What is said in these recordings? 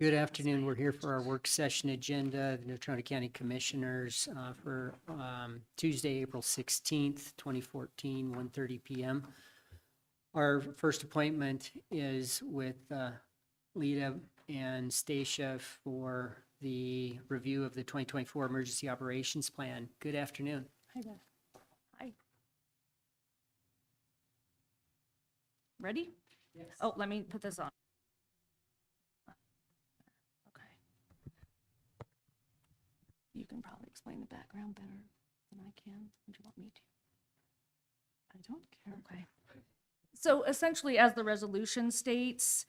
Good afternoon. We're here for our work session agenda, the Natrona County Commissioners for Tuesday, April 16th, 2014, 1:30 p.m. Our first appointment is with Lita and Stacia for the review of the 2024 Emergency Operations Plan. Good afternoon. Hi there. Hi. Ready? Yes. Oh, let me put this on. Okay. You can probably explain the background better than I can. Would you want me to? I don't care. Okay. So essentially, as the resolution states,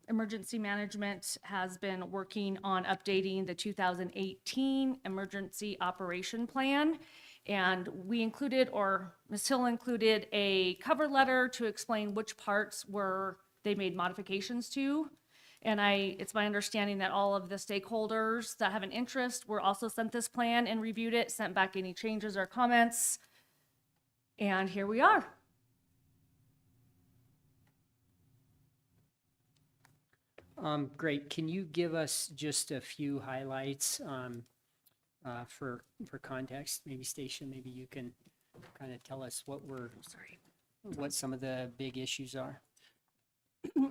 emergency management has been working on updating the 2018 Emergency Operation Plan. And we included, or Ms. Hill included, a cover letter to explain which parts they made modifications to. And it's my understanding that all of the stakeholders that have an interest were also sent this plan and reviewed it, sent back any changes or comments. And here we are. Great. Can you give us just a few highlights for context? Maybe Stacia, maybe you can kind of tell us what some of the big issues are.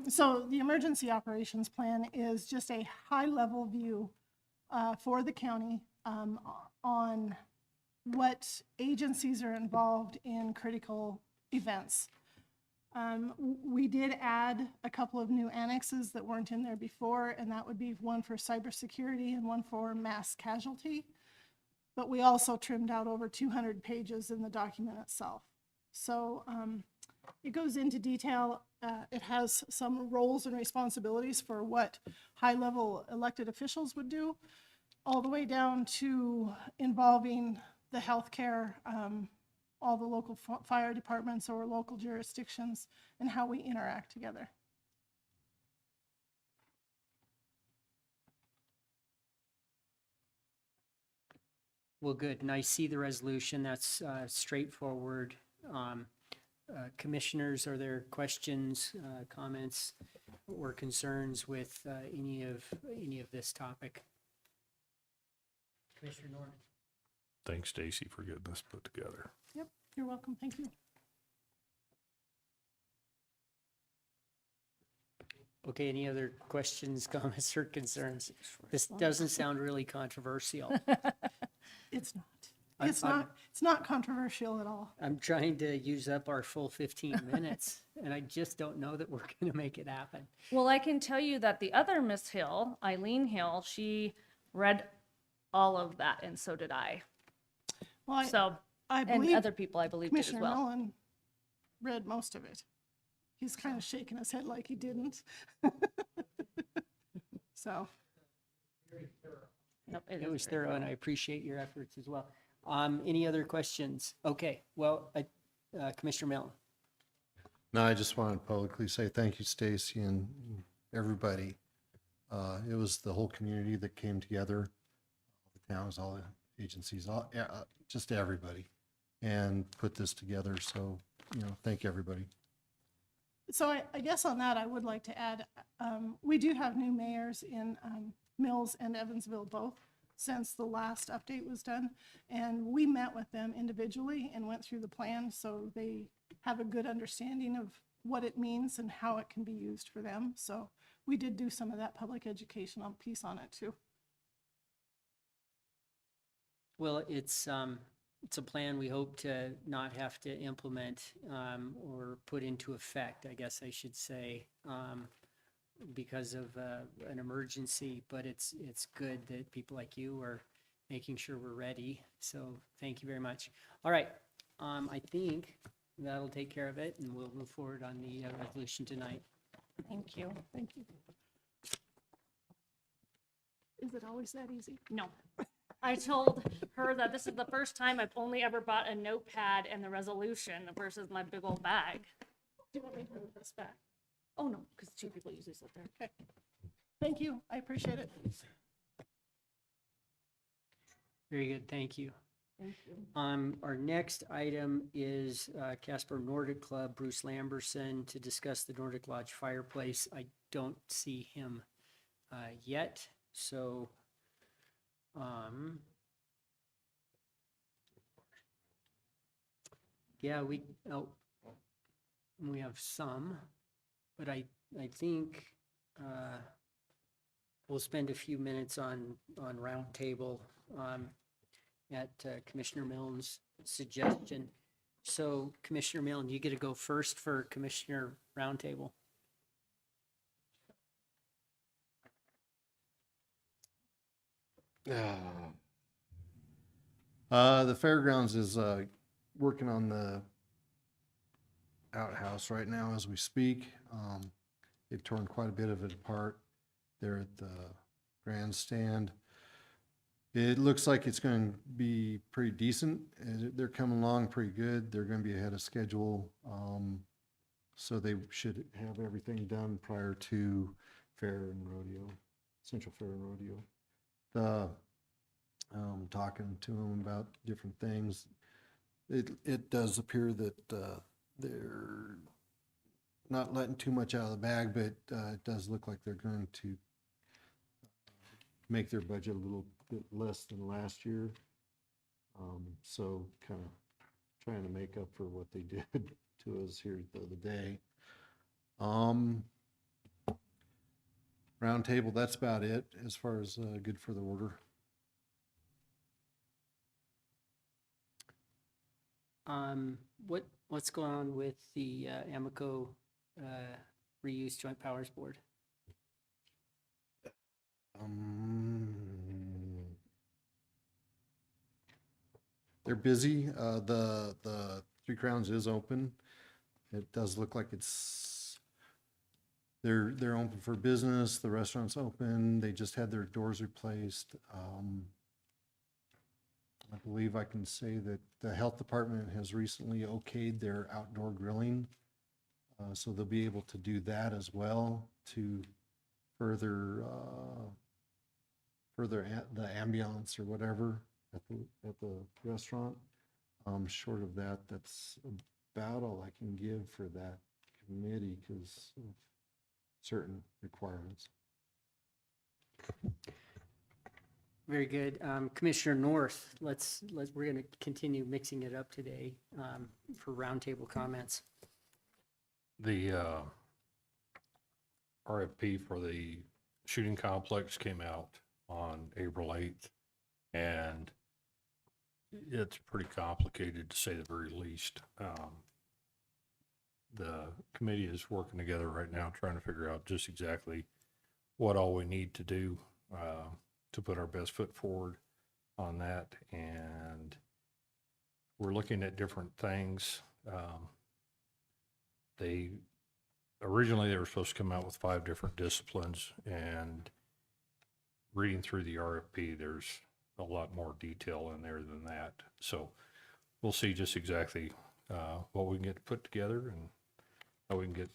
So the emergency operations plan is just a high-level view for the county on what agencies are involved in critical events. We did add a couple of new annexes that weren't in there before, and that would be one for cybersecurity and one for mass casualty. But we also trimmed out over 200 pages in the document itself. So it goes into detail. It has some roles and responsibilities for what high-level elected officials would do, all the way down to involving the healthcare, all the local fire departments or local jurisdictions, and how we interact together. Well, good. And I see the resolution. That's straightforward. Commissioners, are there questions, comments, or concerns with any of this topic? Commissioner Norton. Thanks, Stacy, for getting this put together. Yep, you're welcome. Thank you. Okay, any other questions, comments, or concerns? This doesn't sound really controversial. It's not. It's not controversial at all. I'm trying to use up our full 15 minutes, and I just don't know that we're going to make it happen. Well, I can tell you that the other Miss Hill, Eileen Hill, she read all of that, and so did I. Well, I and believe other people, I believe, did as Commissioner well. Mellon read most of it. He's kind of shaking his head like he didn't. So. Nope, It was thorough, and I appreciate your efforts as well. Any other questions? Okay, well, Commissioner Mellon. No, I just wanted to publicly say thank you, Stacy, and everybody. It was the whole community that came together, all the towns, all the agencies, just everybody, and put this together. So, thank you, everybody. So I guess on that, I would like to add, we do have new mayors in Mills and Evansville both since the last update was done. And we met with them individually and went through the plan, so they have a good understanding of what it means and how it can be used for them. So we did do some of that public educational piece on it too. Well, it's a plan we hope to not have to implement or put into effect, I guess I should say, because of an emergency. But it's good that people like you are making sure we're ready. So thank you very much. All right, I think that'll take care of it, and we'll move forward on the resolution tonight. Thank you. Thank you. Is it always that easy? No. I told her that this is the first time I've only ever bought a notepad and the resolution versus my big old bag. Do you want me to move this back? Oh, no, because two people usually sit there. Okay. Thank you. I appreciate it. Very good, thank you. Thank you. Our next item is Casper Nordic Club, Bruce Lamberson, to discuss the Nordic Lodge fireplace. I don't see him yet, so yeah, we have some, but I think we'll spend a few minutes on roundtable at Commissioner Milne's suggestion. So Commissioner Milne, you get to go first for Commissioner Roundtable. The fairgrounds is working on the outhouse right now as we speak. They've torn quite a bit of it apart. They're at the grandstand. It looks like it's going to be pretty decent. They're coming along pretty good. They're going to be ahead of schedule. So they should have everything done prior to Fair and Rodeo, Central Fair and Rodeo. Talking to them about different things. It does appear that they're not letting too much out of the bag, but it does look like they're going to make their budget a little bit less than last year. So kind of trying to make up for what they did to us here the other day. Round table, that's about it as far as good for the order. What's going on with the Amoco Reuse Joint Powers Board? They're busy. The Three Crowns is open. It does look like they're open for business. The restaurant's open. They just had their doors replaced. I believe I can say that the health department has recently okayed their outdoor grilling. So they'll be able to do that as well to further the ambiance or whatever at the restaurant. Short of that, that's about all I can give for that committee because of certain requirements. Very good. Commissioner North, we're going to continue mixing it up today for roundtable comments. The RFP for the shooting complex came out on April 8th, and it's pretty complicated to say the very least. The committee is working together right now trying to figure out just exactly what all we need to do to put our best foot forward on that. And we're looking at different things. Originally they were supposed to come out with 5 different disciplines, and reading through the RFP, there's a lot more detail in there than that. So we'll see just exactly what we can get put together and how we can get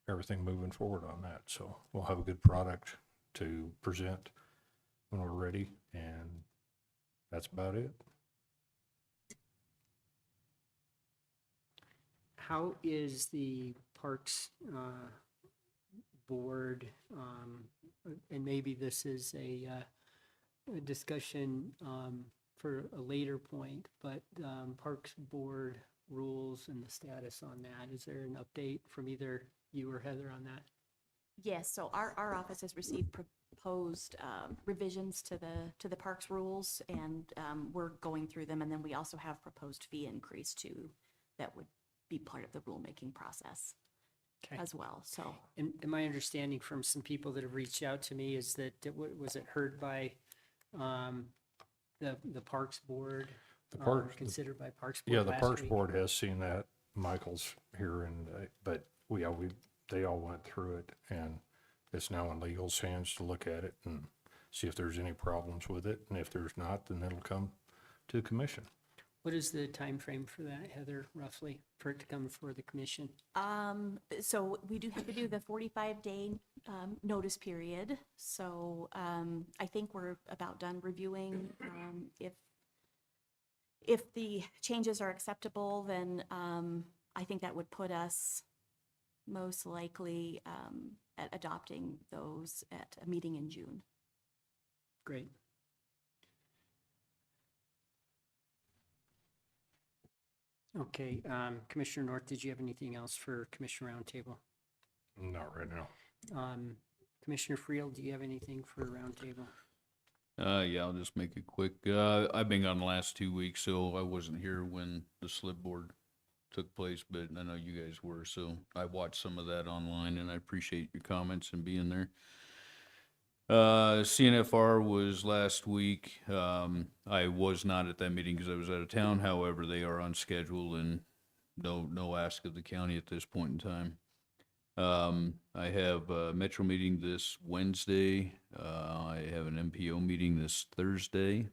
everything moving forward on that. So we'll have a good product to present when we're ready, and that's about it. How is the Parks Board, and maybe this is a discussion for a later point, but Parks Board rules and the status on that? Is there an update from either you or Heather on that? Yes, so our office has received proposed revisions to the parks rules, and we're going through them. And then we also have proposed fee increase too that would be part of the rulemaking process as well. So, and my understanding from some people that have reached out to me is that was it heard by the Parks Board? Considered by Parks Board. Yeah, the last Parks week? Board has seen that. Michael's here, and but they all went through it, and it's now in legal's hands to look at it and see if there's any problems with it, and if there's not, then it'll come to the commission. What is the time frame for that, Heather, roughly, for it to come before the commission? so we do have to do the 45-day notice period. So I think we're about done reviewing. If the changes are acceptable, then I think that would put us most likely at adopting those at a meeting in June. Great. Okay, Commissioner North, did you have anything else for Commissioner Roundtable? Not right now. Commissioner Friel, do you have anything for Roundtable? Yeah, I'll just make it quick. I've been gone the last 2 weeks, so I wasn't here when the slip board took place, but I know you guys were, so I watched some of that online, and I appreciate your comments and being there. CNFR was last week. I was not at that meeting because I was out of town. However, they are on schedule and no ask of the county at this point in time. I have a Metro meeting this Wednesday. I have an MPO meeting this Thursday.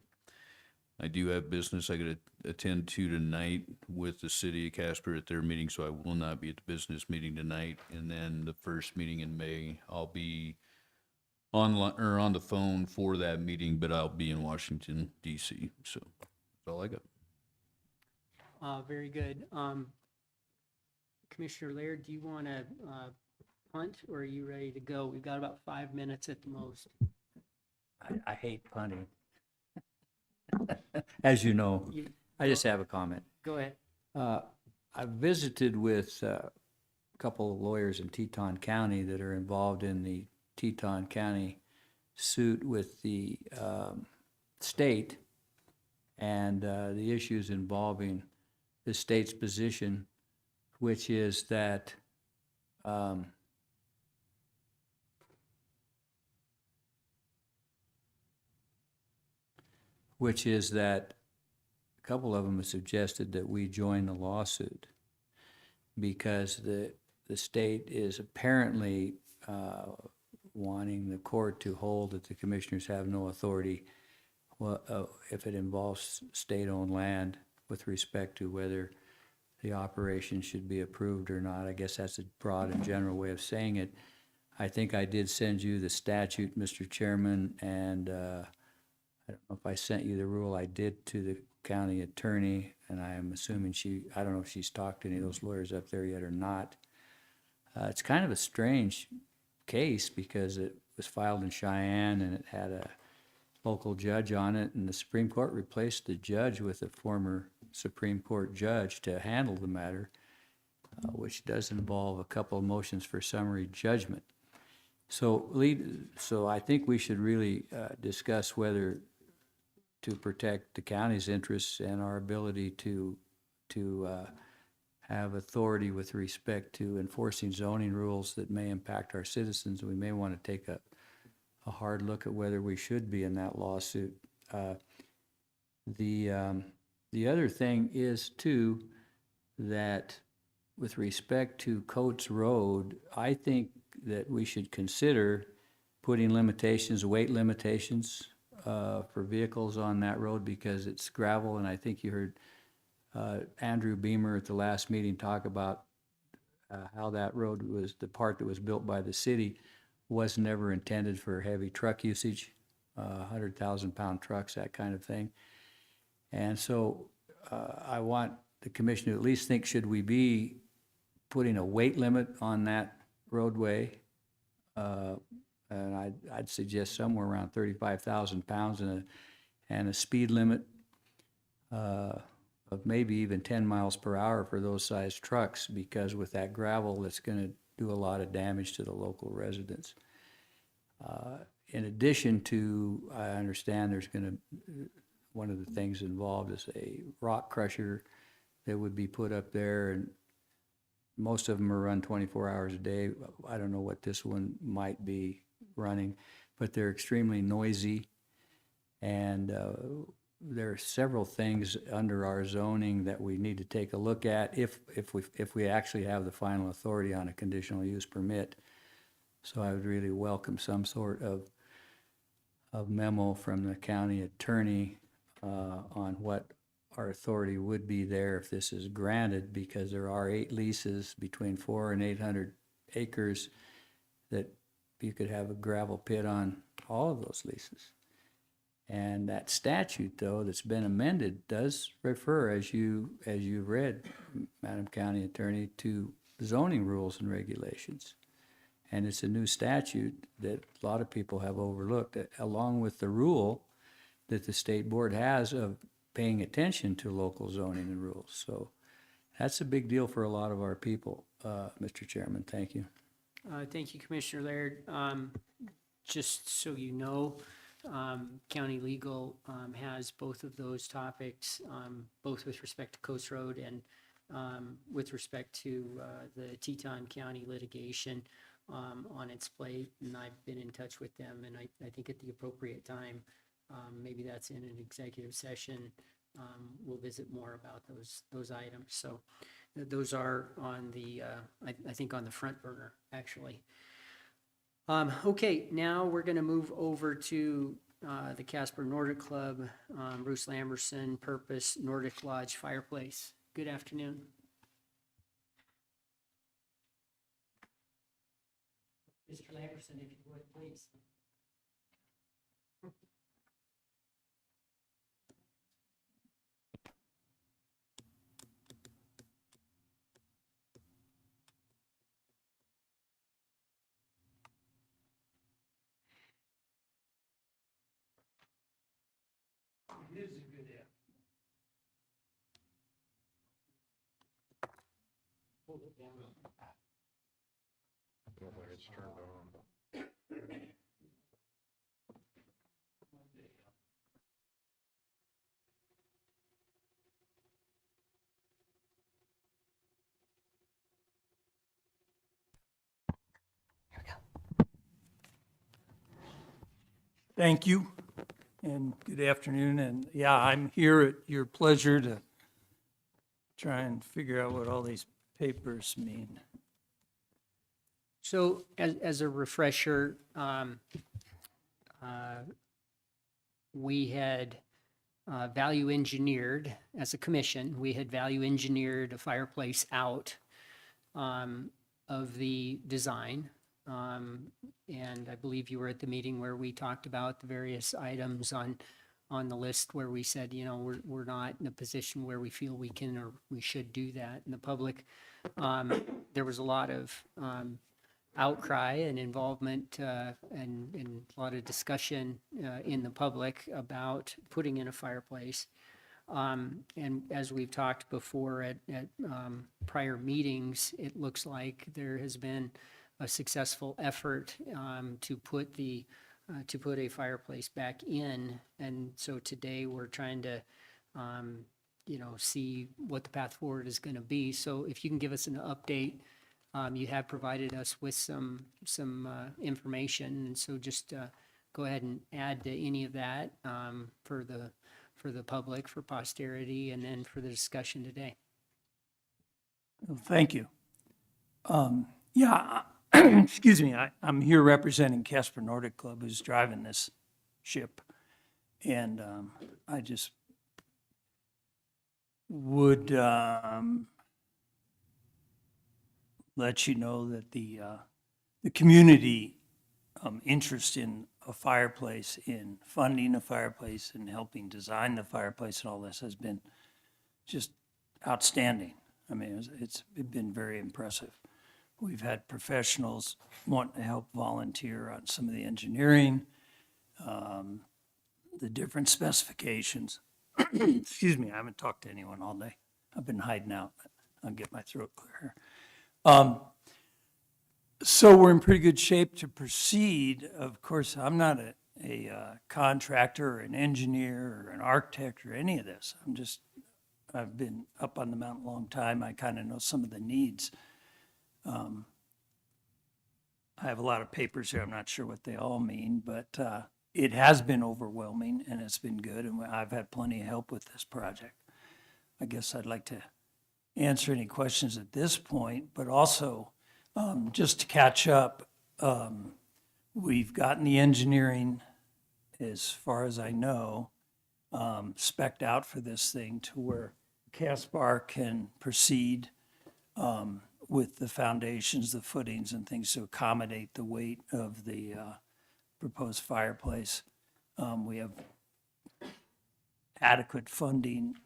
I do have business I gotta attend to tonight with the city of Casper at their meeting, so I will not be at the business meeting tonight. And then the first meeting in May, I'll be online or on the phone for that meeting, but I'll be in Washington DC. So that's all I got. Very good. Commissioner Laird, do you want to punt, or are you ready to go? We've got about 5 minutes at the most. I hate punting. As you know, You- I just have a comment. Go ahead. I've visited with a couple of lawyers in Teton County that are involved in the Teton County suit with the state and the issues involving the state's position, which is that a couple of them have suggested that we join the lawsuit because the state is apparently wanting the court to hold that the commissioners have no authority if it involves state-owned land with respect to whether the operation should be approved or not. I guess that's a broad and general way of saying it. I think I did send you the statute, Mr. Chairman, and I don't know if I sent you the rule. I did to the county attorney, and I am assuming I don't know if she's talked to any of those lawyers up there yet or not. It's kind of a strange case because it was filed in Cheyenne and it had a local judge on it, and the Supreme Court replaced the judge with a former Supreme Court judge to handle the matter, which does involve a couple of motions for summary judgment. So I think we should really discuss whether to protect the county's interests and our ability to have authority with respect to enforcing zoning rules that may impact our citizens. We may want to take a hard look at whether we should be in that lawsuit. The other thing is too, that with respect to Coates Road, I think that we should consider putting limitations, weight limitations for vehicles on that road because it's gravel, and I think you heard Andrew Beamer at the last meeting talk about how that road was, the part that was built by the city was never intended for heavy truck usage, 100,000-pound trucks, that kind of thing. And so I want the commission to at least think, should we be putting a weight limit on that roadway? And I'd suggest somewhere around 35,000 pounds and a speed limit of maybe even 10 miles per hour for those size trucks, because with that gravel, it's going to do a lot of damage to the local residents. In addition to, I understand there's going to, one of the things involved is a rock crusher that would be put up there, and most of them are run 24 hours a day. I don't know what this one might be running, but they're extremely noisy, and there are several things under our zoning that we need to take a look at if we actually have the final authority on a conditional use permit. So I would really welcome some sort of memo from the county attorney on what our authority would be there if this is granted, because there are 8 leases between 400 and 800 acres that you could have a gravel pit on all of those leases. And that statute, though, that's been amended does refer, as you read, Madam County Attorney, to zoning rules and regulations. And it's a new statute that a lot of people have overlooked, along with the rule that the state board has of paying attention to local zoning and rules. So that's a big deal for a lot of our people, Mr. Chairman. Thank you. Thank you, Commissioner Laird. Just so you know, county legal has both of those topics, both with respect to Coast Road and with respect to the Teton County litigation on its plate. And I've been in touch with them, and I think at the appropriate time, maybe that's in an executive session, we'll visit more about those items. So those are on the, I think on the front burner, actually. Okay, now we're going to move over to the Casper Nordic Club, Bruce Lamberson, Purpose, Nordic Lodge Fireplace. Good afternoon. Mr. Lamberson, if you would, please. It is a good app. Hold it down. It's turned on. Thank you, and good afternoon. And yeah, I'm here at your pleasure to try and figure out what all these papers mean. So as a refresher, we had value engineered, as a commission, we had value engineered a fireplace out of the design. And I believe you were at the meeting where we talked about the various items on the list where we said, you know, we're not in a position where we feel we can or we should do that in the public. There was a lot of outcry and involvement and a lot of discussion in the public about putting in a fireplace. And as we've talked before at prior meetings, it looks like there has been a successful effort to put a fireplace back in. And so today we're trying to see what the path forward is going to be. So if you can give us an update. You have provided us with some information, and so just go ahead and add to any of that for the public, for posterity, and then for the discussion today. Well, thank you. Excuse me, I'm here representing Casper Nordic Club, who's driving this ship. And I just would let you know that the community interest in a fireplace, in funding a fireplace, and helping design the fireplace and all this has been just outstanding. I mean, it's been very impressive. We've had professionals want to help volunteer on some of the engineering, the different specifications. Excuse me, I haven't talked to anyone all day. I've been hiding out. I'll get my throat clear here. So we're in pretty good shape to proceed. Of course, I'm not a contractor or an engineer or an architect or any of this. I've been up on the mountain a long time. I kind of know some of the needs. I have a lot of papers here. I'm not sure what they all mean, but it has been overwhelming and it's been good. And I've had plenty of help with this project. I guess I'd like to answer any questions at this point, but also just to catch up, we've gotten the engineering, as far as I know, spec'd out for this thing to where Caspar can proceed with the foundations, the footings and things to accommodate the weight of the proposed fireplace. We have adequate funding,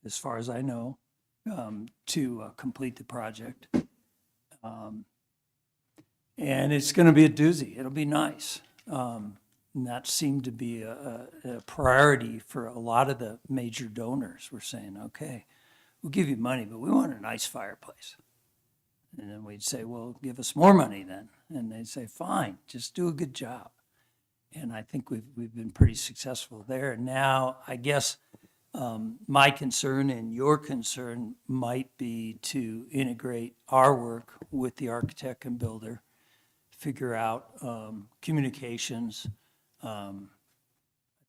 as far as I know, to complete the project. And it's going to be a doozy. It'll be nice. And that seemed to be a priority for a lot of the major donors. We're saying, okay, we'll give you money, but we want a nice fireplace. And then we'd say, well, give us more money then. And they'd say, fine, just do a good job. And I think we've been pretty successful there. Now, I guess my concern and your concern might be to integrate our work with the architect and builder, figure out communications. I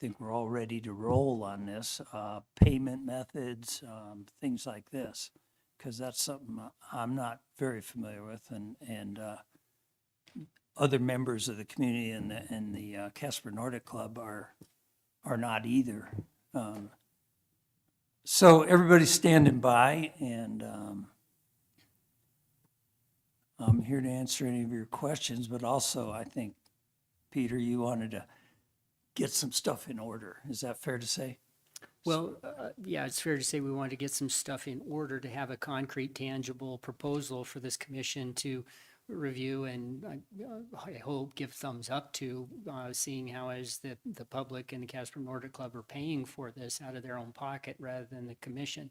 think we're all ready to roll on this, payment methods, things like this, because that's something I'm not very familiar with, and other members of the community and the Casper Nordic Club are not either. So everybody's standing by, and I'm here to answer any of your questions, but also I think, Peter, you wanted to get some stuff in order. Is that fair to say? Well, yeah, it's fair to say we want to get some stuff in order to have a concrete, tangible proposal for this commission to review and I hope give thumbs up to, seeing how as the public and the Casper Nordic Club are paying for this out of their own pocket rather than the commission,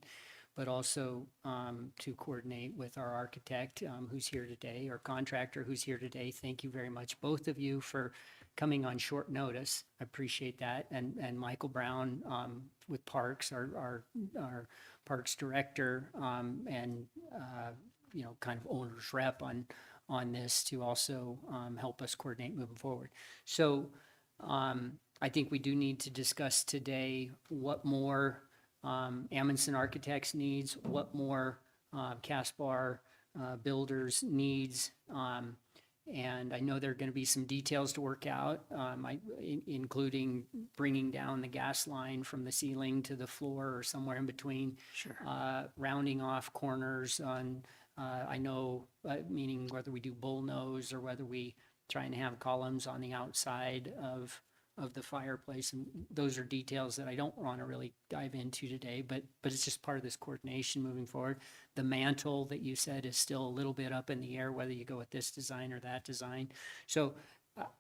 but also to coordinate with our architect who's here today, our contractor who's here today. Thank you very much, both of you, for coming on short notice. I appreciate that. And Michael Brown with Parks, our Parks director, and you know, kind of owner's rep on this to also help us coordinate moving forward. So I think we do need to discuss today what more Amundsen Architects needs, what more Caspar Builders needs. And I know there are going to be some details to work out, including bringing down the gas line from the ceiling to the floor or somewhere in between. Sure. Rounding off corners on, I know, meaning whether we do bullnose or whether we try and have columns on the outside of the fireplace. And those are details that I don't want to really dive into today, but it's just part of this coordination moving forward. The mantle that you said is still a little bit up in the air, whether you go with this design or that design. So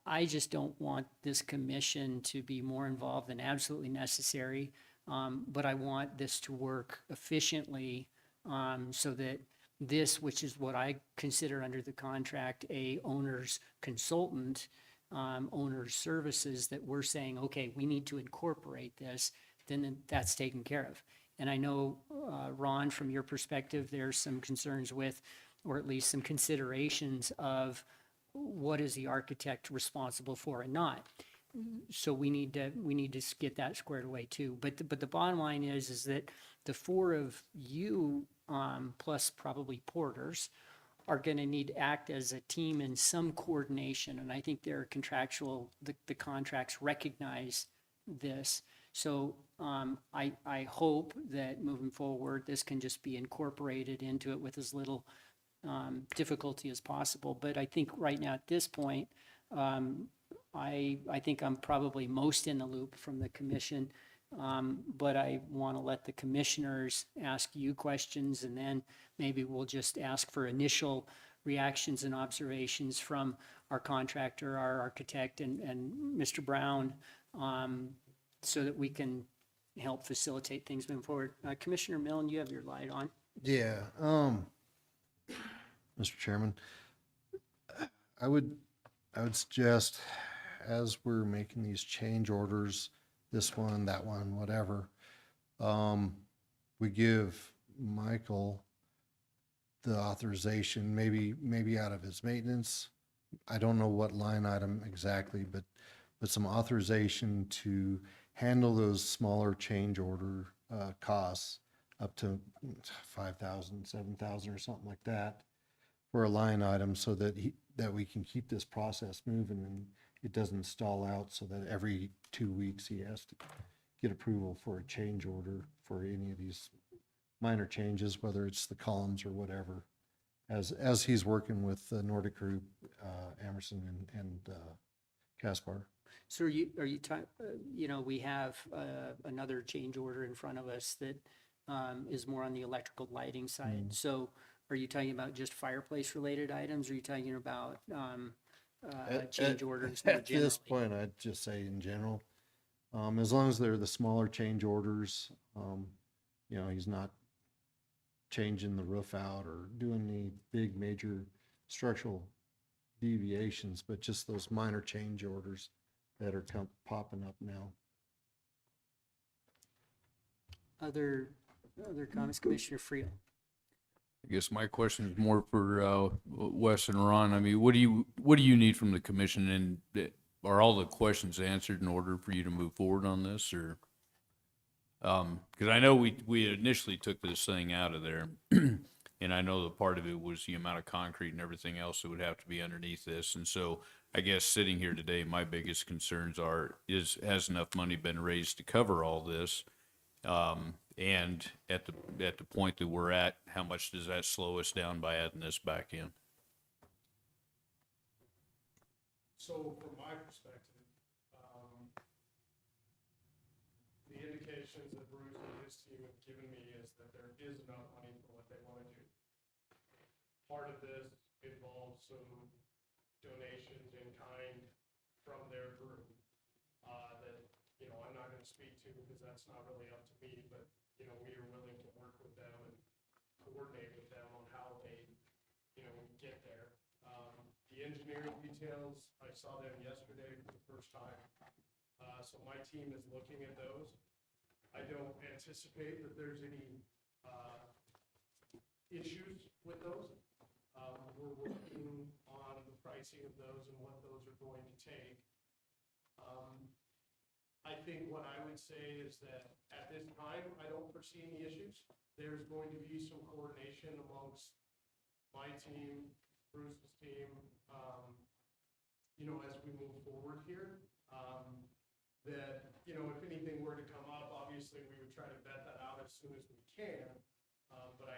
I just don't want this commission to be more involved than absolutely necessary. But I want this to work efficiently so that this, which is what I consider under the contract, a owner's consultant, owner's services, that we're saying, okay, we need to incorporate this, then that's taken care of. And I know, Ron, from your perspective, there's some concerns with, or at least some considerations of what is the architect responsible for and not. So we need to get that squared away too. But the bottom line is that the four of you, plus probably Porters, are going to need to act as a team in some coordination. And I think their contractual, the contracts recognize this. So I hope that moving forward, this can just be incorporated into it with as little difficulty as possible. But I think right now at this point, I think I'm probably most in the loop from the commission. But I want to let the commissioners ask you questions, and then maybe we'll just ask for initial reactions and observations from our contractor, our architect, and Mr. Brown, so that we can help facilitate things moving forward. Commissioner Milne, you have your light on. Yeah, Mr. Chairman, I would suggest, as we're making these change orders, this one, that one, whatever, we give Michael the authorization, maybe out of his maintenance. I don't know what line item exactly, but some authorization to handle those smaller change order costs up to 5,000, 7,000 or something like that for a line item, so that we can keep this process moving and it doesn't stall out, so that every 2 weeks he has to get approval for a change order for any of these minor changes, whether it's the columns or whatever, as he's working with the Nordic Group, Emerson and Caspar. So are you you know, we have another change order in front of us that is more on the electrical lighting side. So Are you talking about just fireplace-related items? Or are you talking about At- change at- orders more At this generally? point, I'd just say in general, as long as they're the smaller change orders, he's not changing the roof out or doing any big major structural deviations, but just those minor change orders that are popping up now. Other comments, Commissioner Friel? I guess my question is more for Wes and Ron. I mean, what do you need from the commission, and are all the questions answered in order for you to move forward on this, or? Because I know we initially took this thing out of there, and I know that part of it was the amount of concrete and everything else that would have to be underneath this, and so I guess sitting here today, my biggest concerns has enough money been raised to cover all this? And at the point that we're at, how much does that slow us down by adding this back in? So from my perspective, the indications that Bruce and his team have given me is that there is enough money for what they want to do. Part of this involves some donations in kind from their group, that, I'm not gonna speak to because that's not really up to me, but, we are willing to work with them and coordinate with them on how they, get there. The engineering details, I saw them yesterday for the first time. So my team is looking at those. I don't anticipate that there's any issues with those. We're working on the pricing of those and what those are going to take. I think what I would say is that at this time, I don't foresee any issues. There's going to be some coordination amongst my team, Bruce's team, as we move forward here. That, if anything were to come up, obviously we would try to vet that out as soon as we can. But I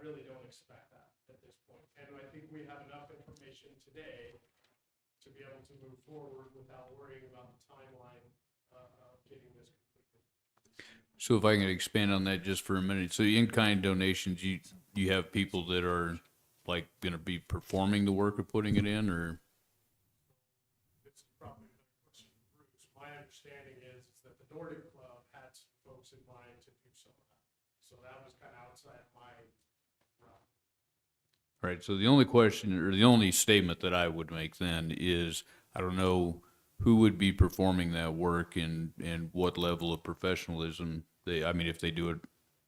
really don't expect that at this point. And I think we have enough information today to be able to move forward without worrying about the timeline of getting this completed. So if I can expand on that just for a minute, so in-kind donations, you have people that are like gonna be performing the work of putting it in, or? It's probably a better question for Bruce. My understanding is that the Nordic Club had some folks in mind to do some of that. So that was kind of outside my realm. Right, so the only question, or the only statement that I would make then is, I don't know who would be performing that work and what level of professionalism I mean, if they do it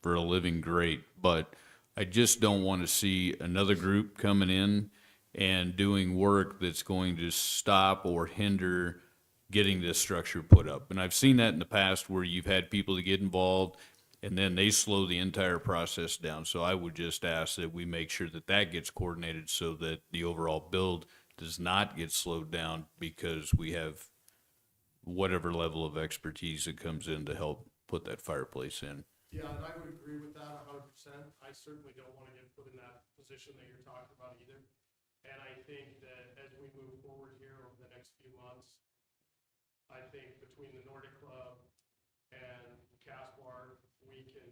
for a living, great, but I just don't want to see another group coming in and doing work that's going to stop or hinder getting this structure put up. And I've seen that in the past where you've had people that get involved and then they slow the entire process down. So I would just ask that we make sure that that gets coordinated so that the overall build does not get slowed down because we have whatever level of expertise that comes in to help put that fireplace in. Yeah, and I would agree with that 100%. I certainly don't want to get put in that position that you're talking about either. And I think that as we move forward here over the next few months, I think between the Nordic Club and Caspar, we can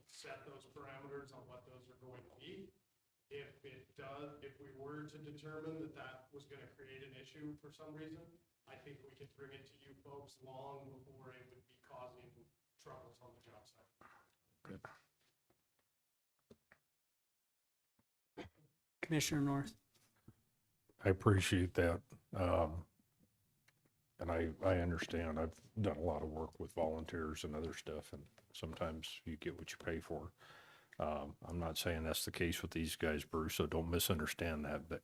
set those parameters on what those are going to be. If we were to determine that that was going to create an issue for some reason, I think we could bring it to you folks long before it would be causing troubles on the job site. Commissioner North? I appreciate that. And I understand. I've done a lot of work with volunteers and other stuff, and sometimes you get what you pay for. I'm not saying that's the case with these guys, Bruce, so don't misunderstand that, but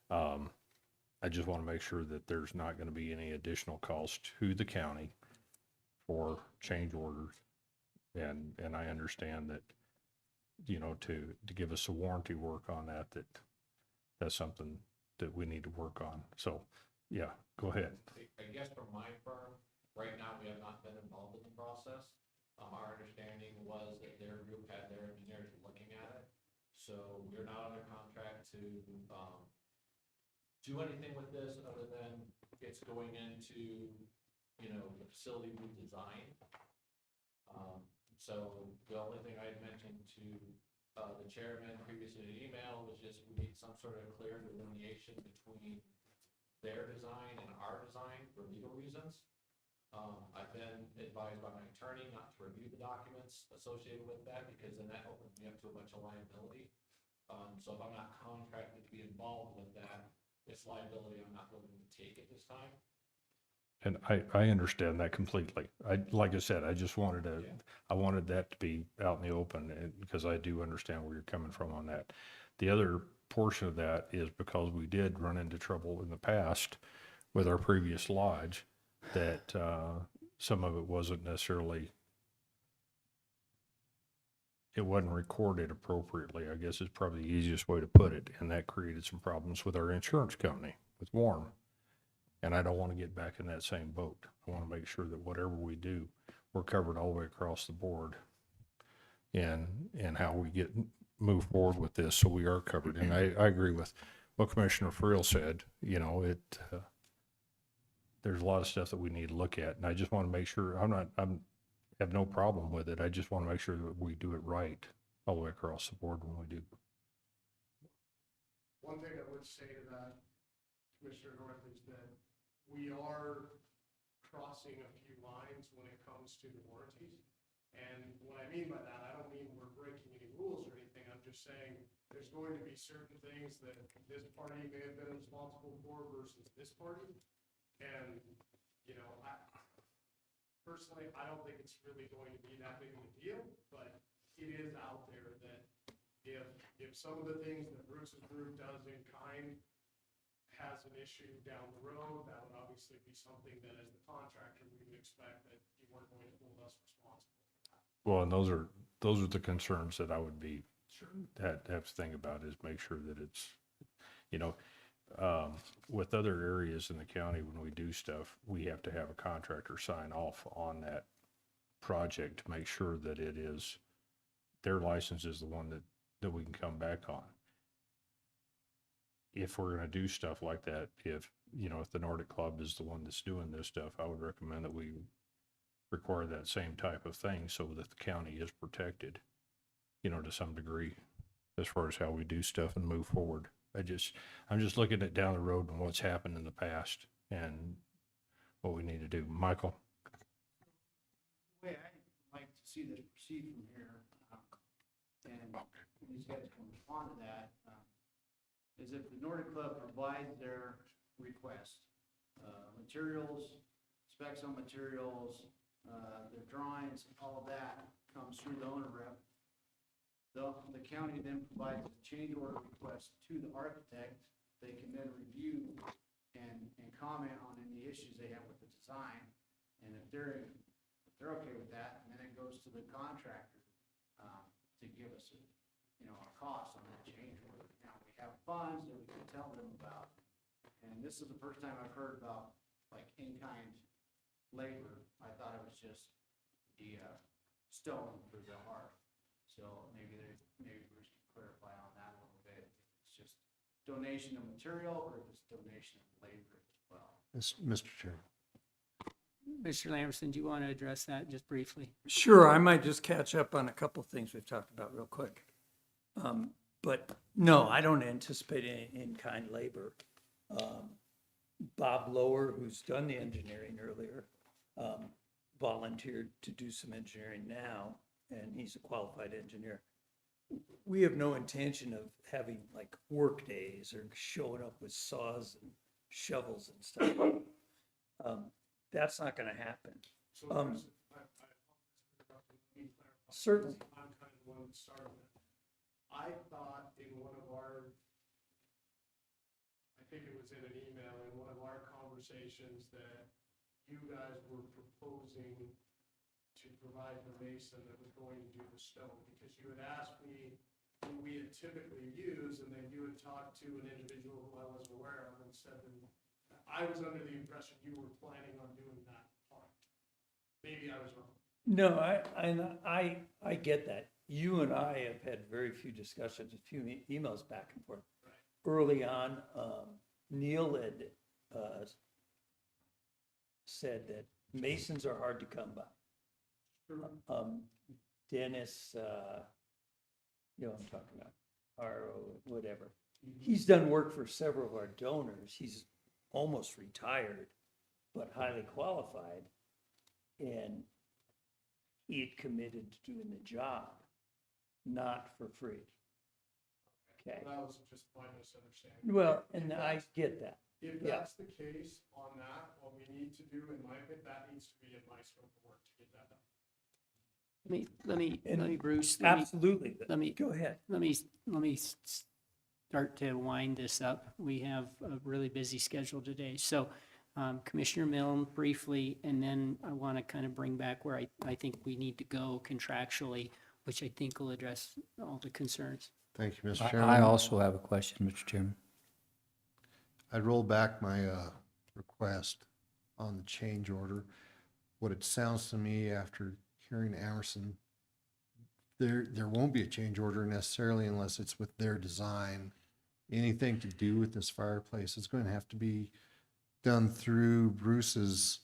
I just want to make sure that there's not going to be any additional cost to the county for change orders. And I understand that, to give us a warranty work on that's something that we need to work on. So, yeah, go ahead. I guess from my firm, right now, we have not been involved in the process. Our understanding was that their group had their engineers looking at it. So we're not under contract to do anything with this other than it's going into, the facility we designed. So the only thing I had mentioned to the chairman previously in an email was just, we need some sort of clear delineation between their design and our design for legal reasons. I've been advised by my attorney not to review the documents associated with that, because then that opens me up to a bunch of liability. So if I'm not contracted to be involved with that, it's liability I'm not willing to take at this time. And I understand that completely. Like I said, I just wanted to, I wanted that to be out in the open, and because I do understand where you're coming from on that. The other portion of that is because we did run into trouble in the past with our previous lodge, that some of it wasn't necessarily, it wasn't recorded appropriately, I guess is probably the easiest way to put it. And that created some problems with our insurance company, with Warren. And I don't want to get back in that same boat. I want to make sure that whatever we do, we're covered all the way across the board and how we move forward with this, so we are covered. And I agree with what Commissioner Friel said. You know, there's a lot of stuff that we need to look at, and I just want to make sure, have no problem with it. I just want to make sure that we do it right all the way across the board when we do. One thing I would say to that, Commissioner North, is that we are crossing a few lines when it comes to the warranties. And what I mean by that, I don't mean we're breaking any rules or anything. I'm just saying there's going to be certain things that this party may have been responsible for versus this party. And, you know, personally, I don't think it's really going to be that big of a deal, but it is out there that if some of the things that Bruce's group does in kind has an issue down the road, that would obviously be something that as the contractor, we would expect that you weren't going to hold us responsible for that. Well, and those are the concerns that I would be, have to think about, is make sure that it's, you know, with other areas in the county, when we do stuff, we have to have a contractor sign off on that project to make sure that it is, their license is the one that we can come back on. If we're going to do stuff like that, if the Nordic Club is the one that's doing this stuff, I would recommend that we require that same type of thing, so that the county is protected, to some degree, as far as how we do stuff and move forward. I'm just looking at down the road and what's happened in the past and what we need to do. Michael? The way I like to see this proceed from here, and these guys can respond to that, is if the Nordic Club provides their request, materials, specs on materials, their drawings, all of that comes through the owner rep. The county then provides a change order request to the architect. They can then review and comment on any issues they have with the design. And if they're okay with that, and then it goes to the contractor to give us a cost on that change order. Now, we have funds that we can tell them about. And this is the first time I've heard about like in-kind labor. I thought it was just the stone for the hearth. So maybe Bruce can clarify on that a little bit. If it's just donation of material or if it's donation of labor as well. Mr. Chair. Mr. Lamberson, do you want to address that just briefly? Sure, I might just catch up on a couple of things we've talked about real quick. But no, I don't anticipate any in-kind labor. Bob Lower, who's done the engineering earlier, volunteered to do some engineering now, and he's a qualified engineer. We have no intention of having like work days or showing up with saws and shovels and stuff. That's not gonna happen. So there's, I apologize for interrupting. Let me clarify. Certainly. I'm kind of the one that started it. I thought in one of our, I think it was in an email, in one of our conversations, that you guys were proposing to provide the mason that was going to do the stone, because you had asked me who we had typically used, and then you had talked to an individual who I wasn't aware of and said that I was under the impression you were planning on doing that part. Maybe I was wrong. No, I get that. You and I have had very few discussions, a few emails back and forth. Right. Early on, Neil had said that masons are hard to come by. Sure. Dennis You know what I'm talking about, RO, whatever. He's done work for several of our donors. He's almost retired, but highly qualified. And he had committed to doing the job, not for free. Okay, That was just my misunderstanding. well, and I get that. If Yeah. that's the case on that, what we need to do, in my opinion, that needs to be in my scope of work to get that done. Let me, Bruce, let me, Absolutely. but let me- Go ahead. let me start to wind this up. We have a really busy schedule today. So Commissioner Milne briefly, and then I want to kind of bring back where I think we need to go contractually, which I think will address all the concerns. Thank you, Mr. I Chairman. also have a question, Mr. Chairman. I'd roll back my request on the change order. What it sounds to me after hearing Emerson, there won't be a change order necessarily unless it's with their design. Anything to do with this fireplace is going to have to be done through Bruce's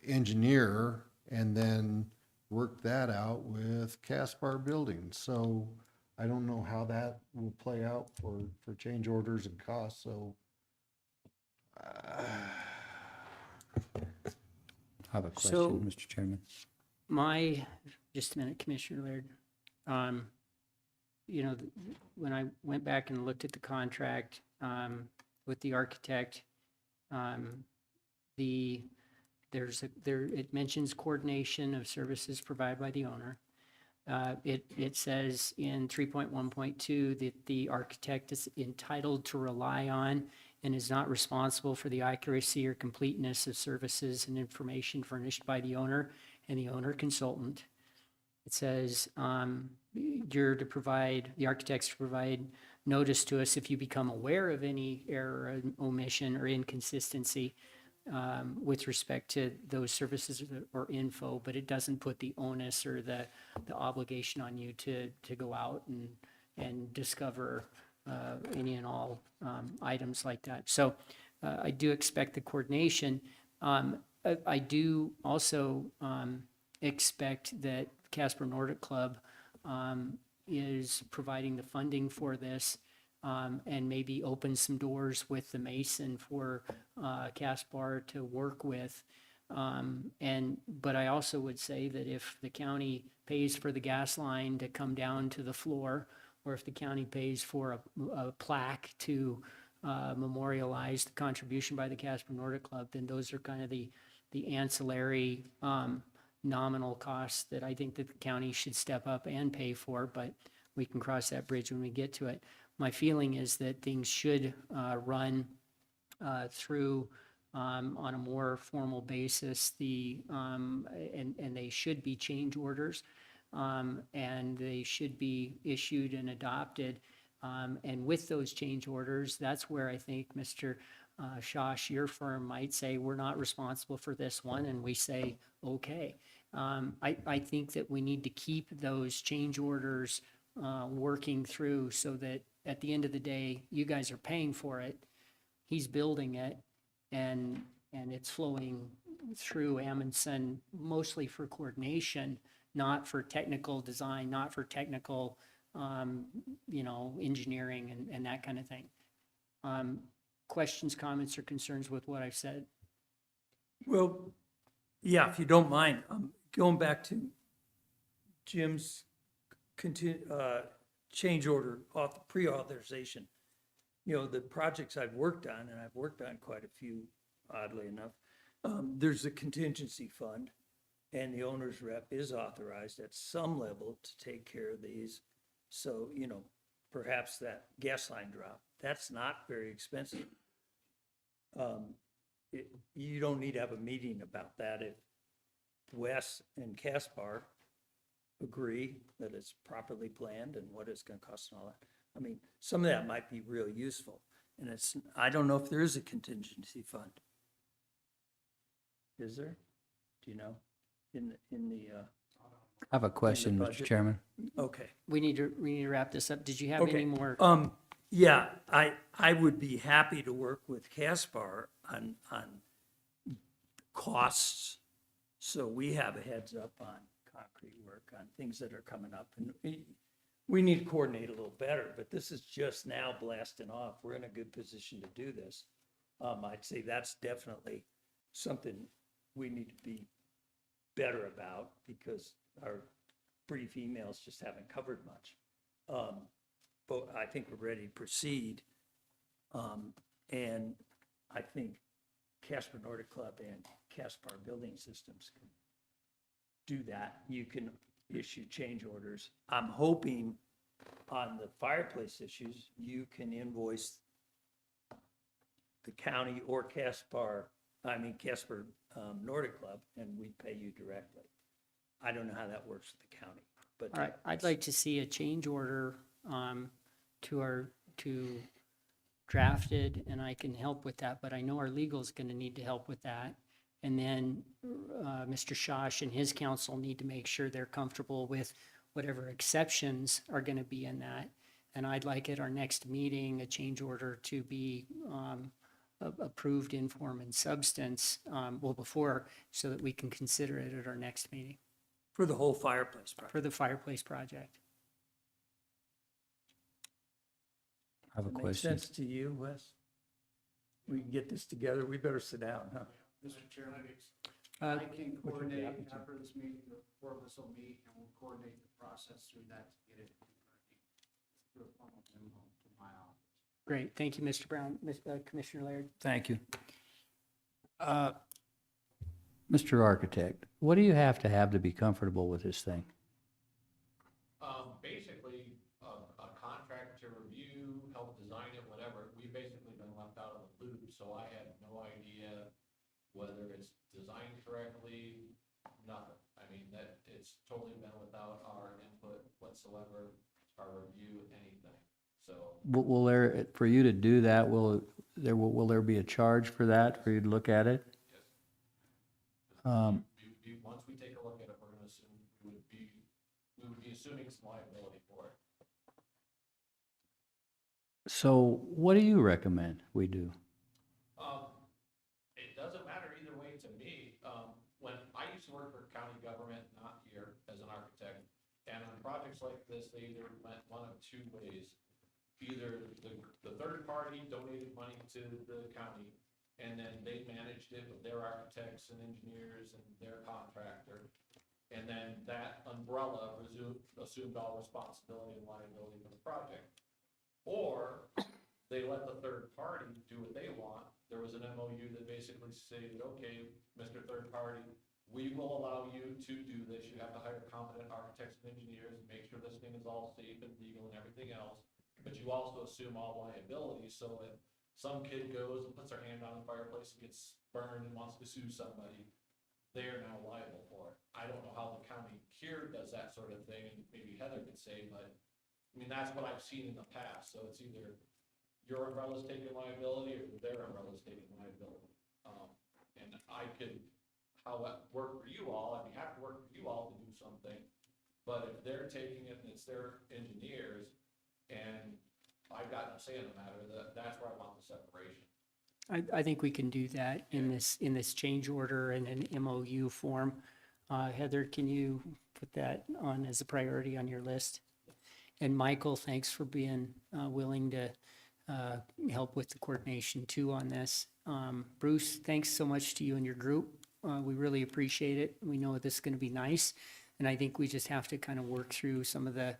engineer and then work that out with Caspar Building. So I don't know how that will play out for change orders and costs, so. I have a So- question, Mr. Chairman. Just a minute, Commissioner Laird. You know, when I went back and looked at the contract with the architect, it mentions coordination of services provided by the owner. It says in 3.1.2 that the architect is entitled to rely on and is not responsible for the accuracy or completeness of services and information furnished by the owner and the owner consultant. It says the architect's to provide notice to us if you become aware of any error, omission, or inconsistency with respect to those services or info, but it doesn't put the onus or the obligation on you to go out and discover any and all items like that. So I do expect the coordination. I do also expect that Casper Nordic Club is providing the funding for this and maybe open some doors with the Mason for Caspar to work with. But I also would say that if the county pays for the gas line to come down to the floor, or if the county pays for a plaque to memorialize the contribution by the Casper Nordic Club, then those are kind of the ancillary nominal costs that I think that the county should step up and pay for, but we can cross that bridge when we get to it. My feeling is that things should run through on a more formal basis, and they should be change orders, and they should be issued and adopted. And with those change orders, that's where I think Mr. Shosh, your firm might say, we're not responsible for this one, and we say, okay. I think that we need to keep those change orders working through so that at the end of the day, you guys are paying for it, he's building it, and it's flowing through Amundsen mostly for coordination, not for technical design, not for technical, engineering and that kind of thing. Questions, comments, or concerns with what I've said? Well, yeah, if you don't mind, going back to Jim's change order, pre-authorization. The projects I've worked on, and I've worked on quite a few, oddly enough, there's a contingency fund, and the owner's rep is authorized at some level to take care of these. So, perhaps that gas line drop, that's not very expensive. You don't need to have a meeting about that if Wes and Caspar agree that it's properly planned and what it's gonna cost and all that. I mean, some of that might be real useful, and I don't know if there is a contingency fund. Is there? Do you know? In the, I have a question, Mr. budget. Chairman. okay. We need to wrap this up. Did you have any Okay. more? Yeah, I would be happy to work with Caspar on costs. So we have a heads up on concrete work, on things that are coming up. And we need to coordinate a little better, but this is just now blasting off. We're in a good position to do this. I'd say that's definitely something we need to be better about because our brief emails just haven't covered much. But I think we're ready to proceed. And I think Casper Nordic Club and Caspar Building Systems can do that. You can issue change orders. I'm hoping on the fireplace issues, you can invoice the county or Casper Nordic Club, and we pay you directly. I don't know how that works with the county, but. All right, I'd like to see a change order to drafted, and I can help with that, but I know our legal is going to need to help with that. And then Mr. Shosh and his counsel need to make sure they're comfortable with whatever exceptions are going to be in that. And I'd like at our next meeting, a change order to be approved in form and substance, before, so that we can consider it at our next meeting For the whole fireplace project. for the fireplace project. I have a Makes question. sense to you, Wes? We can get this together. We better sit down, huh? Mr. Chairman, Uh, I can you're coordinate happy to. after this meeting, the four of us will meet and we'll coordinate the process through that to get it through a formal memo to my office. Great, thank you, Mr. Brown. Commissioner Laird. Thank you. Mr. Architect, what do you have to be comfortable with this thing? Basically, a contract to review, help design it, whatever, we've basically been left out of the loop, so I had no idea whether it's designed correctly, nothing. I mean, that, it's totally been without our input whatsoever, our review, anything, so. Will there, for you to do that, will there be a charge for that, for you to look at it? Yes. Um, Once we take a look at it, we're gonna assume, we would be assuming some liability for it. So what do you recommend we do? It doesn't matter either way to me. When I used to work for county government, not here, as an architect, and on projects like this, they either went one of two ways. Either the third party donated money to the county, and then they managed it with their architects and engineers and their contractor. And then that umbrella assumed all responsibility and liability for the project. Or they let the third party do what they want. There was an MOU that basically stated, okay, Mr. Third Party, we will allow you to do this. You have to hire competent architects and engineers and make sure this thing is all safe and legal and everything else. But you also assume all liability, so if some kid goes and puts their hand on the fireplace and gets burned and wants to sue somebody, they are now liable for it. I don't know how the county here does that sort of thing, and maybe Heather could say, but, I mean, that's what I've seen in the past, so it's either your umbrella's taking liability or their umbrella's taking liability. And I could, how it work for you all, I'd be happy to work for you all to do something, but if they're taking it and it's their engineers, and I've got no say in the matter, that's where I want the separation. I think we can do that in this change order and an MOU form. Heather, can you put that on as a priority on your list? And Michael, thanks for being willing to help with the coordination too on this. Bruce, thanks so much to you and your group. We really appreciate it. We know this is going to be nice. And I think we just have to kind of work through some of the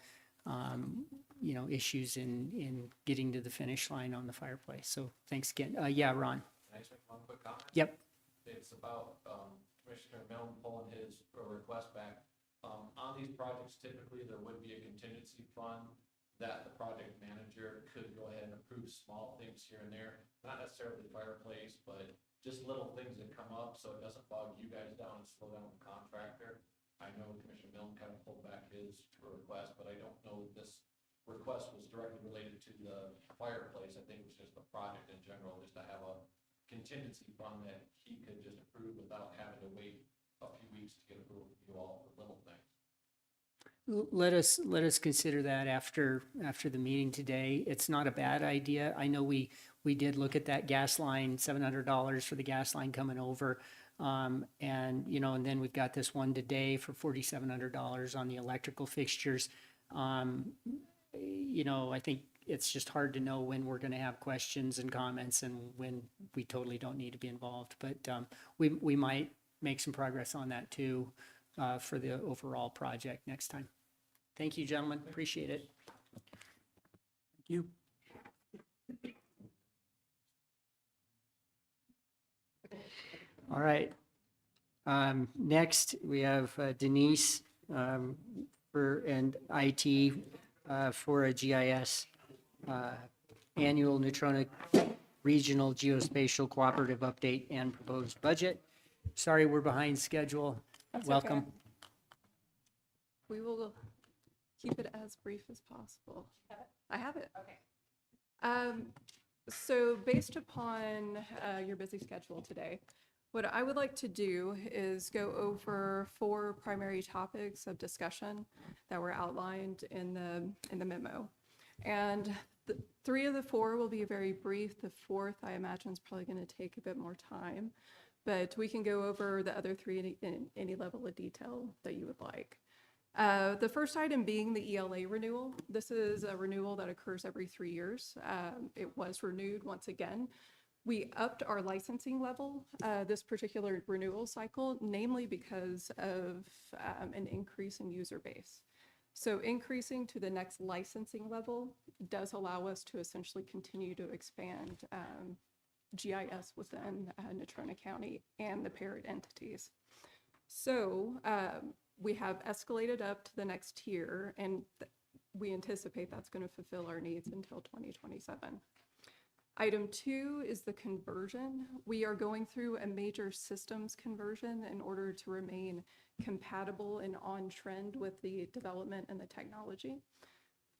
issues in getting to the finish line on the fireplace. So thanks again. Yeah, Ron. Can I just make one quick comment? Yep. It's about Commissioner Milne pulling his request back. On these projects, typically, there would be a contingency fund that the project manager could go ahead and approve small things here and there, not necessarily the fireplace, but just little things that come up, so it doesn't bog you guys down and slow down the contractor. I know Commissioner Milne kind of pulled back his request, but I don't know that this request was directly related to the fireplace. I think it was just the project in general, just to have a contingency fund that he could just approve without having to wait a few weeks to get approval from you all for little things. Let us consider that after the meeting today. It's not a bad idea. I know we did look at that gas line, $700 for the gas line coming over. And then we've got this one today for $4,700 on the electrical fixtures. I think it's just hard to know when we're going to have questions and comments and when we totally don't need to be involved. But we might make some progress on that too for the overall project next time. Thank you, gentlemen. Appreciate it. Thank you. All right. Next, we have Denise and IT for a GIS annual Natrona Regional Geospatial Cooperative Update and proposed budget. Sorry, we're behind schedule. That's Welcome. okay. We will keep it as brief as possible. I have it. Okay. So based upon your busy schedule today, what I would like to do is go over 4 primary topics of discussion that were outlined in the memo. And 3 of the 4 will be very brief. The 4th, I imagine, is probably going to take a bit more time, but we can go over the other 3 in any level of detail that you would like. The first item being the ELA renewal. This is a renewal that occurs every 3 years. It was renewed once again. We upped our licensing level this particular renewal cycle, namely because of an increase in user base. So increasing to the next licensing level does allow us to essentially continue to expand GIS within Natrona County and the parent entities. So we have escalated up to the next tier, and we anticipate that's going to fulfill our needs until 2027. Item 2 is the conversion. We are going through a major systems conversion in order to remain compatible and on trend with the development and the technology.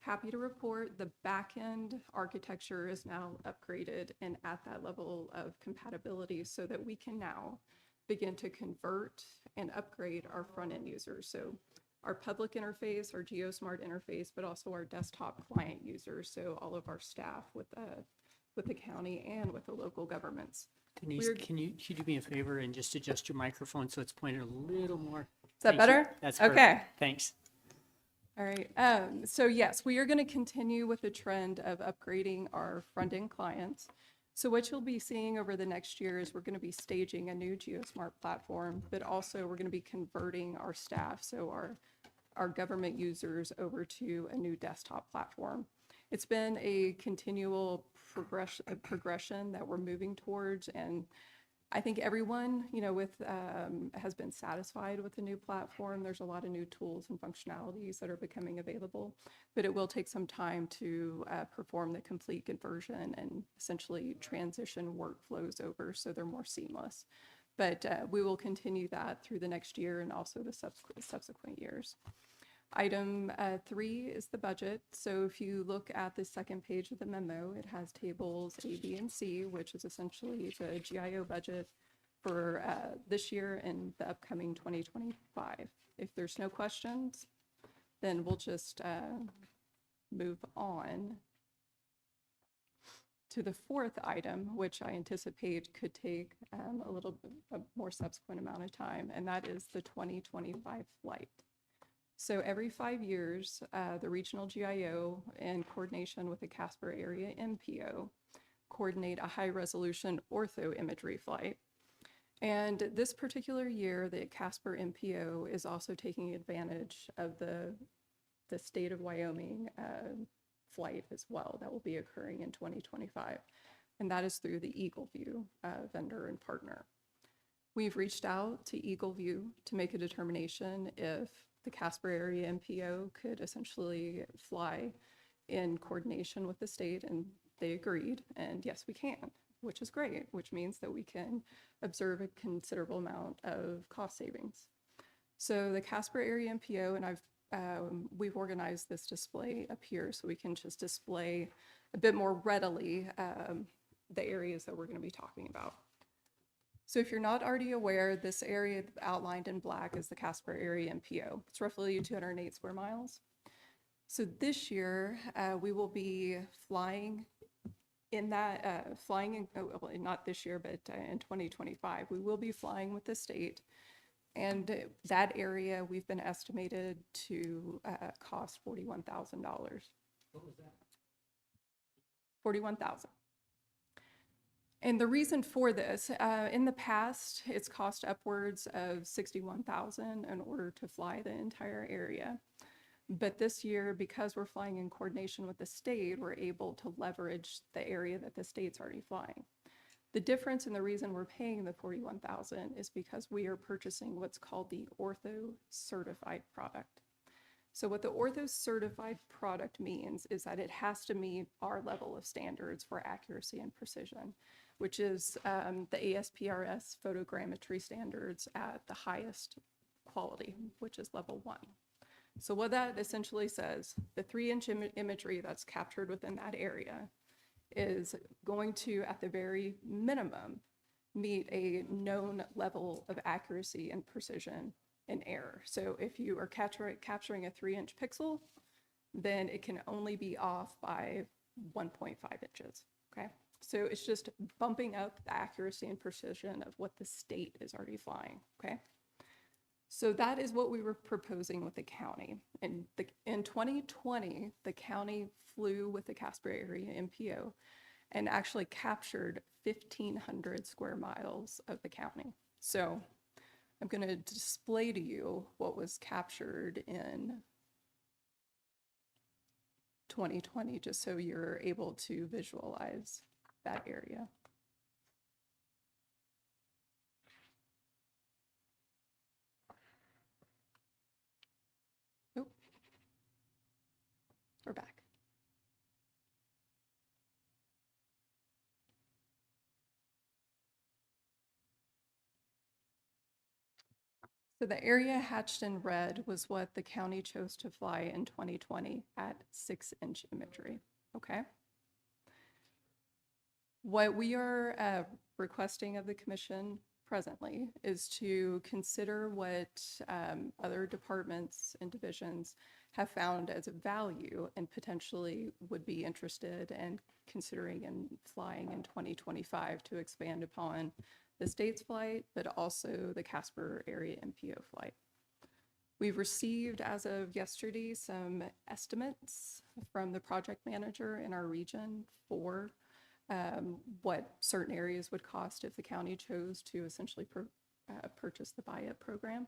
Happy to report the back-end architecture is now upgraded and at that level of compatibility so that we can now begin to convert and upgrade our front-end users. So our public interface, our GeoSmart interface, but also our desktop client users. So all of our staff with the county and with the local governments. Denise, can you do me a favor and just adjust your microphone so it's pointed a little more? Is that Thank you. better? That's okay. perfect. Thanks. All right. So yes, we are going to continue with the trend of upgrading our front-end clients. So what you'll be seeing over the next year is we're going to be staging a new GeoSmart platform, but also we're going to be converting our staff, so our government users, over to a new desktop platform. It's been a continual progression that we're moving towards, and I think everyone, has been satisfied with the new platform. There's a lot of new tools and functionalities that are becoming available, but it will take some time to perform the complete conversion and essentially transition workflows over so they're more seamless. But we will continue that through the next year and also the subsequent years. Item 3 is the budget. So if you look at the second page of the memo, it has tables A, B, and C, which is essentially the GIO budget for this year and the upcoming 2025. If there's no questions, then we'll just move on to the 4th item, which I anticipate could take a little bit more subsequent amount of time, and that is the 2025 flight. So every 5 years, the regional GIO, in coordination with the Casper area MPO, coordinate a high-resolution ortho imagery flight. And this particular year, the Casper MPO is also taking advantage of the state of Wyoming flight as well that will be occurring in 2025. And that is through the Eagle View vendor and partner. We've reached out to Eagle View to make a determination if the Casper area MPO could essentially fly in coordination with the state, and they agreed. And yes, we can, which is great, which means that we can observe a considerable amount of cost savings. So the Casper area MPO, and we've organized this display up here so we can just display a bit more readily the areas that we're going to be talking about. So if you're not already aware, this area outlined in black is the Casper area MPO. It's roughly 208 square miles. So this year, we will be flying in that, not this year, but in 2025, we will be flying with the state And that area, we've been estimated to cost $41,000. What was that? 41,000. And the reason for this, in the past, it's cost upwards of 61,000 in order to fly the entire area. But this year, because we're flying in coordination with the state, we're able to leverage the area that the state's already flying. The difference and the reason we're paying the 41,000 is because we are purchasing what's called the ortho certified product. So what the ortho certified product means is that it has to meet our level of standards for accuracy and precision, which is the ASPRS photogrammetry standards at the highest quality, which is level 1. So what that essentially says, the 3-inch imagery that's captured within that area is going to, at the very minimum, meet a known level of accuracy and precision and error. So if you are capturing a 3-inch pixel, then it can only be off by 1.5 inches, okay? So it's just bumping up the accuracy and precision of what the state is already flying, okay? So that is what we were proposing with the county. In 2020, the county flew with the Casper area MPO and actually captured 1,500 square miles of the county. So I'm going to display to you what was captured in 2020, just so you're able to visualize that area. Oh, we're back. So the area hatched in red was what the county chose to fly in 2020 at 6-inch imagery, okay? What we are requesting of the commission presently is to consider what other departments and divisions have found as a value and potentially would be interested in considering and flying in 2025 to expand upon the state's flight, but also the Casper area MPO flight. We've received, as of yesterday, some estimates from the project manager in our region for what certain areas would cost if the county chose to essentially purchase the buy-up program.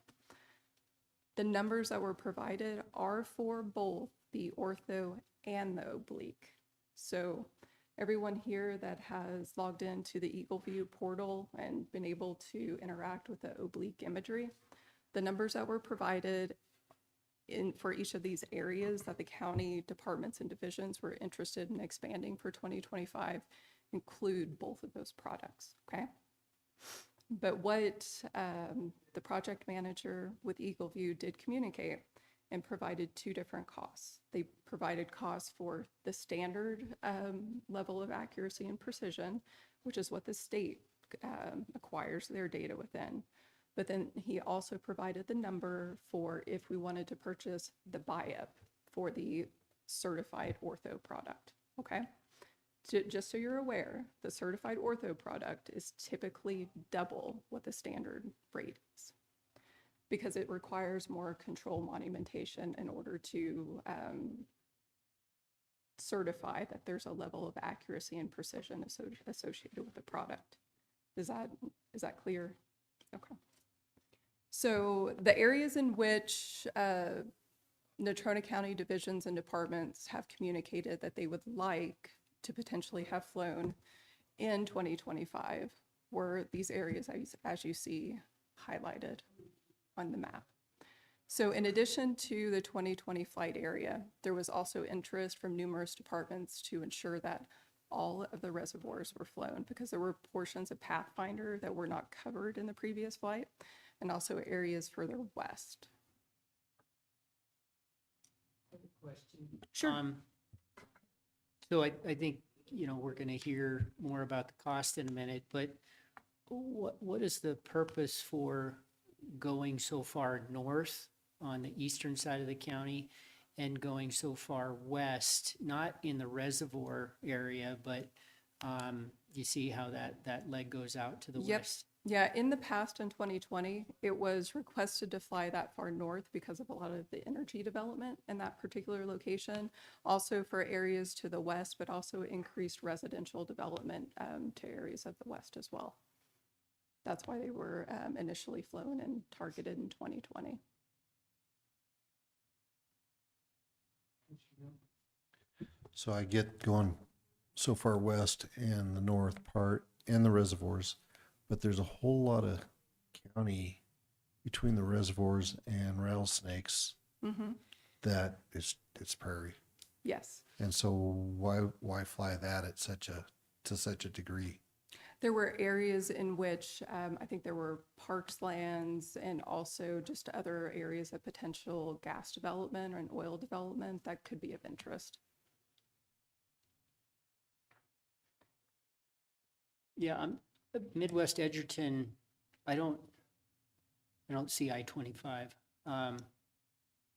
The numbers that were provided are for both the ortho and the oblique. So everyone here that has logged into the EagleView portal and been able to interact with the oblique imagery, the numbers that were provided for each of these areas that the county departments and divisions were interested in expanding for 2025 include both of those products, okay? But what the project manager with EagleView did communicate and provided 2 different costs. They provided costs for the standard level of accuracy and precision, which is what the state acquires their data within. But then he also provided the number for if we wanted to purchase the buy-up for the certified ortho product, okay? Just so you're aware, the certified ortho product is typically double what the standard rate is because it requires more control monumentation in order to certify that there's a level of accuracy and precision associated with the product. Is that clear? Okay. So the areas in which Natrona County divisions and departments have communicated that they would like to potentially have flown in 2025 were these areas as you see highlighted on the map. So in addition to the 2020 flight area, there was also interest from numerous departments to ensure that all of the reservoirs were flown because there were portions of Pathfinder that were not covered in the previous flight and also areas further west. Question. Sure. So I think, we're going to hear more about the cost in a minute, but what is the purpose for going so far north on the eastern side of the county and going so far west, not in the reservoir area, but you see how that leg goes out to the Yep. west? Yeah, in the past, in 2020, it was requested to fly that far north because of a lot of the energy development in that particular location. Also for areas to the west, but also increased residential development to areas of the west as well. That's why they were initially flown and targeted in 2020. So I get going so far west and the north part and the reservoirs, but there's a whole lot of county between the reservoirs and rattlesnakes Mm-hmm. that it's prairie. Yes. And so why fly that at to such a degree? There were areas in which I think there were parks lands and also just other areas of potential gas development and oil development that could be of interest. Yeah, Midwest Edgerton, I don't see I-25.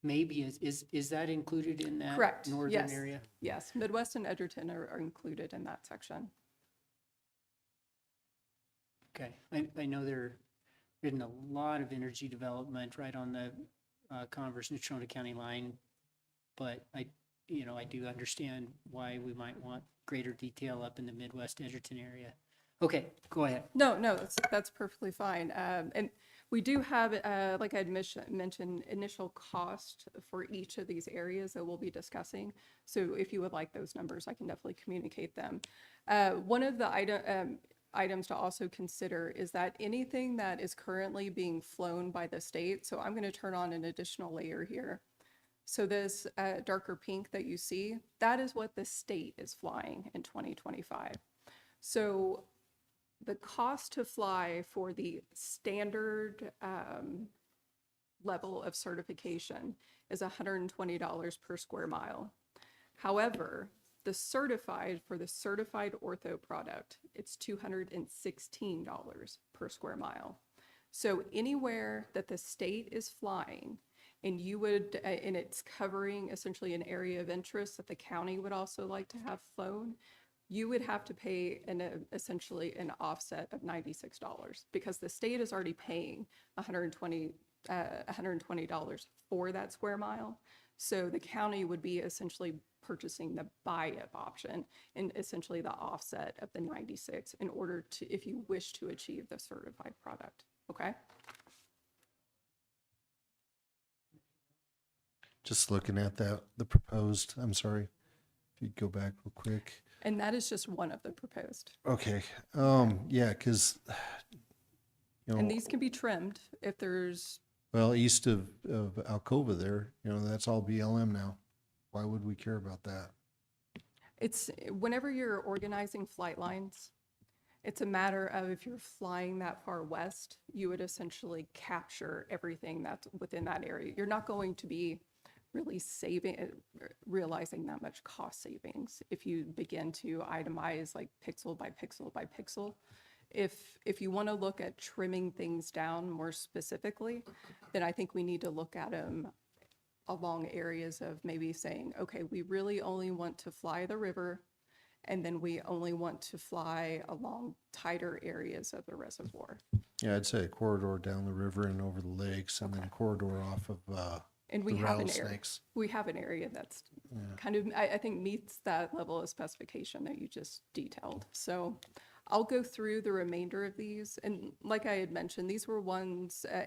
Maybe is that included in that Correct. northern Yes. area? Yes, Midwest and Edgerton are included in that section. Okay, I know there isn't a lot of energy development right on the Converse-Natrona County line, but I do understand why we might want greater detail up in the Midwest Edgerton area. Okay, go ahead. No, that's perfectly fine. And we do have, like I'd mentioned, initial cost for each of these areas that we'll be discussing. So if you would like those numbers, I can definitely communicate them. One of the items to also consider is that anything that is currently being flown by the state, so I'm going to turn on an additional layer here. So this darker pink that you see, that is what the state is flying in 2025. So the cost to fly for the standard level of certification is $120 per square mile. However, for the certified ortho product, it's $216 per square mile. So anywhere that the state is flying and and it's covering essentially an area of interest that the county would also like to have flown, you would have to pay essentially an offset of $96 because the state is already paying $120 for that square mile. So the county would be essentially purchasing the buy-up option and essentially the offset of the 96 in order to, if you wish to achieve the certified product. Okay. Just looking at the proposed, I'm sorry, if you go back real quick. And that is just one of the proposed. Okay. Yeah, because, And these can be trimmed if there's, well, east of Alcova there, that's all BLM now. Why would we care about that? it's whenever you're organizing flight lines, it's a matter of if you're flying that far west, you would essentially capture everything that's within that area. You're not going to be really realizing that much cost savings if you begin to itemize like pixel by pixel by pixel. If you want to look at trimming things down more specifically, then I think we need to look at them along areas of maybe saying, okay, we really only want to fly the river, and then we only want to fly along tighter areas of the reservoir. Yeah, I'd say a corridor down the river and over the lakes, and then a corridor off of And we the have an area. rattlesnakes. We have an area that's kind of, I think, meets that level of specification that you just detailed. So I'll go through the remainder of these. And like I had mentioned, these were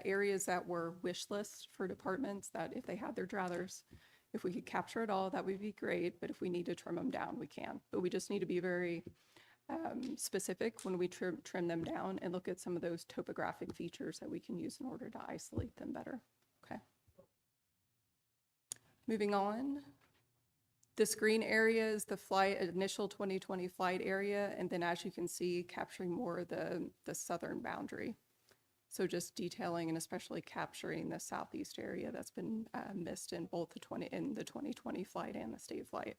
areas that were wish lists for departments that if they had their druthers, if we could capture it all, that would be great. But if we need to trim them down, we can. But we just need to be very specific when we trim them down and look at some of those topographic features that we can use in order to isolate them better. Okay. Moving on. This green area is the initial 2020 flight area, and then as you can see, capturing more of the southern boundary. So just detailing and especially capturing the southeast area that's been missed in both the 2020 flight and the state flight.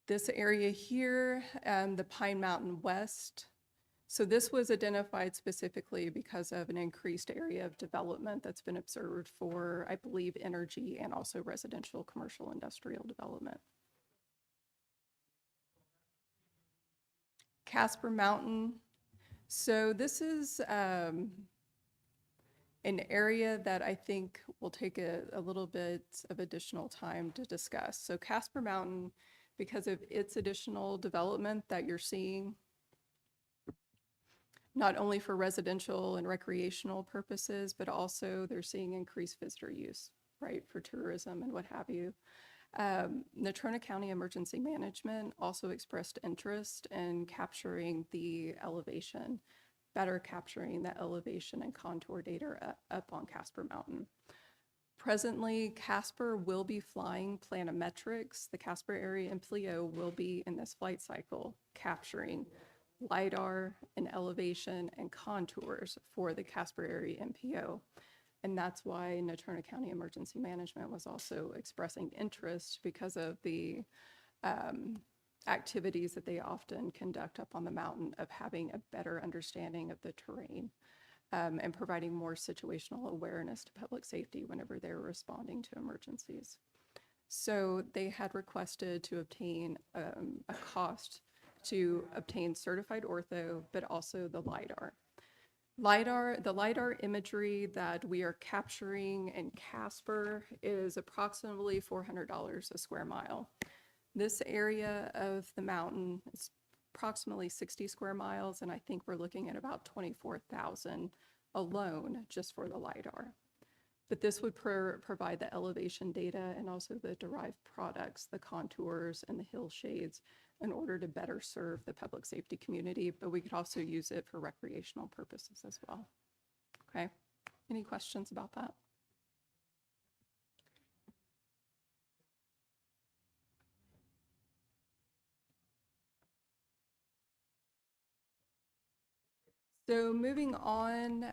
This area here, the Pine Mountain West. So this was identified specifically because of an increased area of development that's been observed for, I believe, energy and also residential, commercial, industrial development. Casper Mountain. So this is an area that I think will take a little bit of additional time to discuss. So Casper Mountain, because of its additional development that you're seeing, not only for residential and recreational purposes, but also they're seeing increased visitor use, right, for tourism and what have you. Natrona County Emergency Management also expressed interest in capturing the elevation, better capturing the elevation and contour data up on Casper Mountain. Presently, Casper will be flying planimetrics. The Casper area MPLIO will be in this flight cycle capturing LiDAR and elevation and contours for the Casper area MPO. And that's why Natrona County Emergency Management was also expressing interest because of the activities that they often conduct up on the mountain of having a better understanding of the terrain and providing more situational awareness to public safety whenever they're responding to emergencies. So they had requested to obtain a cost to obtain certified ortho, but also the LiDAR. The LiDAR imagery that we are capturing in Casper is approximately $400 a square mile. This area of the mountain is approximately 60 square miles, and I think we're looking at about 24,000 alone just for the LiDAR. But this would provide the elevation data and also the derived products, the contours and the hill shades, in order to better serve the public safety community, but we could also use it for recreational purposes as well. Okay, any questions about that? So moving on,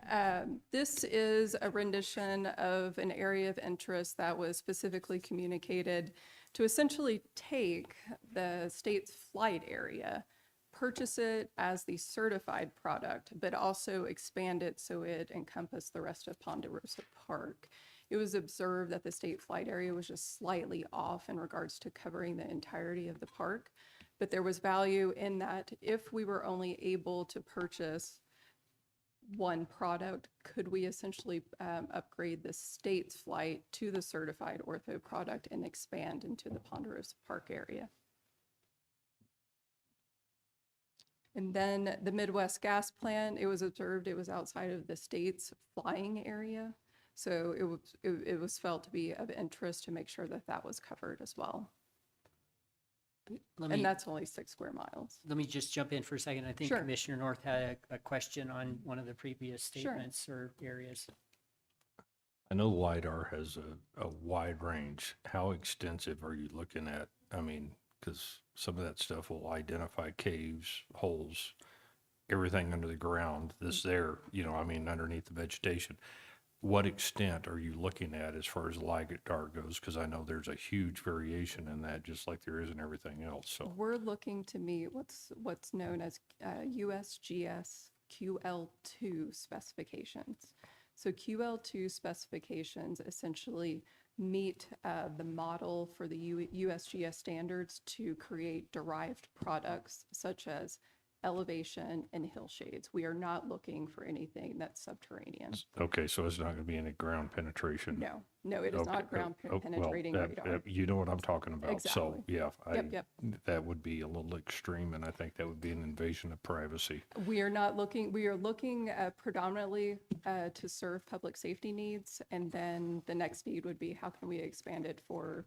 this is a rendition of an area of interest that was specifically communicated to essentially take the state's flight area, purchase it as the certified product, but also expand it so it encompassed the rest of Ponderosa Park. It was observed that the state flight area was just slightly off in regards to covering the entirety of the park, but there was value in that if we were only able to purchase one product, could we essentially upgrade the state's flight to the certified ortho product and expand into the Ponderosa Park area? And then the Midwest Gas Plant, it was observed it was outside of the state's flying area. So it was felt to be of interest to make sure that that was covered as well. And that's only 6 square miles. Let me just jump in for a second. I think Sure. Commissioner North had a question on one of the previous Sure. statements or areas. I know LiDAR has a wide range. How extensive are you looking at? I mean, because some of that stuff will identify caves, holes, everything under the ground that's there, I mean, underneath the vegetation. What extent are you looking at as far as LiDAR goes? Because I know there's a huge variation in that, just like there is in everything else. So We're looking to meet what's known as USGS QL2 specifications. So QL2 specifications essentially meet the model for the USGS standards to create derived products such as elevation and hill shades. We are not looking for anything that's subterranean. okay, so it's not going to be any ground penetration. No, it is Okay, not ground well, penetrating radar. you know what I'm talking about. So, Exactly. yeah, Yep. that would be a little extreme, and I think that would be an invasion of privacy. We are looking predominantly to serve public safety needs, and then the next need would be how can we expand it for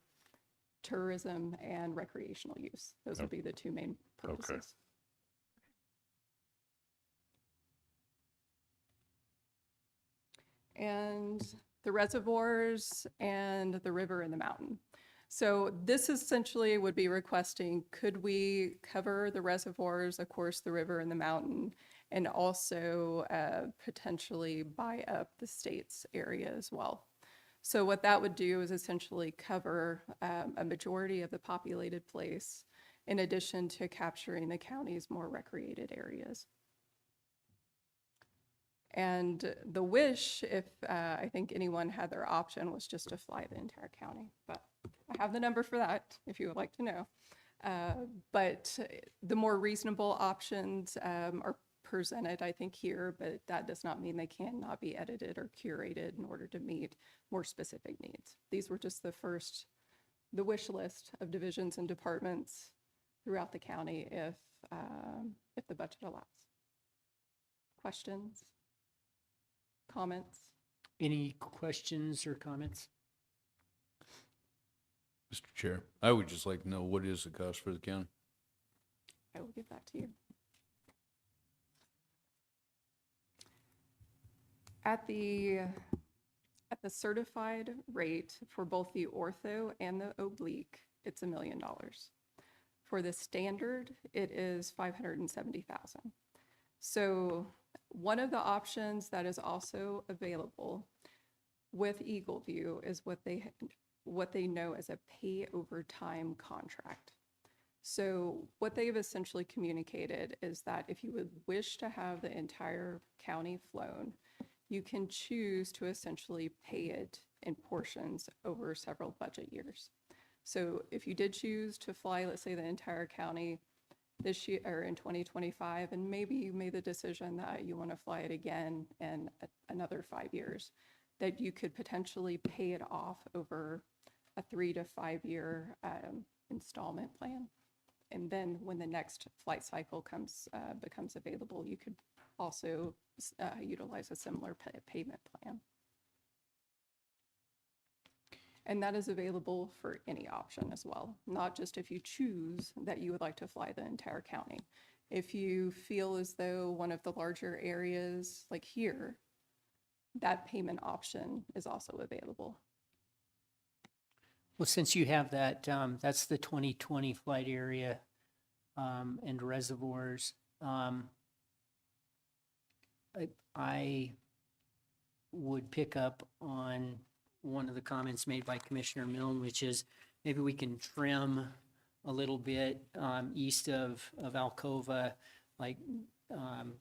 tourism and recreational use? Those would be the two main purposes. And the reservoirs and the river and the mountain. So this essentially would be requesting, could we cover the reservoirs, of course, the river and the mountain, and also potentially buy up the state's area as well? So what that would do is essentially cover a majority of the populated place, in addition to capturing the county's more recreated areas. And the wish, if I think anyone had their option, was just to fly the entire county. But I have the number for that, if you would like to know. But the more reasonable options are presented, I think, here, but that does not mean they cannot be edited or curated in order to meet more specific needs. These were just the wish list of divisions and departments throughout the county if the budget allows. Questions? Comments? Any questions or comments? Mr. Chair, I would just like to know what is the cost for the county? I will give that to you. At the certified rate for both the ortho and the oblique, it's $1 million. For the standard, it is $570,000. So one of the options that is also available with Eagle View is what they know as a pay over time contract. So what they've essentially communicated is that if you would wish to have the entire county flown, you can choose to essentially pay it in portions over several budget years. So if you did choose to fly, let's say, the entire county this year or in 2025, and maybe you made the decision that you want to fly it again in another 5 years, that you could potentially pay it off over a 3 to 5 year installment plan. And then when the next flight cycle becomes available, you could also utilize a similar payment plan. And that is available for any option as well, not just if you choose that you would like to fly the entire county. If you feel as though one of the larger areas, like here, that payment option is also available. Well, since you have that, that's the 2020 flight area and reservoirs. I would pick up on one of the comments made by Commissioner Milne, which is maybe we can trim a little bit east of Alcova, like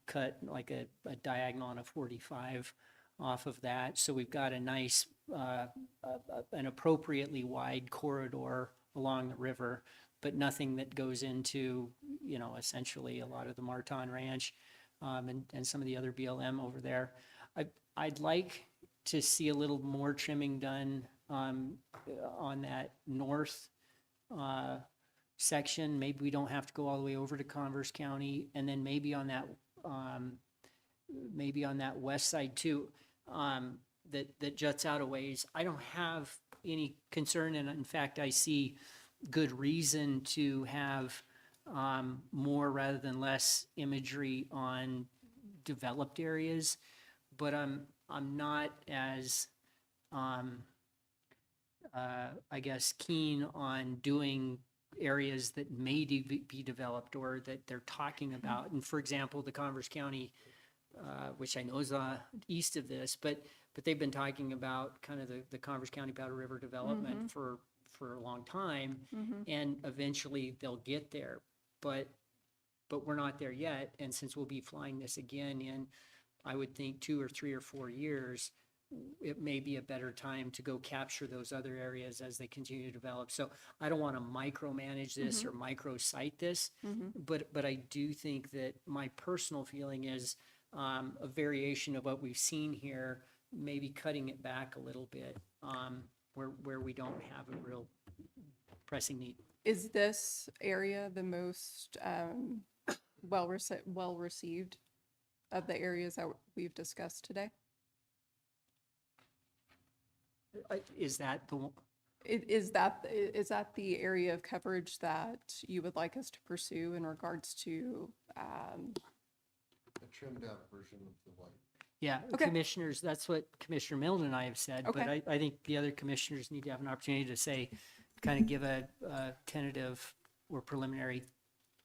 cut like a diagonal on a 45 off of that. So we've got a nice, an appropriately wide corridor along the river, but nothing that goes into, you know, essentially a lot of the Marton Ranch and some of the other BLM over there. I'd like to see a little more trimming done on that north section. Maybe we don't have to go all the way over to Converse County, and then maybe on that west side too, that juts out a ways. I don't have any concern, and in fact, I see good reason to have more rather than less imagery on developed areas, but I'm not as I guess keen on doing areas that may be developed or that they're talking about. And for example, the Converse County, which I know is east of this, but they've been talking about kind of the Converse County Powder River development for a long time, and eventually they'll get there. But we're not there yet, and since we'll be flying this again in, I would think 2 or 3 or 4 years, it may be a better time to go capture those other areas as they continue to develop. So I don't want to micromanage this or microsite this, but I do think that my personal feeling is a variation of what we've seen here, maybe cutting it back a little bit where we don't have a real pressing need. Is this area the most well received of the areas that we've discussed today? Is that the one? Is that the area of coverage that you would like us to pursue in regards to? A trimmed out version of the white. Yeah, Okay. commissioners, that's what Commissioner Milne and I have said, but Okay. I think the other commissioners need to have an opportunity to say, kind of give a tentative or preliminary,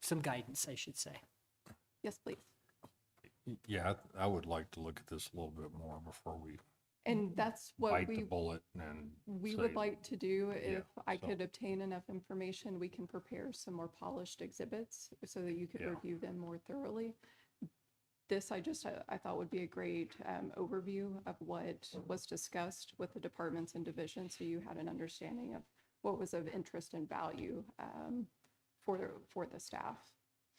some guidance, I should say. Yes, please. Yeah, I would like to look at this a little bit more before we And that's what bite the we bullet and we say, would like to do. If I so- could obtain enough information, we can prepare some more polished exhibits so that you could Yeah. review them more thoroughly. This I thought would be a great overview of what was discussed with the departments and divisions, so you had an understanding of what was of interest and value for the staff.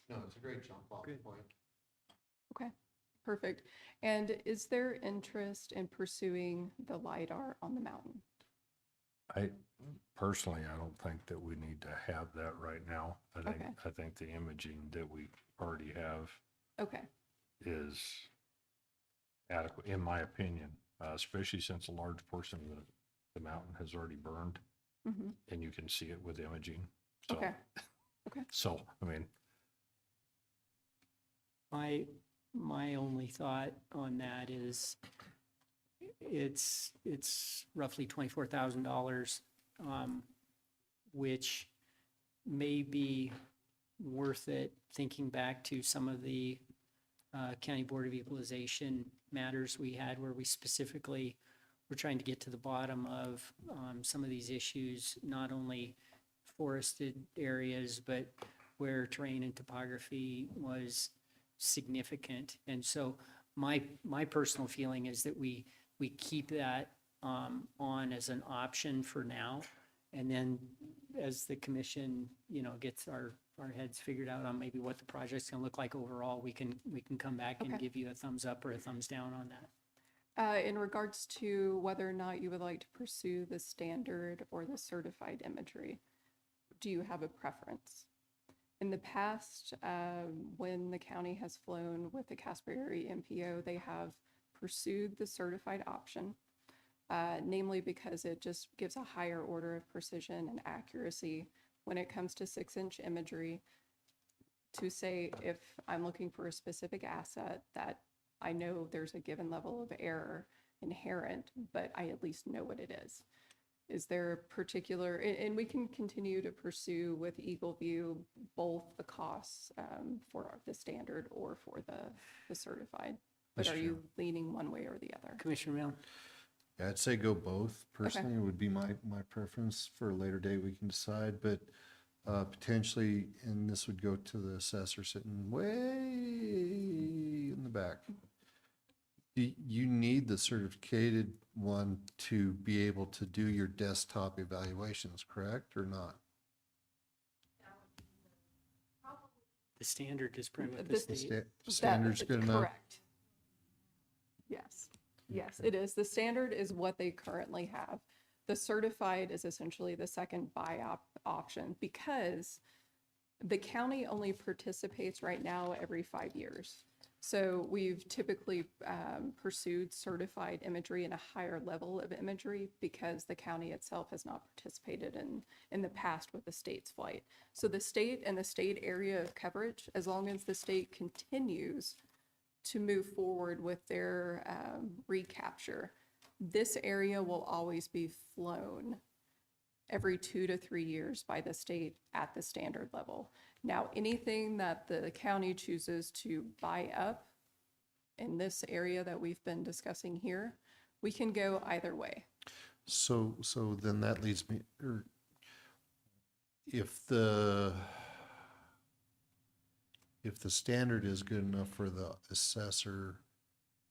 No, it's a great jump off point. Okay, perfect. And is there interest in pursuing the LiDAR on the mountain? I personally, I don't think that we need to have that right now. Okay. I think the imaging that we already have Okay, is adequate, in my opinion, especially since a large portion of the mountain has already burned mm-hmm, and you can see it with imaging. So, okay, okay. so, I mean, My only thought on that is it's roughly $24,000, which may be worth it, thinking back to some of the County Board of Equalization matters we had where we specifically were trying to get to the bottom of some of these issues, not only forested areas, but where terrain and topography was significant. And so my personal feeling is that we keep that on as an option for now. And then as the commission, gets our heads figured out on maybe what the project's gonna look like overall, we can come back and Okay. give you a thumbs up or a thumbs down on that. In regards to whether or not you would like to pursue the standard or the certified imagery, do you have a preference? In the past, when the county has flown with the Casper Area MPO, they have pursued the certified option, namely because it just gives a higher order of precision and accuracy when it comes to 6-inch imagery to say if I'm looking for a specific asset that I know there's a given level of error inherent, but I at least know what it is. Is there a particular, and we can continue to pursue with Eagle View both the costs for the standard or for the certified, but Mr. are you leaning one way or the other? Commissioner Milne? Yeah, I'd say go both. Personally, would be my preference. For a later date, we can decide, but potentially, and this would go to the assessor sitting way in the back. You need the certificated one to be able to do your desktop evaluations, correct, or not? The standard is pretty much The the The state. standard's good enough? Correct. Yes, yes, it is. The standard is what they currently have. The certified is essentially the second buy option because the county only participates right now every 5 years. So we've typically pursued certified imagery and a higher level of imagery because the county itself has not participated in the past with the state's flight. So the state and the state area of coverage, as long as the state continues to move forward with their recapture, this area will always be flown every 2 to 3 years by the state at the standard level. Now, anything that the county chooses to buy up in this area that we've been discussing here, we can go either way. So then that leads me, or if the standard is good enough for the assessor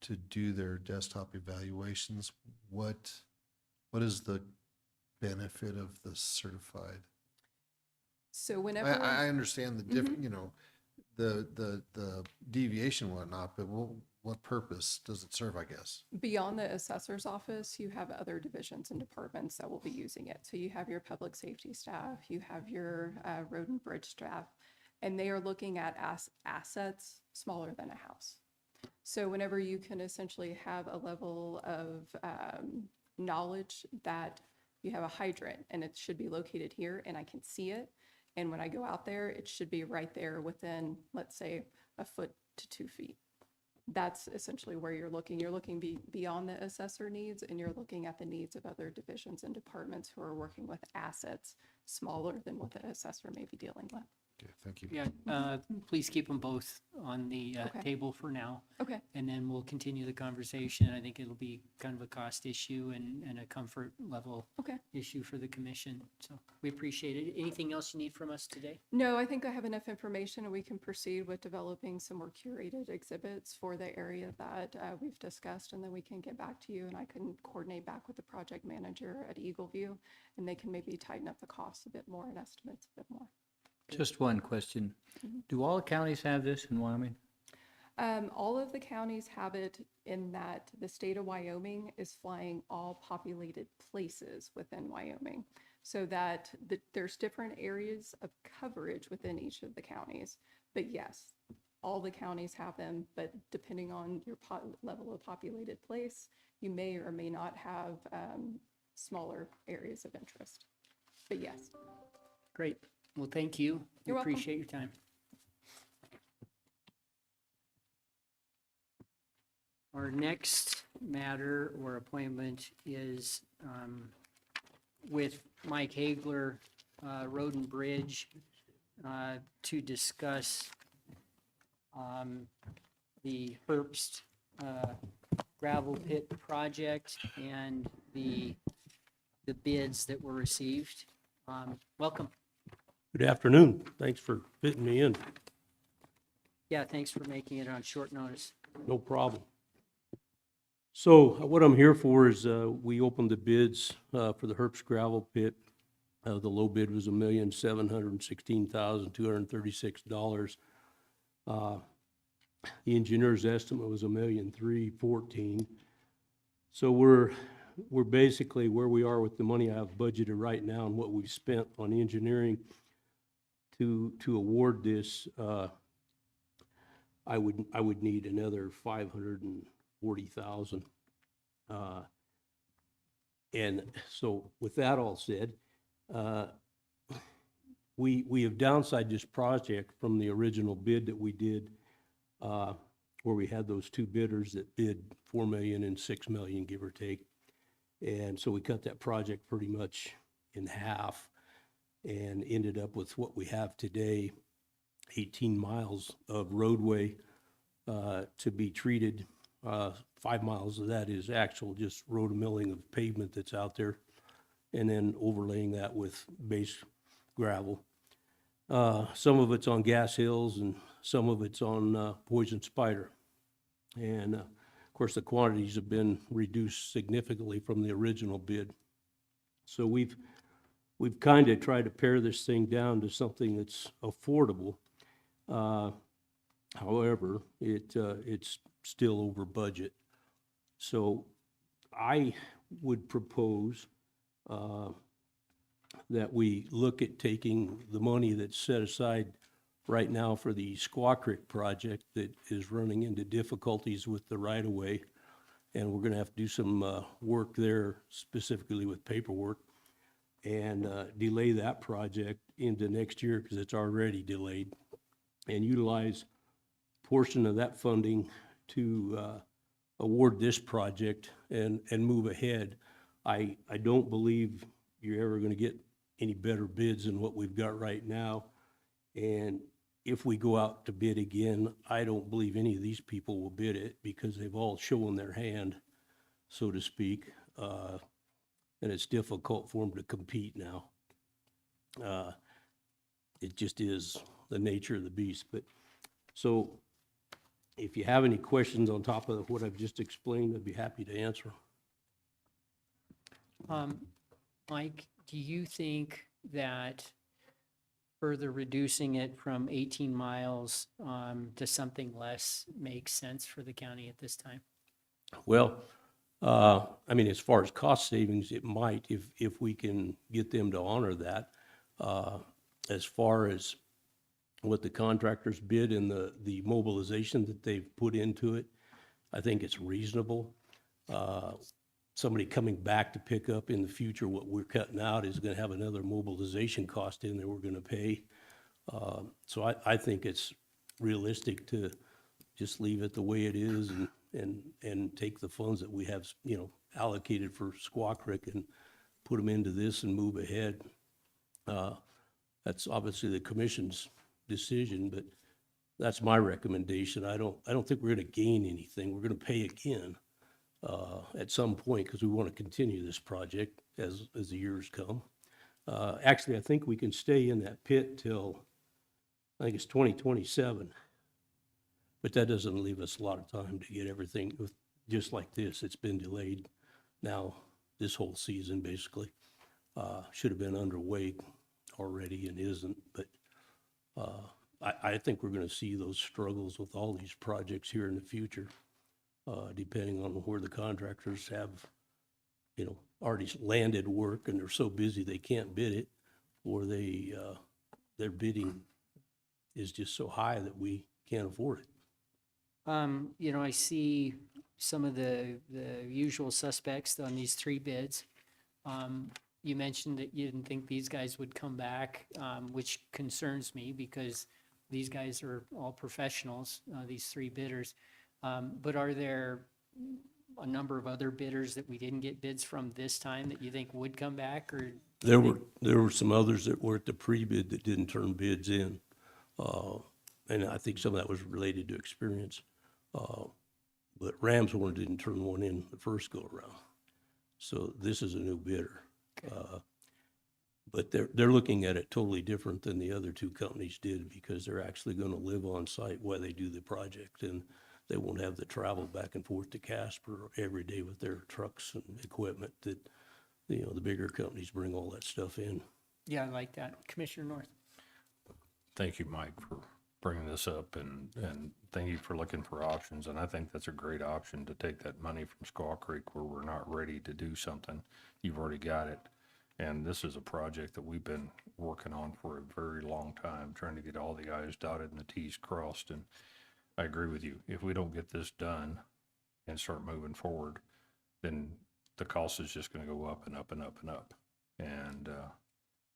to do their desktop evaluations, what is the benefit of the certified? So whenever. I understand the different, the deviation and whatnot, but what purpose does it serve, I guess? Beyond the assessor's office, you have other divisions and departments that will be using it. So you have your public safety staff, you have your road and bridge staff, and they are looking at assets smaller than a house. So whenever you can essentially have a level of knowledge that you have a hydrant and it should be located here and I can see it, and when I go out there, it should be right there within, let's say, a foot to 2 feet. That's essentially where you're looking. You're looking beyond the assessor needs, and you're looking at the needs of other divisions and departments who are working with assets smaller than what the assessor may be dealing with. Okay, thank you. Yeah, please keep them both on the Okay. table for now. Okay. And then we'll continue the conversation. I think it'll be kind of a cost issue and a comfort level Okay. issue for the commission. So we appreciate it. Anything else you need from us today? No, I think I have enough information and we can proceed with developing some more curated exhibits for the area that we've discussed. And then we can get back to you and I can coordinate back with the project manager at Eagle View and they can maybe tighten up the costs a bit more and estimates a bit more. Just one question. Do all the counties have this in Wyoming? All of the counties have it in that the state of Wyoming is flying all populated places within Wyoming. So that there's different areas of coverage within each of the counties. But yes, all the counties have them, but depending on your level of populated place, you may or may not have smaller areas of interest. But yes. Great. Well, thank you. We You're welcome. appreciate your time. Our next matter or appointment is with Mike Hagler, Road and Bridge, to discuss the Herbst gravel pit project and the bids that were received. Welcome. Good afternoon. Thanks for fitting me in. Yeah, thanks for making it on short notice. No problem. So what I'm here for is we opened the bids for the Herbst gravel pit. The low bid was $1,716,236. The engineer's estimate was $1,314,000. So we're basically where we are with the money I have budgeted right now and what we've spent on engineering to award this. I would need another $540,000. And so with that all said, we have downsized this project from the original bid that we did, where we had those two bidders that bid $4 million and $6 million, give or take. And so we cut that project pretty much in half and ended up with what we have today, 18 miles of roadway to be treated. 5 miles of that is actual just road milling of pavement that's out there, and then overlaying that with base gravel. Some of it's on Gas Hills and some of it's on Poison Spider. And of course, the quantities have been reduced significantly from the original bid. So we've kind of tried to pare this thing down to something that's affordable. However, it's still over budget. So I would propose that we look at taking the money that's set aside right now for the Squaw Creek project that is running into difficulties with the right-of-way. And we're going to have to do some work there, specifically with paperwork, and delay that project into next year because it's already delayed, and utilize a portion of that funding to award this project and move ahead. I don't believe you're ever going to get any better bids than what we've got right now. And if we go out to bid again, I don't believe any of these people will bid it because they've all shown their hand, so to speak. And it's difficult for them to compete now. It just is the nature of the beast. But so if you have any questions on top of what I've just explained, I'd be happy to answer. Mike, do you think that further reducing it from 18 miles to something less makes sense for the county at this time? Well, I mean, as far as cost savings, it might if we can get them to honor that. As far as what the contractors bid and the mobilization that they've put into it, I think it's reasonable. Somebody coming back to pick up in the future what we're cutting out is going to have another mobilization cost in there we're going to pay. So I think it's realistic to just leave it the way it is and take the funds that we have, allocated for Squaw Creek and put them into this and move ahead. That's obviously the commission's decision, but that's my recommendation. I don't think we're going to gain anything. We're going to pay again at some point because we want to continue this project as the years come. Actually, I think we can stay in that pit till, I think it's 2027. But that doesn't leave us a lot of time to get everything, just like this. It's been delayed now this whole season, basically. Should have been underway already and isn't. But I think we're gonna see those struggles with all these projects here in the future, depending on where the contractors have, you know, already landed work and they're so busy they can't bid it, or their bidding is just so high that we can't afford it. You know, I see some of the usual suspects on these 3 bids. You mentioned that you didn't think these guys would come back, which concerns me because these guys are all professionals, these 3 bidders. But are there a number of other bidders that we didn't get bids from this time that you think would come back, or? There were some others that were at the pre-bid that didn't turn bids in. And I think some of that was related to experience. But Ramshorn didn't turn one in the first go-around. So this is a new bidder. But they're looking at it totally different than the other 2 companies did, because they're actually gonna live on site while they do the project, and they won't have the travel back and forth to Casper every day with their trucks and equipment that, you know, the bigger companies bring all that stuff in. Yeah, I like that. Commissioner North. Thank you, Mike, for bringing this up, and thank you for looking for options. And I think that's a great option, to take that money from Squaw Creek where we're not ready to do something. You've already got it. And this is a project that we've been working on for a very long time, trying to get all the i's dotted and the t's crossed. And I agree with you. If we don't get this done and start moving forward, then the cost is just going to go up and up and up and up. And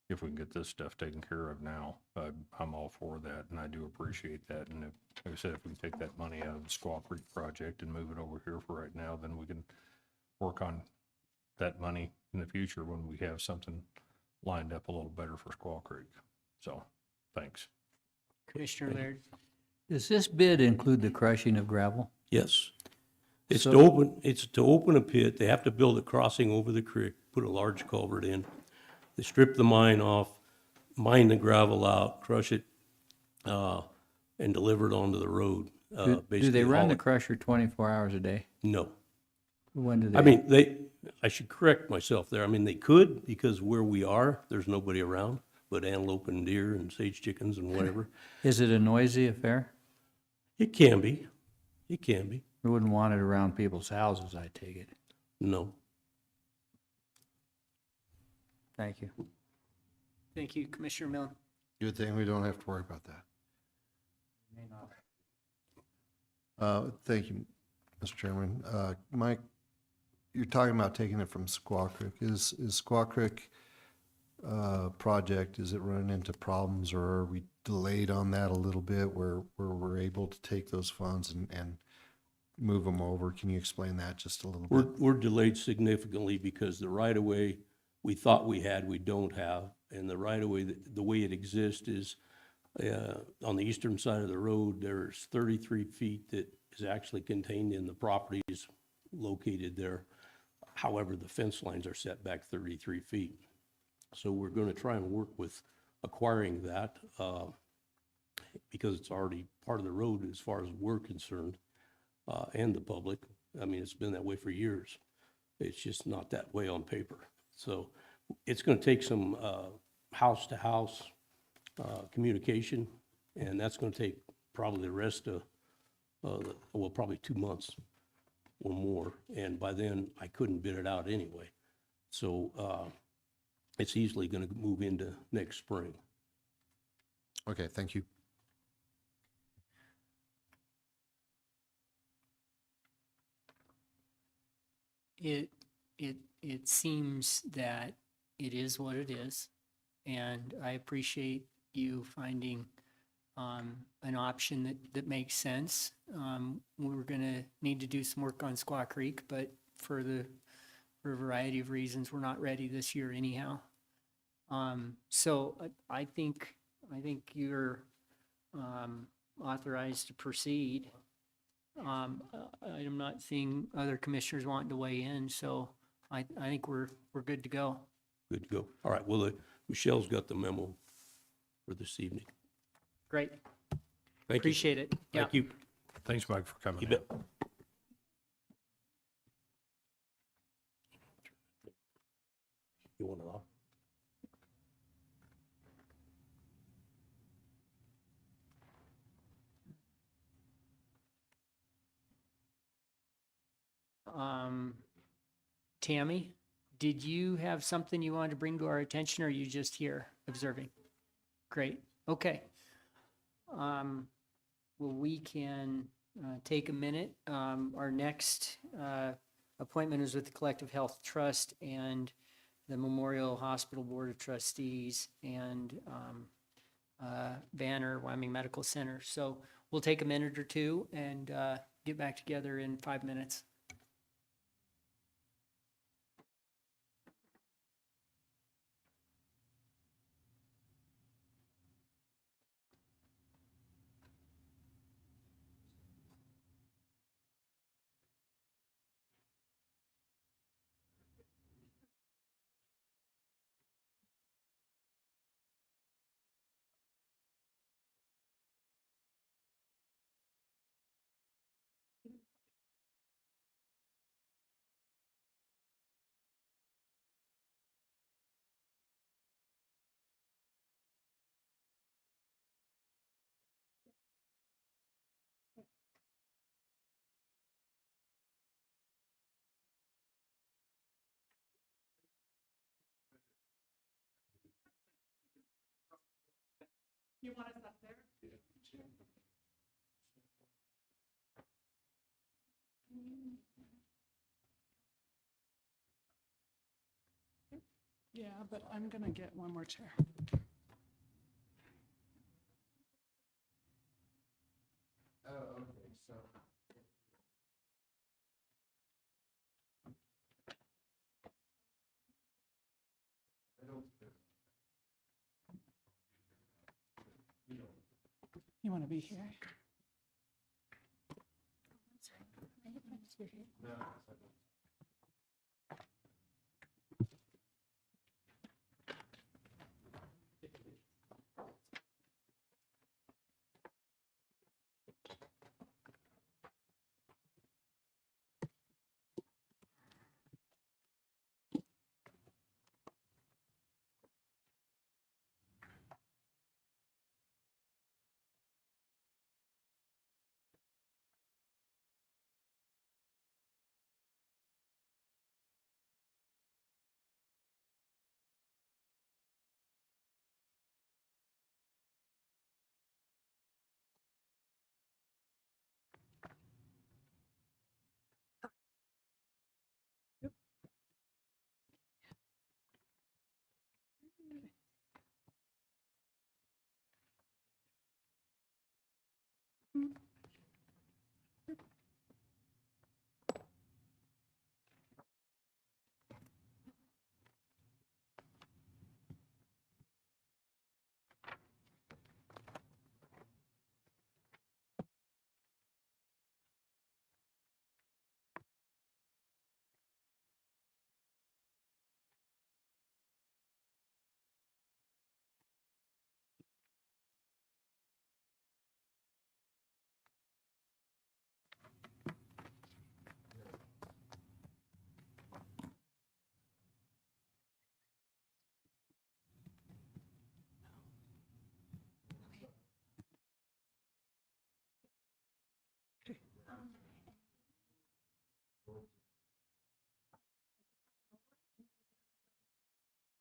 if we can get this stuff taken care of now, I'm all for that, and I do appreciate that. And if, like I said, if we can take that money out of the Squaw Creek project and move it over here for right now, then we can work on that money in the future when we have something lined up a little better for Squaw Creek. So, thanks. Commissioner Laird. Does this bid include the crushing of gravel? Yes. It's So- to open a pit. They have to build a crossing over the creek, put a large culvert in. They strip the mine off, mine the gravel out, crush it, and deliver it onto the road. Do Basically they run haul the it. crusher 24 hours a day? No. When do they? I mean, I should correct myself there. I mean, they could, because where we are, there's nobody around but antelope and deer and sage chickens and whatever. Is it a noisy affair? It can be. It can be. We wouldn't want it around people's houses, I take it. No. Thank you. Thank you, Commissioner Milne. Good thing we don't have to worry about that. Thank you, Mr. Chairman. Mike, you're talking about taking it from Squaw Creek. Is Squaw Creek project, is it running into problems, or are we delayed on that a little bit where we're able to take those funds and move them over? Can you explain that just a little bit? We're delayed significantly because the right-of-way we thought we had, we don't have. And the right-of-way, the way it exists is, on the eastern side of the road, there's 33 feet that is actually contained in the properties located there. However, the fence lines are set back 33 feet. So we're going to try and work with acquiring that, because it's already part of the road as far as we're concerned, and the public. I mean, it's been that way for years. It's just not that way on paper. So it's going to take some house-to-house communication, and that's going to take probably the rest of, probably 2 months or more. And by then, I couldn't bid it out anyway. So it's easily going to move into next spring. Okay, thank you. It seems that it is what it is, and I appreciate you finding an option that makes sense. We're gonna need to do some work on Squaw Creek, but for a variety of reasons, we're not ready this year anyhow. So I think you're authorized to proceed. I'm not seeing other commissioners wanting to weigh in, so I think we're good to go. Good to go. All right, well, Michelle's got the memo for this evening. Great. Thank you. Appreciate it. Yeah. Thank you. Thanks, Mike, for coming You in. bet. You want it off? Tammy, did you have something you wanted to bring to our attention, or are you just here observing? Great, okay. Well, we can take a minute. Our next appointment is with the Collective Health Trust and the Memorial Hospital Board of Trustees and Banner Wyoming Medical Center. So we'll take a minute or two and get back together in 5 minutes. Yeah, but I'm gonna get one more chair. Oh, okay, so. You wanna be here?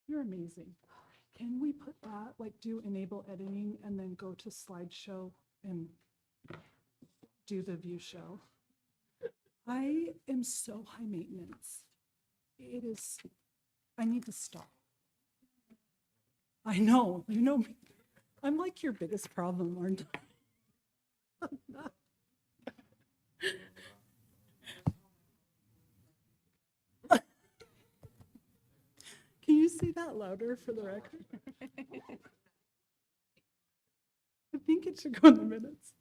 You're amazing. Can we put that, like do enable editing and then go to slideshow and do the view show? I am so high maintenance. It is, I need to stop. I know, you know me. I'm like your biggest problem, aren't I? Can you say that louder for the record? I think it should go in the minutes.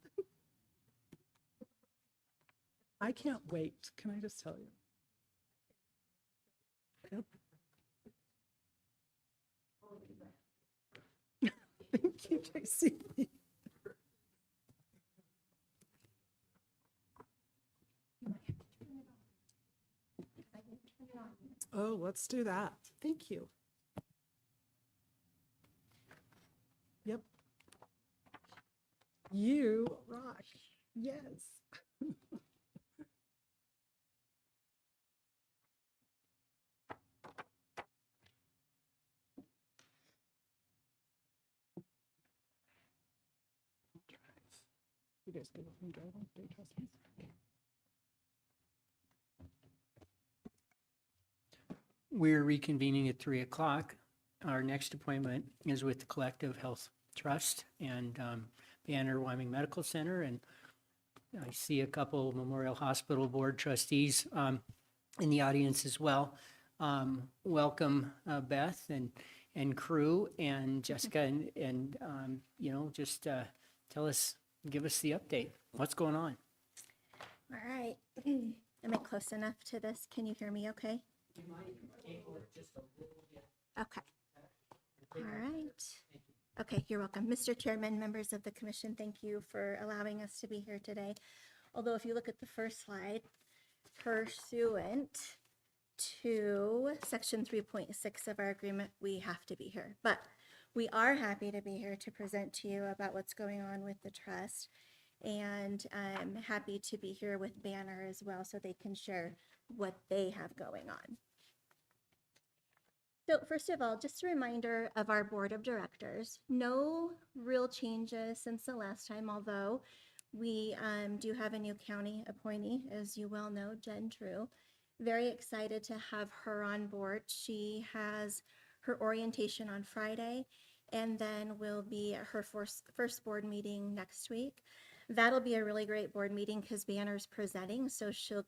I can't wait. Can I just tell you? Yep. Thank you, Tracy. Oh, let's do that. Thank you. Yep. You rock. Yes. basically looking to drive on state trustees. We're reconvening at 3 o'clock. Our next appointment is with the Collective Health Trust and Banner Wyoming Medical Center. And I see a couple Memorial Hospital Board trustees in the audience as well. Welcome, Beth and crew and Jessica and just tell us, give us the update. What's going on? All right. Am I close enough to this? Can you hear me okay? Okay. All right. Okay, you're welcome. Mr. Chairman, members of the commission, thank you for allowing us to be here today. Although if you look at the first slide, pursuant to section 3.6 of our agreement, we have to be here. But we are happy to be here to present to you about what's going on with the trust. And I'm happy to be here with Banner as well so they can share what they have going on. So first of all, just a reminder of our board of directors. No real changes since the last time, although we do have a new county appointee, as you well know, Jen True. Very excited to have her on board. She has her orientation on Friday and then will be at her first board meeting next week. That'll be a really great board meeting because Banner's presenting, so she'll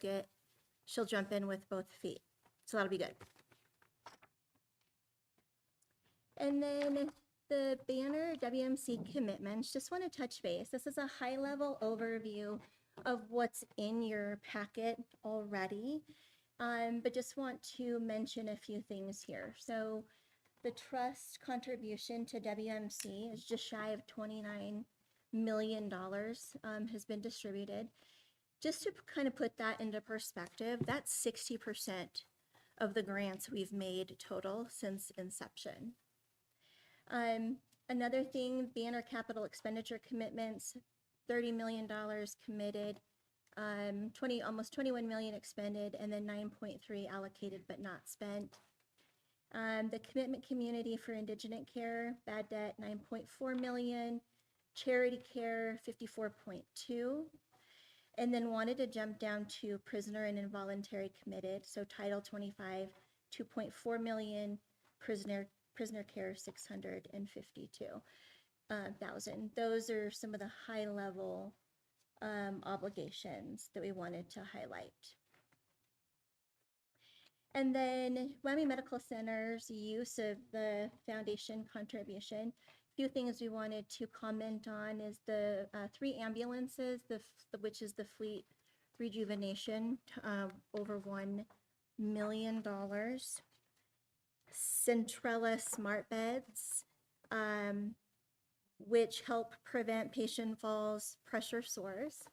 jump in with both feet. So that'll be good. And then the Banner WMC commitments, just want to touch base. This is a high-level overview of what's in your packet already, but just want to mention a few things here. So the trust contribution to WMC is just shy of $29 million has been distributed. Just to kind of put that into perspective, that's 60% of the grants we've made total since inception. Another thing, Banner capital expenditure commitments, $30 million committed, almost 21 million expended, and then 9.3 allocated but not spent. The commitment community for indigent care, bad debt, 9.4 million, charity care, 54.2, and then wanted to jump down to prisoner and involuntary committed. So Title 25, 2.4 million, prisoner care, 652,000. Those are some of the high level obligations that we wanted to highlight. And then Wyoming Medical Center's use of the foundation contribution. A few things we wanted to comment on is the 3 ambulances, which is the fleet rejuvenation, over $1 million. Centrella smart beds, which help prevent patient falls, pressure sores.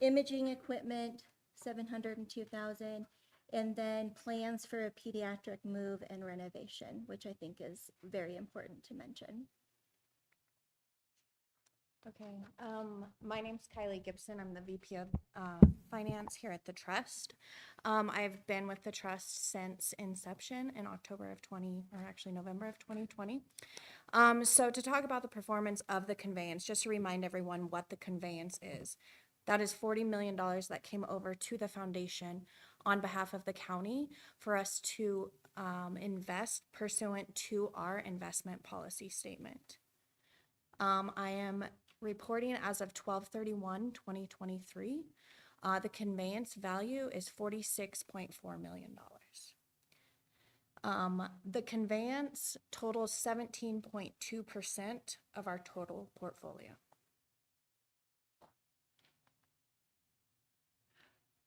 Imaging equipment, 702,000. And then plans for a pediatric move and renovation, which I think is very important to mention. Okay, my name's Kylie Gibson. I'm the VP of Finance here at the Trust. I've been with the Trust since inception in November of 2020. So to talk about the performance of the conveyance, just to remind everyone what the conveyance is. That is $40 million that came over to the foundation on behalf of the county for us to invest pursuant to our investment policy statement. I am reporting as of 12/31/2023. The conveyance value is $46.4 million. The conveyance totals 17.2% of our total portfolio.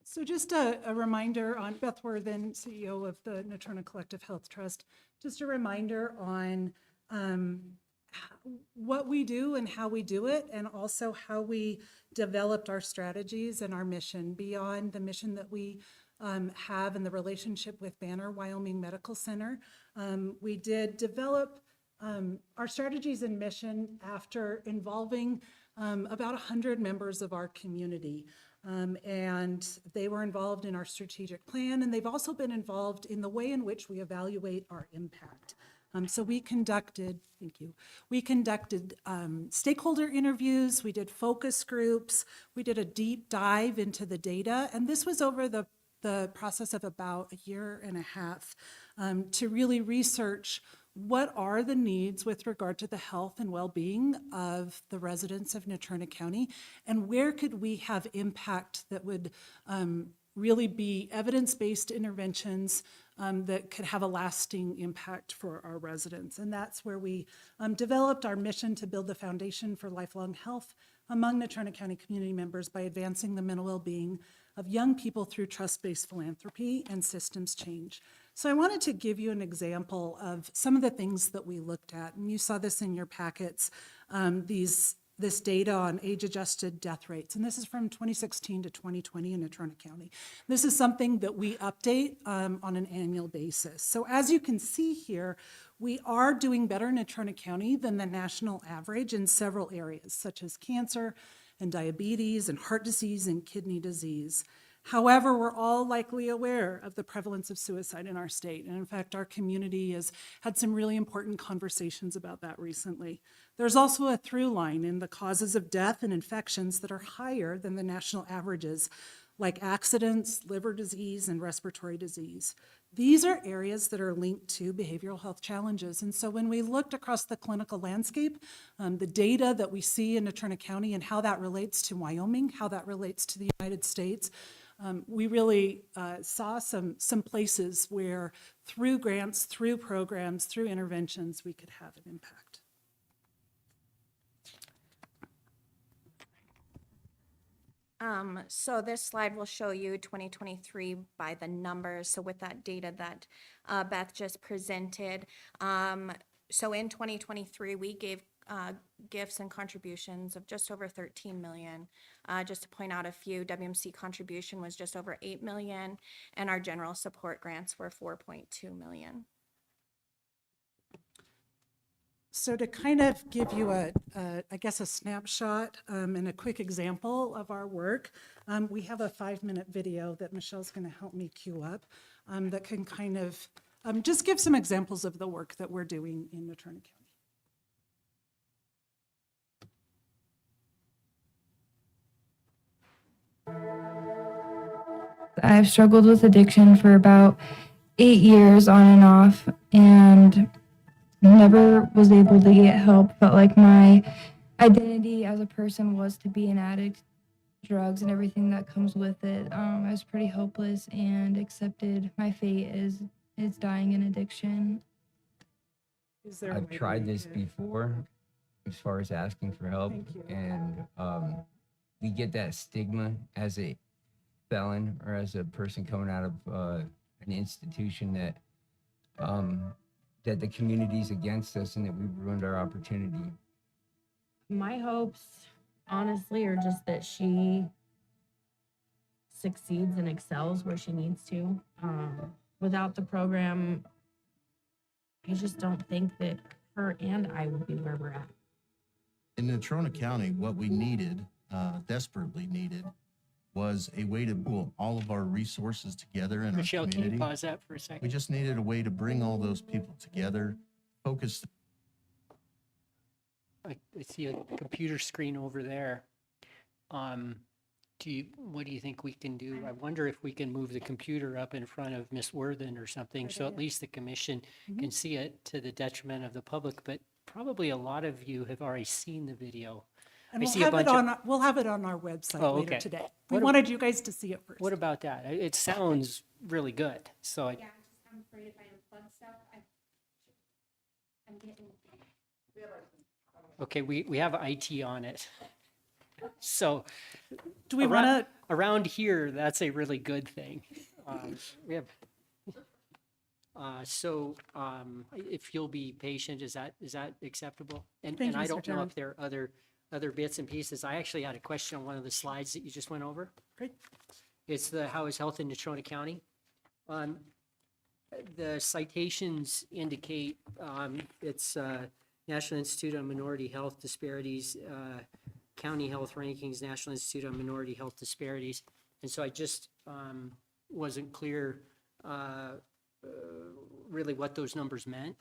So just a reminder on Beth Worthen, CEO of the Natrona Collective Health Trust, just a reminder on what we do and how we do it, and also how we developed our strategies and our mission beyond the mission that we have in the relationship with Banner Wyoming Medical Center. We did develop our strategies and mission after involving about 100 members of our community. And they were involved in our strategic plan, and they've also been involved in the way in which we evaluate our impact. So we conducted, thank you, we conducted stakeholder interviews, we did focus groups, we did a deep dive into the data, and this was over the process of about a year and a half to really research what are the needs with regard to the health and well-being of the residents of Natrona County, and where could we have impact that would really be evidence-based interventions that could have a lasting impact for our residents. And that's where we developed our mission to build the foundation for lifelong health among Natrona County community members by advancing the mental well-being of young people through trust-based philanthropy and systems change. So I wanted to give you an example of some of the things that we looked at, and you saw this in your packets, this data on age-adjusted death rates, and this is from 2016 to 2020 in Natrona County. This is something that we update on an annual basis. So as you can see here, we are doing better in Natrona County than the national average in several areas, such as cancer and diabetes and heart disease and kidney disease. However, we're all likely aware of the prevalence of suicide in our state. And in fact, our community has had some really important conversations about that recently. There's also a through line in the causes of death and infections that are higher than the national averages, like accidents, liver disease, and respiratory disease. These are areas that are linked to behavioral health challenges. And so when we looked across the clinical landscape, the data that we see in Natrona County and how that relates to Wyoming, how that relates to the United States, we really saw some places where through grants, through programs, through interventions, we could have an impact. So this slide will show you 2023 by the numbers. So with that data that Beth just presented. So in 2023, we gave gifts and contributions of just over 13 million. Just to point out a few, WMC contribution was just over 8 million, and our general support grants were 4.2 million. So to kind of give you I guess, a snapshot and a quick example of our work, we have a 5-minute video that Michelle's going to help me cue up that can kind of just give some examples of the work that we're doing in Natrona County. I've struggled with addiction for about 8 years on and off, and never was able to get help. Felt like my identity as a person was to be an addict, drugs and everything that comes with it. I was pretty hopeless and accepted my fate as dying in addiction. I've tried this before as far as asking for help, and we get that stigma as a felon or as a person coming out of an institution that that the community's against us and that we've ruined our opportunity. My hopes, honestly, are just that she succeeds and excels where she needs to. Without the program, I just don't think that her and I would be where we're at. In Natrona County, what we needed, desperately needed, was a way to pool all of our resources together in Michelle, our community. can you pause that for a second? We just needed a way to bring all those people together, focus. I see a computer screen over there. What do you think we can do? I wonder if we can move the computer up in front of Miss Worthen or something, so at least the commission can see it to the detriment of the public, but probably a lot of you have already seen the video. And we'll have it on our website later okay. today. We wanted you guys to see it first. What about that? It sounds really good, so. I'm afraid if I unplug stuff, I'm getting. Okay, we have IT on it. So. Do we want to? Around here, that's a really good thing. We have. If you'll be patient, is that acceptable? And Thank you, I Mr. don't know Chairman. if there are other bits and pieces. I actually had a question on one of the slides that you just went over. Great. It's the how is health in Natrona County? The citations indicate it's National Institute on Minority Health Disparities, County Health Rankings, National Institute on Minority Health Disparities. And so I just wasn't clear really what those numbers meant.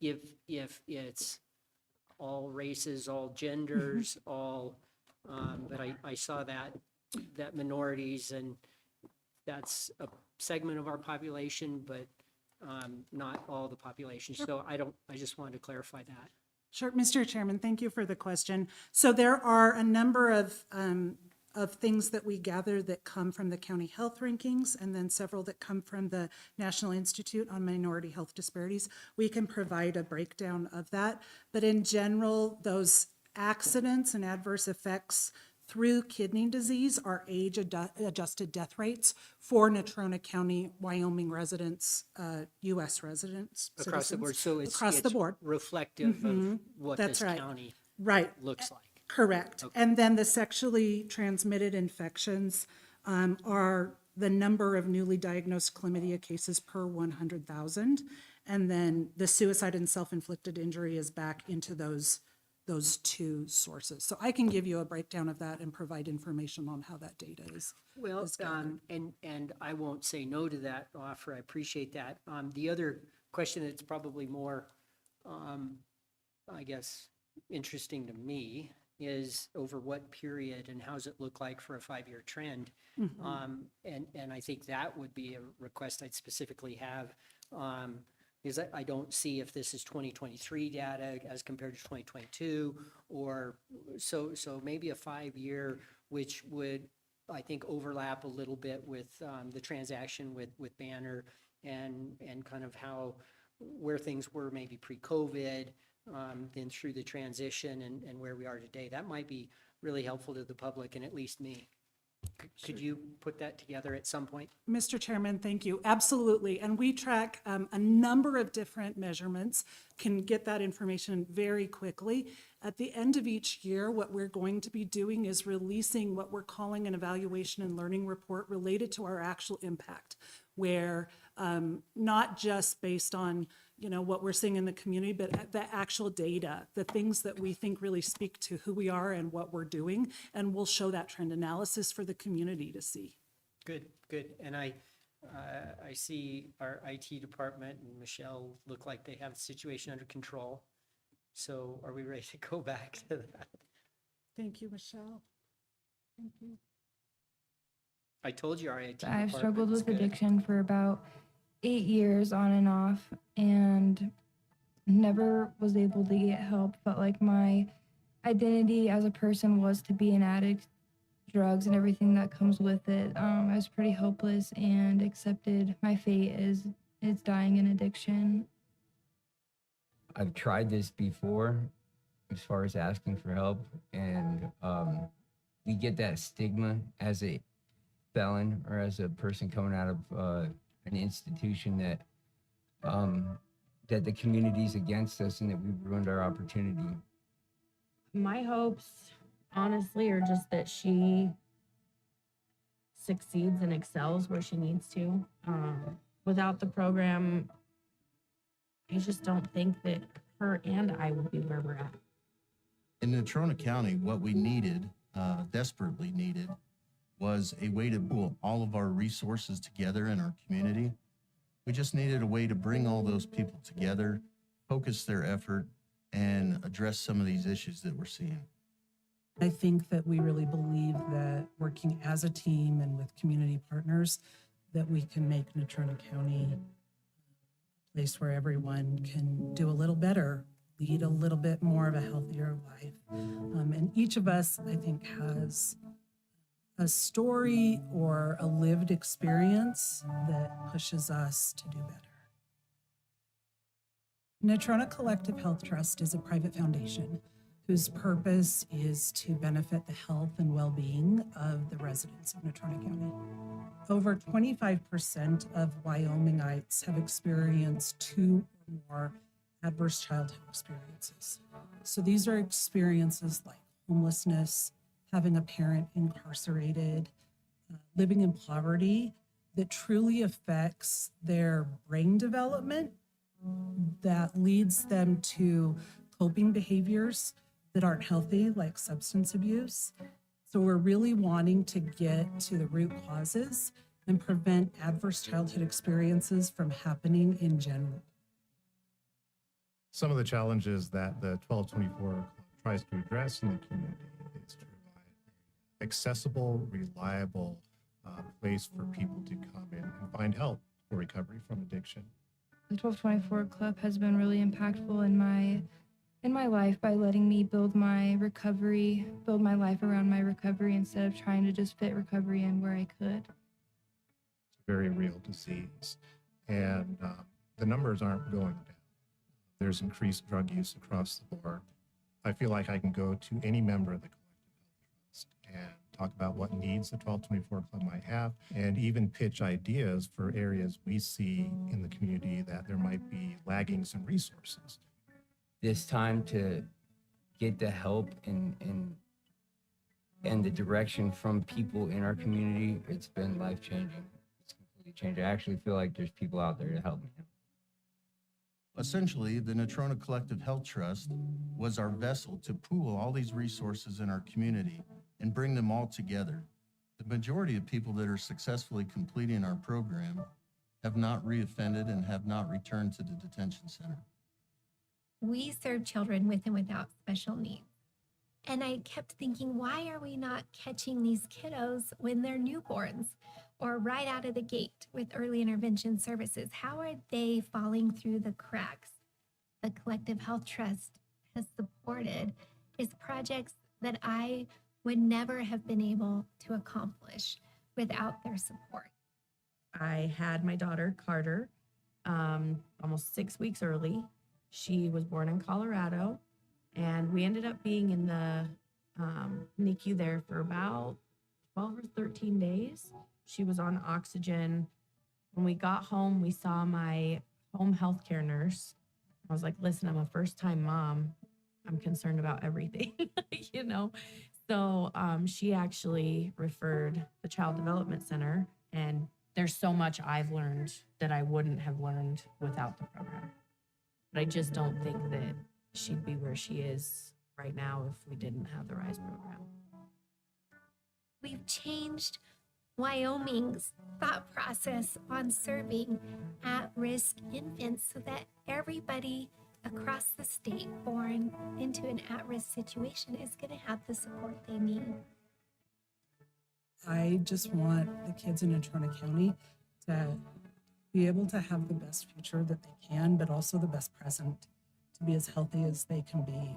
if it's all races, all genders, all, but I saw that minorities, and that's a segment of our population, but not all the population. So I just wanted to clarify that. Sure, Mr. Chairman, thank you for the question. So there are a number of things that we gather that come from the county health rankings, and then several that come from the National Institute on Minority Health Disparities. We can provide a breakdown of that, but in general, those accidents and adverse effects through kidney disease are age-adjusted death rates for Natrona County, Wyoming residents, U.S. residents. Across the board, so it's across the board, reflective of what That's this right. county right? looks like. Correct. Okay. And then the sexually transmitted infections are the number of newly diagnosed chlamydia cases per 100,000. And then the suicide and self-inflicted injury is back into those two sources. So I can give you a breakdown of that and provide information on how that data is. Well, is gathered. and I won't say no to that offer. I appreciate that. The other question that's probably more, I guess, interesting to me is over what period and how's it look like for a 5-year trend? And I think that would be a request I'd specifically have, because I don't see if this is 2023 data as compared to 2022, or so maybe a 5-year, which would, I think, overlap a little bit with the transaction with Banner and kind of where things were maybe pre-COVID, then through the transition and where we are today. That might be really helpful to the public and at least me. Could you put that together at some point? Mr. Chairman, thank you. Absolutely. And we track a number of different measurements, can get that information very quickly. At the end of each year, what we're going to be doing is releasing what we're calling an evaluation and learning report related to our actual impact, where not just based on what we're seeing in the community, but the actual data, the things that we think really speak to who we are and what we're doing, and we'll show that trend analysis for the community to see. Good. And I see our IT department and Michelle look like they have the situation under control. So are we ready to go back to that? Thank you, Michelle. Thank you. I told you our IT I've department struggled is with good. addiction for about 8 years on and off, and never was able to get help. Felt like my identity as a person was to be an addict, drugs and everything that comes with it. I was pretty hopeless and accepted my fate as dying in addiction. I've tried this before as far as asking for help, and we get that stigma as a felon or as a person coming out of an institution that that the community's against us and that we've ruined our opportunity. My hopes, honestly, are just that she succeeds and excels where she needs to. Without the program, I just don't think that her and I would be where we're at. In Natrona County, what we needed, desperately needed, was a way to pool all of our resources together in our community. We just needed a way to bring all those people together, focus their effort, and address some of these issues that we're seeing. I think that we really believe that working as a team and with community partners, that we can make Natrona County a place where everyone can do a little better, lead a little bit more of a healthier life. And each of us, I think, has a story or a lived experience that pushes us to do better. Natrona Collective Health Trust is a private foundation whose purpose is to benefit the health and well-being of the residents of Natrona County. Over 25% of Wyomingites have experienced 2 or more adverse childhood experiences. So these are experiences like homelessness, having a parent incarcerated, living in poverty that truly affects their brain development, that leads them to coping behaviors that aren't healthy, like substance abuse. So we're really wanting to get to the root causes and prevent adverse childhood experiences from happening in general. Some of the challenges that the 1224 tries to address in the community is to provide accessible, reliable place for people to come in and find help for recovery from addiction. The 1224 Club has been really impactful in my life by letting me build my life around my recovery instead of trying to just fit recovery in where I could. It's a very real disease, and the numbers aren't going down. There's increased drug use across the board. I feel like I can go to any member of the Collective Health Trust and talk about what needs the 1224 Club might have, and even pitch ideas for areas we see in the community that there might be lagging some resources. This time to get the help and the direction from people in our community, it's been life-changing. It's completely changed. I actually feel like there's people out there to help me. Essentially, the Natrona Collective Health Trust was our vessel to pool all these resources in our community and bring them all together. The majority of people that are successfully completing our program have not reoffended and have not returned to the detention center. We serve children with and without special needs. And I kept thinking, why are we not catching these kiddos when they're newborns or right out of the gate with early intervention services? How are they falling through the cracks? The Collective Health Trust has supported is projects that I would never have been able to accomplish without their support. I had my daughter, Carter, almost 6 weeks early. She was born in Colorado, and we ended up being in the NICU there for about 12 or 13 days. She was on oxygen. When we got home, we saw my home healthcare nurse. I was like, listen, I'm a first-time mom. I'm concerned about everything, you know? So she actually referred the Child Development Center, and there's so much I've learned that I wouldn't have learned without the program. But I just don't think that she'd be where she is right now if we didn't have the RISE program. We've changed Wyoming's thought process on serving at-risk infants so that everybody across the state born into an at-risk situation is going to have the support they need. I just want the kids in Natrona County to be able to have the best future that they can, but also the best present, to be as healthy as they can be.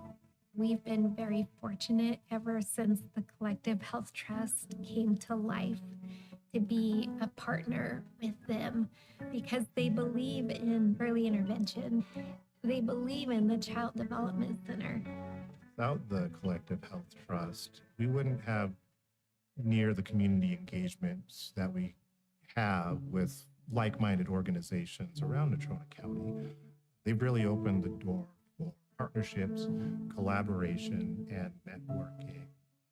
We've been very fortunate ever since the Collective Health Trust came to life to be a partner with them because they believe in early intervention. They believe in the Child Development Center. Without the Collective Health Trust, we wouldn't have near the community engagements that we have with like-minded organizations around Natrona County. They've really opened the door for partnerships, collaboration, and networking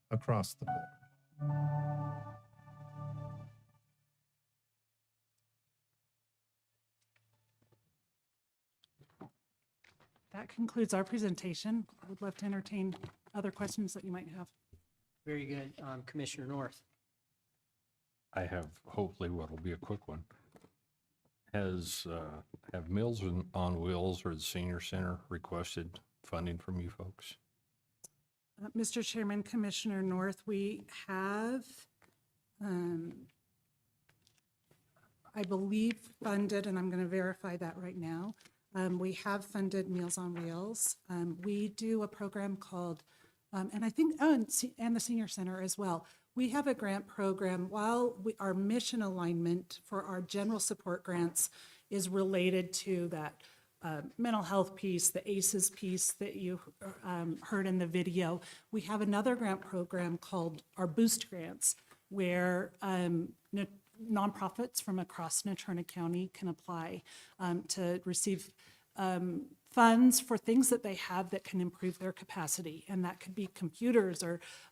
across the board. That concludes our presentation. I would love to entertain other questions that you might have. Very good. Commissioner North. I have hopefully what will be a quick one. Have Meals on Wheels or the Senior Center requested funding from you folks? Mr. Chairman, Commissioner North, we have, I believe, funded, and I'm going to verify that right now. We have funded Meals on Wheels. We do a program called, and I think, and the Senior Center as well. We have a grant program. While our mission alignment for our general support grants is related to that mental health piece, the ACEs piece that you heard in the video, we have another grant program called our Boost Grants, where nonprofits from across Natrona County can apply to receive funds for things that they have that can improve their capacity. And that could be computers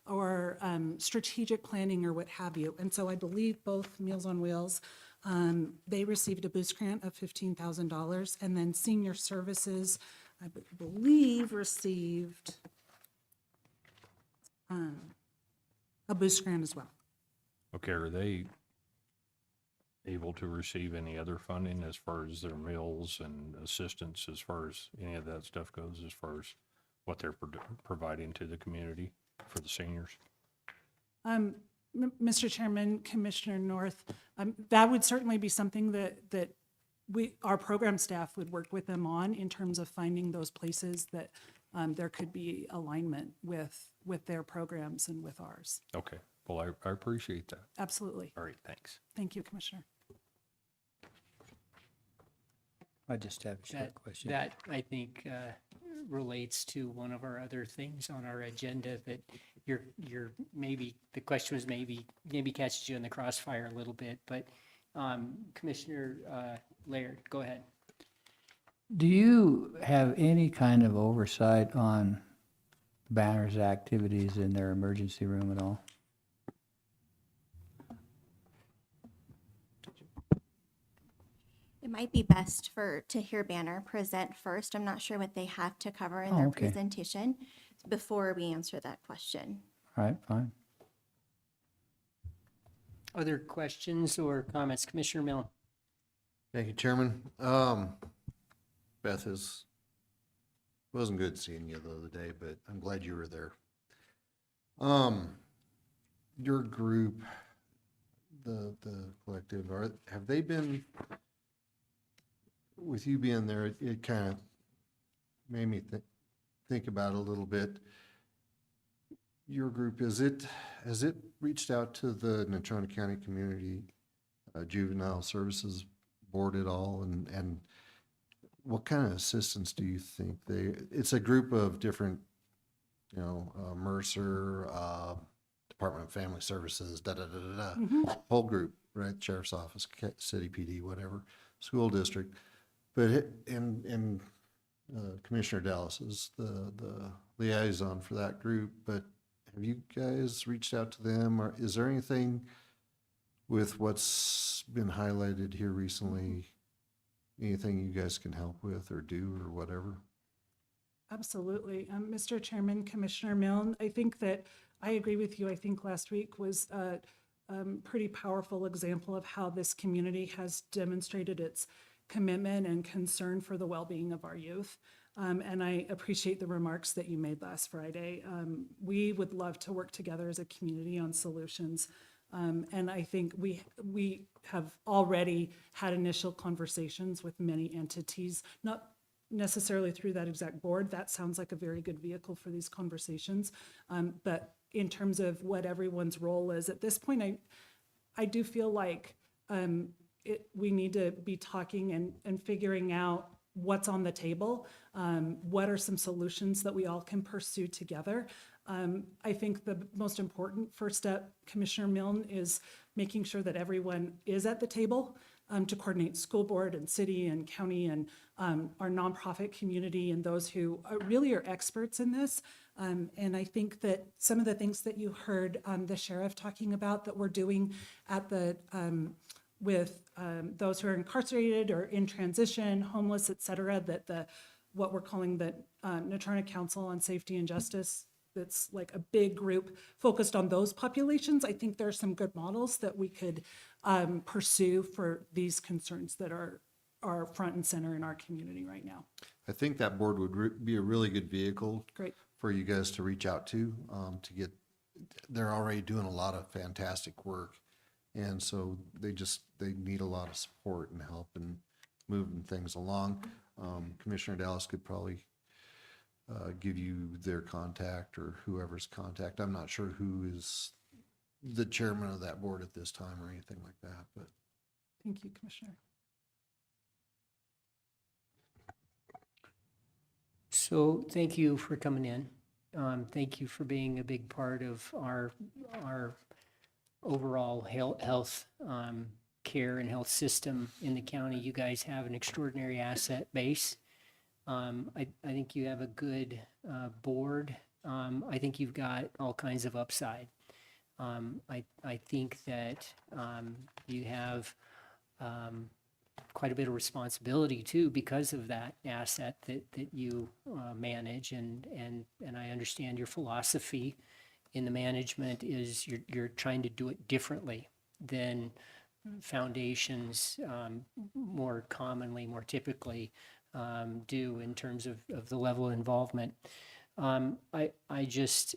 or strategic planning or what have you. And so I believe both Meals on Wheels, they received a boost grant of $15,000. And then Senior Services, I believe, received a boost grant as well. Okay, are they able to receive any other funding as far as their meals and assistance, as far as any of that stuff goes, as far as what they're providing to the community for the seniors? Mr. Chairman, Commissioner North, that would certainly be something that our program staff would work with them on in terms of finding those places that there could be alignment with their programs and with ours. Okay, well, I appreciate that. Absolutely. All right, thanks. Thank you, Commissioner. I just have a short question. That, I think, relates to one of our other things on our agenda that you're maybe, the question was maybe catches you in the crossfire a little bit, but Commissioner Laird, go ahead. Do you have any kind of oversight on Banner's activities in their emergency room at all? It might be best to hear Banner present first. I'm not sure what they have to cover in their okay. presentation before we answer that question. All right, fine. Other questions or comments? Commissioner Milne? Thank you, Chairman. Beth, wasn't good seeing you the other day, but I'm glad you were there. Your group, the collective, have they been, with you being there, it kind of made me think about it a little bit. Your group, has it reached out to the Natrona County Community Juvenile Services Board at all? And what kind of assistance do you think it's a group of different, Mercer, Department of Family Services, whole group, right? Sheriff's Office, City PD, whatever, school district. But Commissioner Dallas is the liaison for that group, but have you guys reached out to them, or is there anything with what's been highlighted here recently, anything you guys can help with or do or whatever? Absolutely. Mr. Chairman, Commissioner Milne, I think that I agree with you. I think last week was a pretty powerful example of how this community has demonstrated its commitment and concern for the well-being of our youth. And I appreciate the remarks that you made last Friday. We would love to work together as a community on solutions. And I think we have already had initial conversations with many entities, not necessarily through that exact board. That sounds like a very good vehicle for these conversations. But in terms of what everyone's role is at this point, I do feel like we need to be talking and figuring out what's on the table. What are some solutions that we all can pursue together? I think the most important first step, Commissioner Milne, is making sure that everyone is at the table to coordinate school board and city and county and our nonprofit community and those who really are experts in this. And I think that some of the things that you heard the sheriff talking about that we're doing at the with those who are incarcerated or in transition, homeless, et cetera, that what we're calling the Natrona Council on Safety and Justice, that's like a big group focused on those populations. I think there are some good models that we could pursue for these concerns that are front and center in our community right now. I think that board would be a really good vehicle Great. for you guys to reach out to get, they're already doing a lot of fantastic work. And so they need a lot of support and help in moving things along. Commissioner Dallas could probably give you their contact or whoever's contact. I'm not sure who is the chairman of that board at this time or anything like that, but. Thank you, Commissioner. So thank you for coming in. Thank you for being a big part of our overall health care and health system in the county. You guys have an extraordinary asset base. I think you have a good board. I think you've got all kinds of upside. I think that you have quite a bit of responsibility too because of that asset that you manage, and I understand your philosophy in the management is you're trying to do it differently than foundations more commonly, more typically do in terms of the level of involvement. I just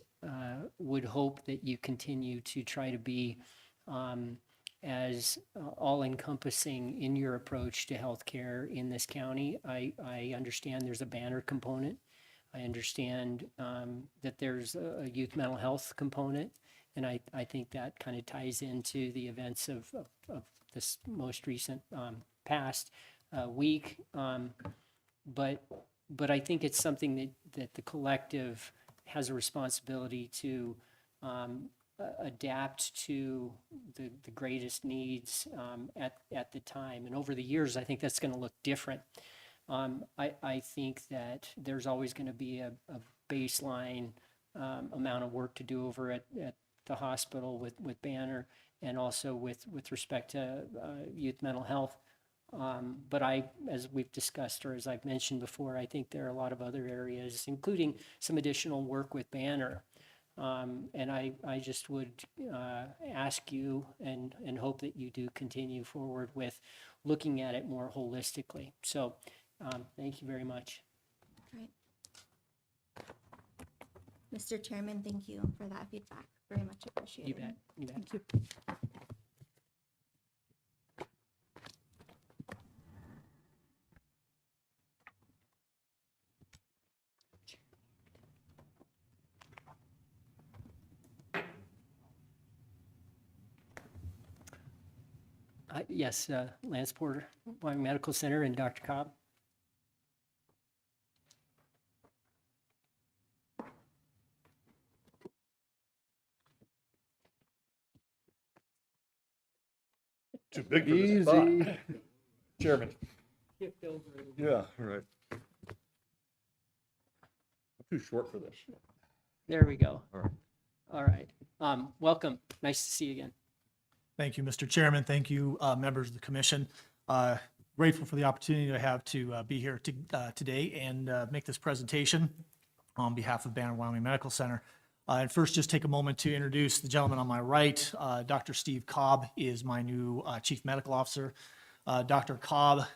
would hope that you continue to try to be as all-encompassing in your approach to healthcare in this county. I understand there's a banner component. I understand that there's a youth mental health component, and I think that kind of ties into the events of this most recent past week. But I think it's something that the collective has a responsibility to adapt to the greatest needs at the time. And over the years, I think that's going to look different. I think that there's always going to be a baseline amount of work to do over at the hospital with Banner, and also with respect to youth mental health. But as we've discussed, or as I've mentioned before, I think there are a lot of other areas, including some additional work with Banner. And I just would ask you and hope that you do continue forward with looking at it more holistically. So thank you very much. Great. Mr. Chairman, thank you for that feedback. Very much appreciated. You bet. You bet. Thank you. Yes, Lance Porter, Wyoming Medical Center, and Dr. Cobb. Too big for this spot. Chairman. Yeah, right. I'm too short for this. There we go. All right. All right. Welcome. Nice to see you again. Thank you, Mr. Chairman. Thank you, members of the commission. Grateful for the opportunity I have to be here today and make this presentation on behalf of Banner Wyoming Medical Center. And first, just take a moment to introduce the gentleman on my right. Dr. Steve Cobb is my new Chief Medical Officer. Dr. Cobb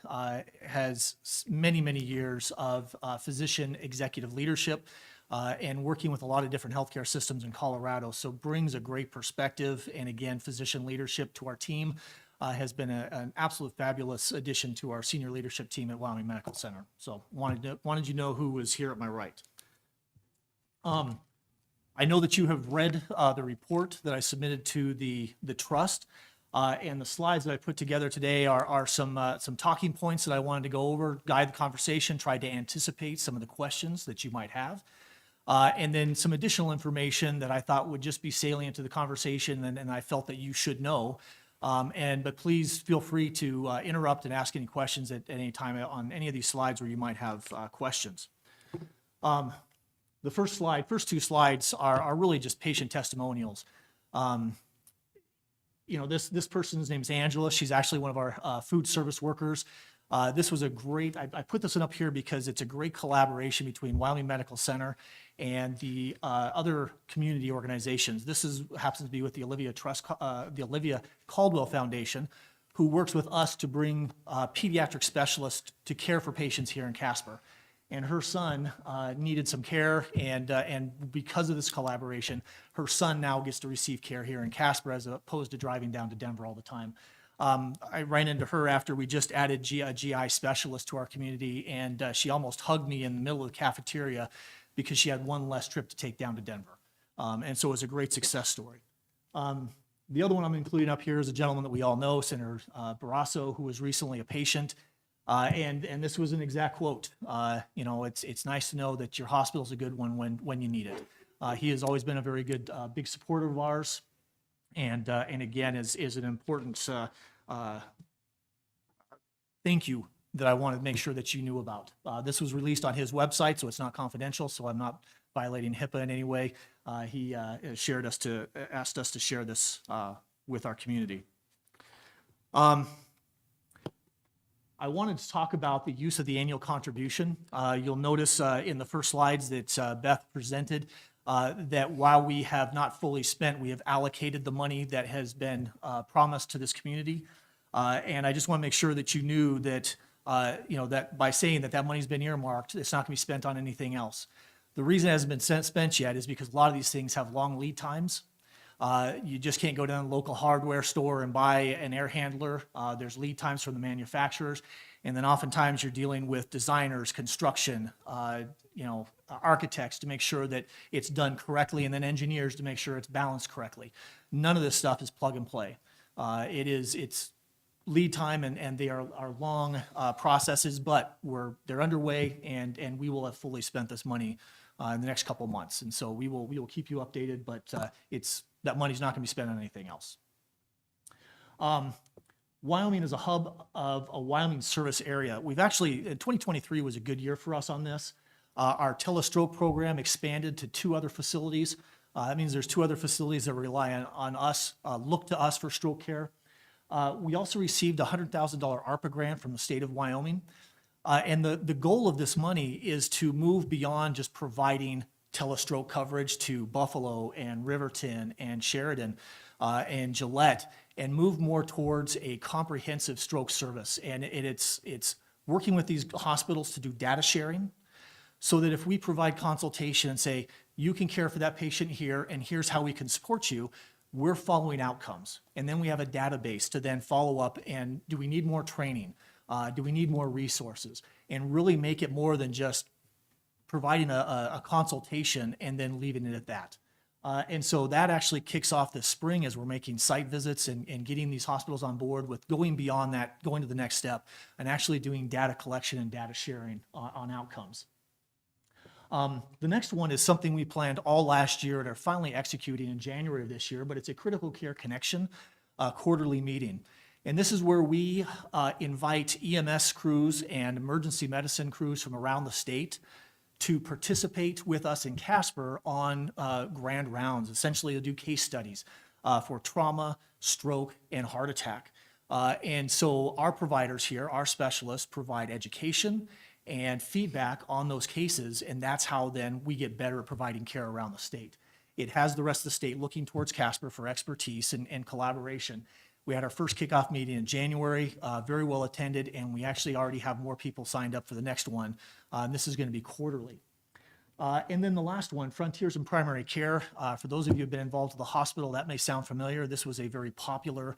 has many, many years of physician executive leadership and working with a lot of different healthcare systems in Colorado. So brings a great perspective and, again, physician leadership to our team. Has been an absolute fabulous addition to our senior leadership team at Wyoming Medical Center. So wanted you to know who was here at my right. I know that you have read the report that I submitted to the trust, and the slides that I put together today are some talking points that I wanted to go over, guide the conversation, try to anticipate some of the questions that you might have. And then some additional information that I thought would just be salient to the conversation and I felt that you should know. But please feel free to interrupt and ask any questions at any time on any of these slides where you might have questions. The first two slides are really just patient testimonials. This person's name is Angela. She's actually one of our food service workers. This was a great, I put this one up here because it's a great collaboration between Wyoming Medical Center and the other community organizations. This happens to be with the Olivia Caldwell Foundation, who works with us to bring pediatric specialists to care for patients here in Casper. And her son needed some care, and because of this collaboration, her son now gets to receive care here in Casper as opposed to driving down to Denver all the time. I ran into her after we just added a GI specialist to our community, and she almost hugged me in the middle of the cafeteria because she had one less trip to take down to Denver. And so it was a great success story. The other one I'm including up here is a gentleman that we all know, Senator Barrasso, who was recently a patient. And this was an exact quote. It's nice to know that your hospital's a good one when you need it. He has always been a very good, big supporter of ours. And again, is an important thank you that I wanted to make sure that you knew about. This was released on his website, so it's not confidential, so I'm not violating HIPAA in any way. He asked us to share this with our community. I wanted to talk about the use of the annual contribution. You'll notice in the first slides that Beth presented, that while we have not fully spent, we have allocated the money that has been promised to this community. And I just want to make sure that you knew that, that by saying that that money's been earmarked, it's not going to be spent on anything else. The reason it hasn't been spent yet is because a lot of these things have long lead times. You just can't go down to the local hardware store and buy an air handler. There's lead times from the manufacturers. And then oftentimes you're dealing with designers, construction, architects to make sure that it's done correctly, and then engineers to make sure it's balanced correctly. None of this stuff is plug and play. It's lead time, and they are long processes, but they're underway, and we will have fully spent this money in the next couple of months. And so we will keep you updated, but that money's not going to be spent on anything else. Wyoming is a hub of a Wyoming service area. We've actually, 2023 was a good year for us on this. Our telestroke program expanded to 2 other facilities. That means there's 2 other facilities that rely on us, look to us for stroke care. We also received a $100,000 ARPA grant from the state of Wyoming. And the goal of this money is to move beyond just providing telestroke coverage to Buffalo and Riverton and Sheridan and Gillette, and move more towards a comprehensive stroke service. And it's working with these hospitals to do data sharing, so that if we provide consultation and say, you can care for that patient here, and here's how we can support you, we're following outcomes. And then we have a database to then follow up, and do we need more training? Do we need more resources? And really make it more than just providing a consultation and then leaving it at that. And so that actually kicks off this spring as we're making site visits and getting these hospitals on board with going beyond that, going to the next step, and actually doing data collection and data sharing on outcomes. The next one is something we planned all last year and are finally executing in January of this year, but it's a critical care connection quarterly meeting. And this is where we invite EMS crews and emergency medicine crews from around the state to participate with us in Casper on grand rounds, essentially to do case studies for trauma, stroke, and heart attack. And so our providers here, our specialists, provide education and feedback on those cases, and that's how then we get better at providing care around the state. It has the rest of the state looking towards Casper for expertise and collaboration. We had our first kickoff meeting in January, very well attended, and we actually already have more people signed up for the next one. And this is going to be quarterly. And then the last one, Frontiers in Primary Care. For those of you who have been involved with the hospital, that may sound familiar. This was a very popular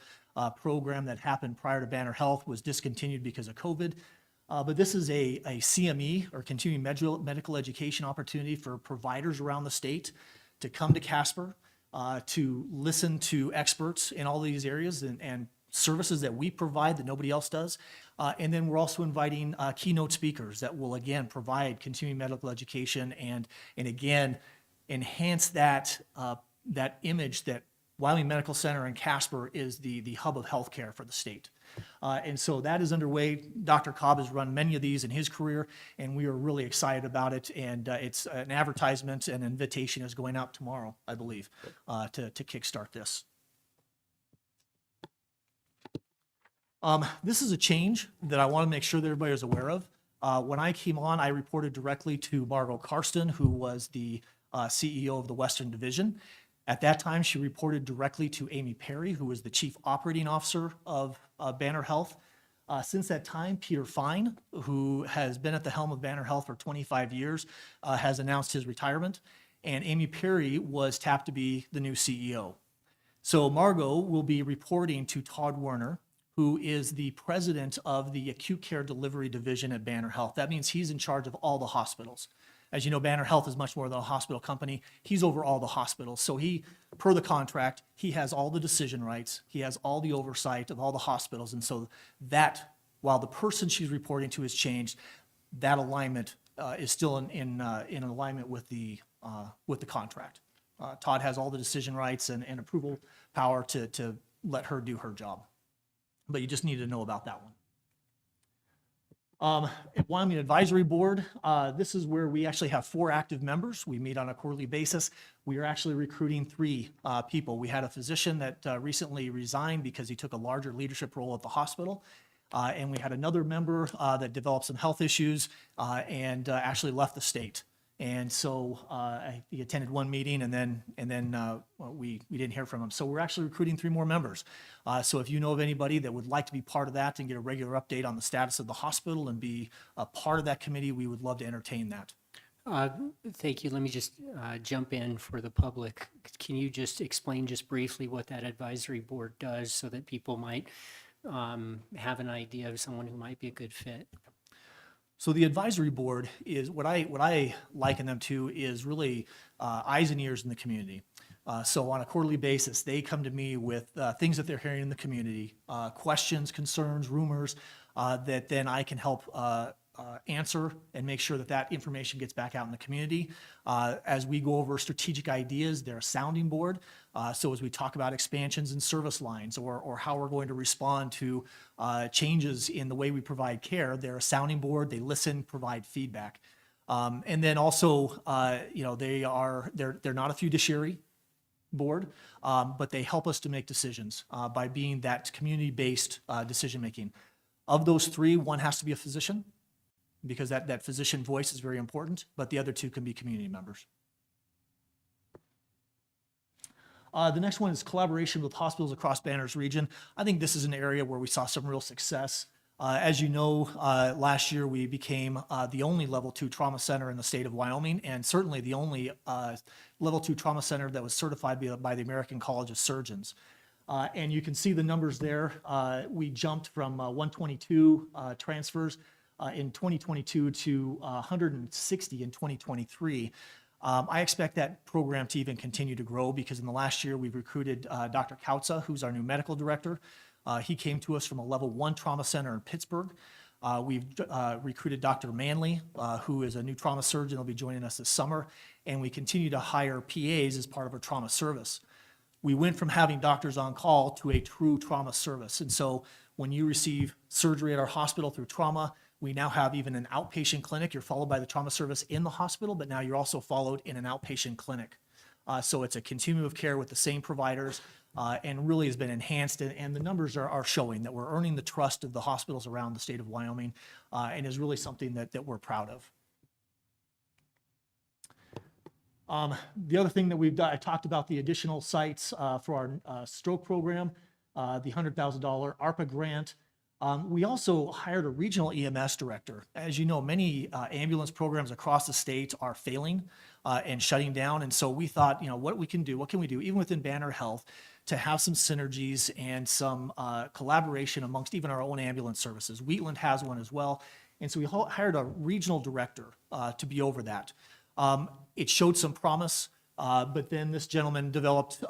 program that happened prior to Banner Health, was discontinued because of COVID. But this is a CME, or continuing medical education opportunity for providers around the state to come to Casper, to listen to experts in all these areas and services that we provide that nobody else does. And then we're also inviting keynote speakers that will, again, provide continuing medical education and again, enhance that image that Wyoming Medical Center and Casper is the hub of healthcare for the state. And so that is underway. Dr. Cobb has run many of these in his career, and we are really excited about it. And it's an advertisement and invitation is going out tomorrow, I believe, to kickstart this. This is a change that I want to make sure that everybody is aware of. When I came on, I reported directly to Margot Karsten, who was the CEO of the Western Division. At that time, she reported directly to Amy Perry, who was the Chief Operating Officer of Banner Health. Since that time, Peter Fine, who has been at the helm of Banner Health for 25 years, has announced his retirement, and Amy Perry was tapped to be the new CEO. So Margot will be reporting to Todd Werner, who is the president of the Acute Care Delivery Division at Banner Health. That means he's in charge of all the hospitals. As you know, Banner Health is much more than a hospital company. He's over all the hospitals. So he, per the contract, he has all the decision rights. He has all the oversight of all the hospitals. And so that, while the person she's reporting to has changed, that alignment is still in alignment with the contract. Todd has all the decision rights and approval power to let her do her job. But you just need to know about that one. At Wyoming Advisory Board, this is where we actually have 4 active members. We meet on a quarterly basis. We are actually recruiting 3 people. We had a physician that recently resigned because he took a larger leadership role at the hospital. And we had another member that developed some health issues and actually left the state. And so he attended one meeting, and then well, we didn't hear from him. So we're actually recruiting 3 more members. So if you know of anybody that would like to be part of that and get a regular update on the status of the hospital and be a part of that committee, we would love to entertain that. Thank you. Let me just jump in for the public. Can you just explain just briefly what that advisory board does so that people might have an idea of someone who might be a good fit? So the advisory board is what I liken them to is really eyes and ears in the community. So on a quarterly basis, they come to me with things that they're hearing in the community, questions, concerns, rumors, that then I can help answer and make sure that that information gets back out in the community. As we go over strategic ideas, they're a sounding board. So as we talk about expansions in service lines or how we're going to respond to changes in the way we provide care, they're a sounding board. They listen, provide feedback. And then also, they're not a fiduciary board, but they help us to make decisions by being that community-based decision-making. Of those 3, one has to be a physician, because that physician voice is very important, but the other 2 can be community members. The next one is collaboration with hospitals across Banner's region. I think this is an area where we saw some real success. As you know, last year we became the only level 2 trauma center in the state of Wyoming, and certainly the only level 2 trauma center that was certified by the American College of Surgeons. And you can see the numbers there. We jumped from 122 transfers in 2022 to 160 in 2023. I expect that program to even continue to grow because in the last year we've recruited Dr. Kautza, who's our new medical director. He came to us from a level 1 trauma center in Pittsburgh. We've recruited Dr. Manley, who is a new trauma surgeon. He'll be joining us this summer. And we continue to hire PAs as part of our trauma service. We went from having doctors on call to a true trauma service. And so when you receive surgery at our hospital through trauma, we now have even an outpatient clinic. You're followed by the trauma service in the hospital, but now you're also followed in an outpatient clinic. So it's a continuum of care with the same providers and really has been enhanced. And the numbers are showing that we're earning the trust of the hospitals around the state of Wyoming and is really something that we're proud of. The other thing that we've done, I talked about the additional sites for our stroke program, the $100,000 ARPA grant. We also hired a regional EMS director. As you know, many ambulance programs across the state are failing and shutting down. And so we thought, what can we do, even within Banner Health, to have some synergies and some collaboration amongst even our own ambulance services. Wheatland has one as well. And so we hired a regional director to be over that. It showed some promise, but then this gentleman developed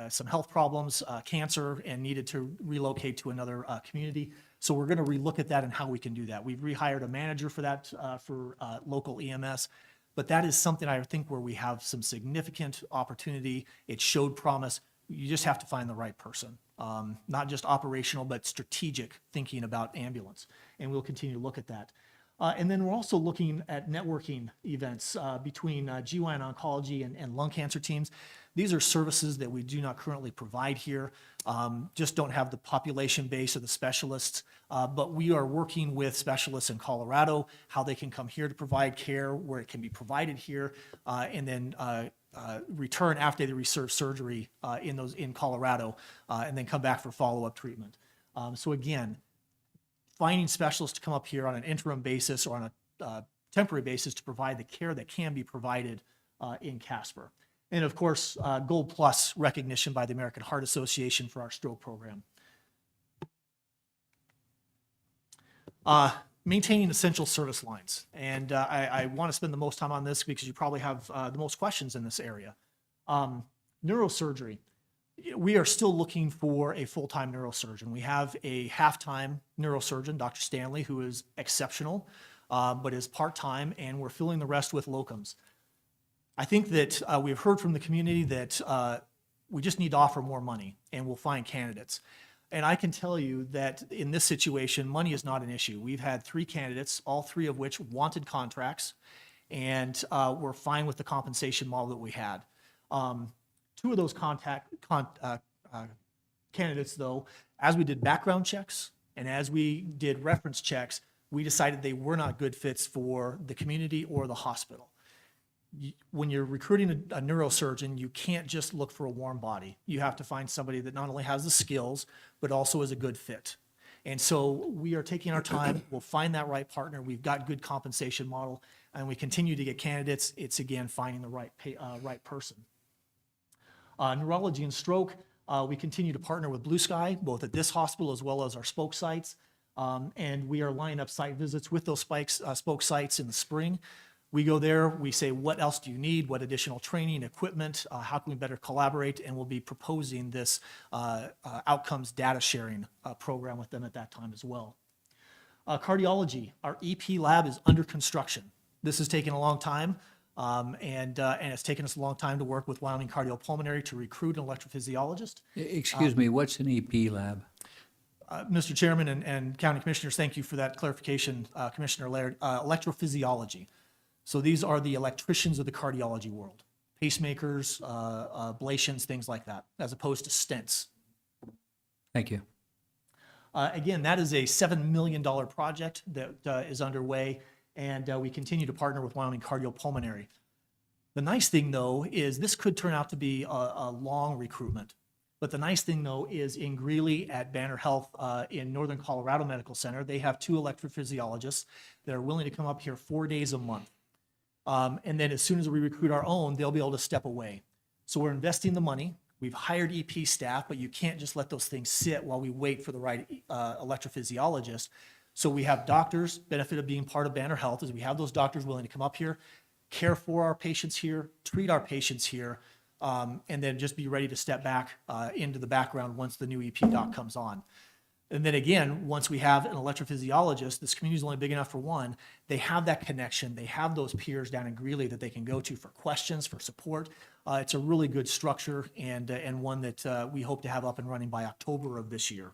some health problems, cancer, and needed to relocate to another community. So we're going to relook at that and how we can do that. We've rehired a manager for that, for local EMS, but that is something I think where we have some significant opportunity. It showed promise. You just have to find the right person, not just operational, but strategic thinking about ambulance. And we'll continue to look at that. And then we're also looking at networking events between GYN oncology and lung cancer teams. These are services that we do not currently provide here, just don't have the population base or the specialists, but we are working with specialists in Colorado, how they can come here to provide care, where it can be provided here, and then return after they receive surgery in Colorado, and then come back for follow-up treatment. So again, finding specialists to come up here on an interim basis or on a temporary basis to provide the care that can be provided in Casper. And of course, Gold Plus recognition by the American Heart Association for our stroke program. Maintaining essential service lines. And I want to spend the most time on this because you probably have the most questions in this area. Neurosurgery. We are still looking for a full-time neurosurgeon. We have a half-time neurosurgeon, Dr. Stanley, who is exceptional, but is part-time, and we're filling the rest with locums. I think that we've heard from the community that we just need to offer more money, and we'll find candidates. And I can tell you that in this situation, money is not an issue. We've had 3 candidates, all 3 of which wanted contracts, and we're fine with the compensation model that we had. 2 of those candidates, though, as we did background checks and as we did reference checks, we decided they were not good fits for the community or the hospital. when you're recruiting a neurosurgeon, you can't just look for a warm body. You have to find somebody that not only has the skills, but also is a good fit. And so we are taking our time. We'll find that right partner. We've got good compensation model, and we continue to get candidates. It's again finding the right person. Neurology and stroke, we continue to partner with Blue Sky, both at this hospital as well as our spoke sites. And we are lining up site visits with those spoke sites in the spring. We go there, we say, what else do you need? What additional training, equipment? How can we better collaborate? And we'll be proposing this outcomes data sharing program with them at that time as well. Cardiology, our EP lab is under construction. This has taken a long time, and it's taken us a long time to work with Wyoming Cardiopulmonary to recruit an electrophysiologist. Excuse me, what's an EP lab? Mr. Chairman and County Commissioners, thank you for that clarification, Commissioner Laird. Electrophysiology. So these are the electricians of the cardiology world, pacemakers, ablations, things like that, as opposed to stents. Thank you. Again, that is a $7 million project that is underway, and we continue to partner with Wyoming Cardiopulmonary. The nice thing, though, is this could turn out to be a long recruitment. But the nice thing, though, is in Greeley at Banner Health in Northern Colorado Medical Center, they have 2 electrophysiologists that are willing to come up here 4 days a month. And then as soon as we recruit our own, they'll be able to step away. So we're investing the money. We've hired EP staff, but you can't just let those things sit while we wait for the right electrophysiologist. So we have doctors. Benefit of being part of Banner Health is we have those doctors willing to come up here, care for our patients here, treat our patients here, and then just be ready to step back into the background once the new EP doc comes on. And then again, once we have an electrophysiologist, this community is only big enough for one, they have that connection. They have those peers down in Greeley that they can go to for questions, for support. It's a really good structure and one that we hope to have up and running by October of this year.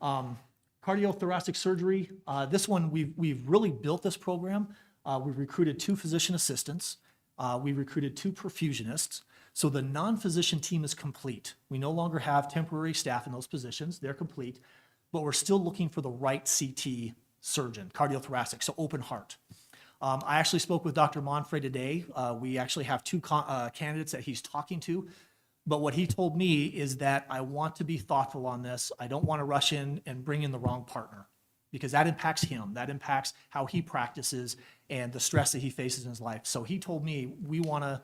Cardiothoracic surgery, this one, we've really built this program. We've recruited 2 physician assistants. We've recruited 2 perfusionists. So the non-physician team is complete. We no longer have temporary staff in those positions. They're complete, but we're still looking for the right CT surgeon, cardiothoracic, so open heart. I actually spoke with Dr. Monfrey today. We actually have 2 candidates that he's talking to, but what he told me is that I want to be thoughtful on this. I don't want to rush in and bring in the wrong partner because that impacts him. That impacts how he practices and the stress that he faces in his life. So he told me we want to